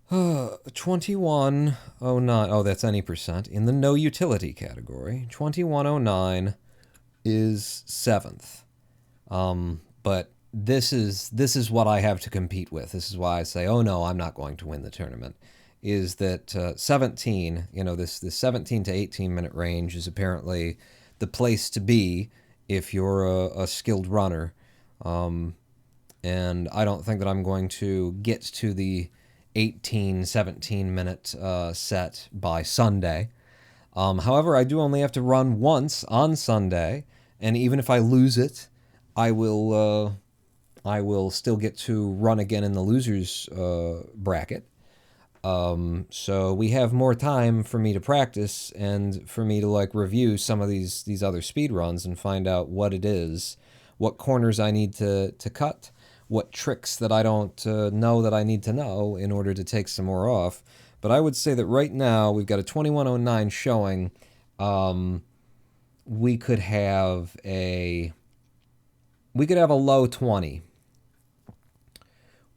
2109. Oh, that's any percent. In the noUtility category, 2109 is 7th. But this is what I have to compete with. This is why I say, oh no, I'm not going to win the tournament. Is that 17, you know, this 17 to 18 minute range is apparently the place to be if you're a skilled runner. And I don't think that I'm going to get to the 18, 17 minute set by Sunday. However, I do only have to run once on Sunday, and even if I lose it, I will still get to run again in the losers bracket. So we have more time for me to practice and for me to like review some of these other speed runs and find out what it is, what corners I need to cut, what tricks that I don't know that I need to know in order to take some more off. But I would say that right now we've got a 2109 showing. We could have a low 20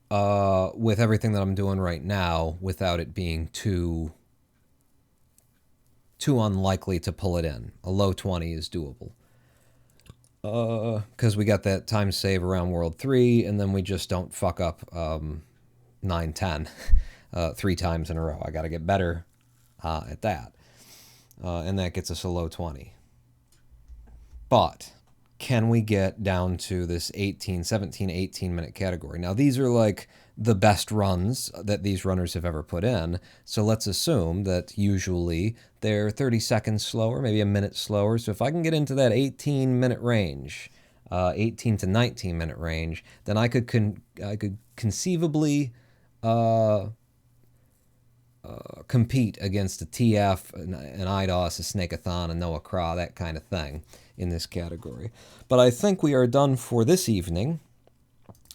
with everything that I'm doing right now without it being too unlikely to pull it in. A low 20 is doable. Because we got that time save around World 3, and then we just don't fuck up 9-10 3 times in a row. I got to get better at that. And that gets us a low 20. But can we get down to this 17, 18 minute category? Now, these are like the best runs that these runners have ever put in. So let's assume that usually they're 30 seconds slower, maybe a minute slower. So if I can get into that 18 minute range, 18 to 19 minute range, then I could conceivably compete against a TF, an IDOS, a Snakeathon, a Noah Craw, that kind of thing in this category. But I think we are done for this evening.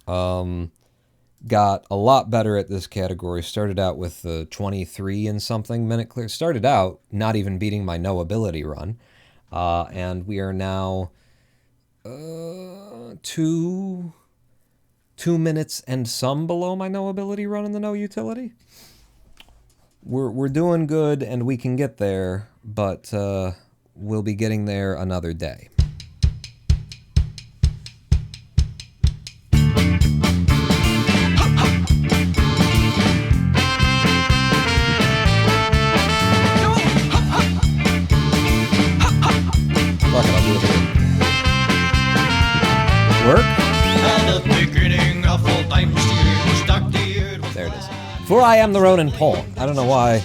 Got a lot better at this category. Started out with the 23 and something minute clear. Started out not even beating my noAbility run. And we are now 2 minutes and some below my noAbility run in the noUtility. We're doing good, and we can get there, but we'll be getting there another day. Fuck it, I'll do it here. Work? There it is. For I am the Ronin Pawn. I don't know why.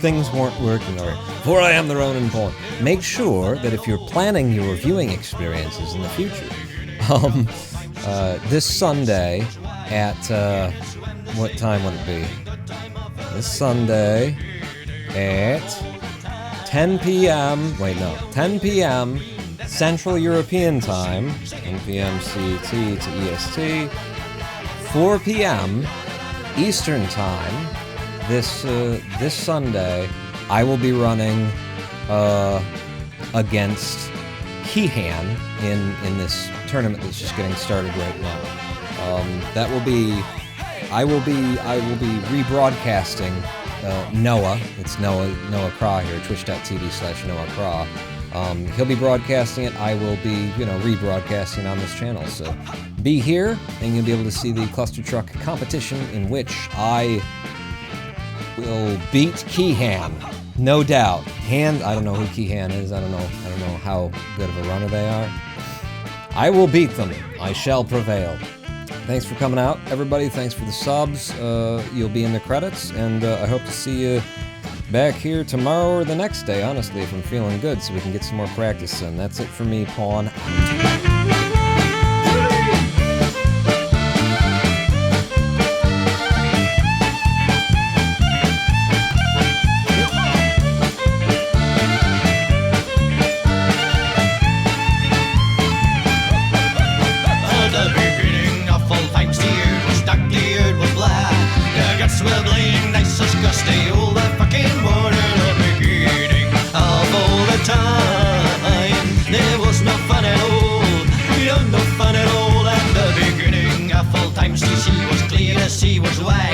Things weren't working already. For I am the Ronin Pawn. Make sure that if you're planning your viewing experiences in the future, this Sunday at, what time would it be? This Sunday at 10 p.m. Wait, no. 10 p.m. Central European Time, 10 p.m. CET to EST, 4 p.m. Eastern Time, this Sunday, I will be running against Keehan in this tournament that's just getting started right now. That will be, I will be rebroadcasting Noah. It's Noah Craw here, twitch.tv/NoahCraw. He'll be broadcasting it. I will be, rebroadcasting on this channel. So be here, and you'll be able to see the Clustertruck competition in which I will beat Keehan, no doubt. I don't know who Keehan is. I don't know how good of a runner they are. I will beat them. I shall prevail. Thanks for coming out, everybody. Thanks for the subs. You'll be in the credits, and I hope to see you back here tomorrow or the next day, honestly, if I'm feeling good, so we can get some more practice in. That's it for me, Pawn. She was clean as she was white.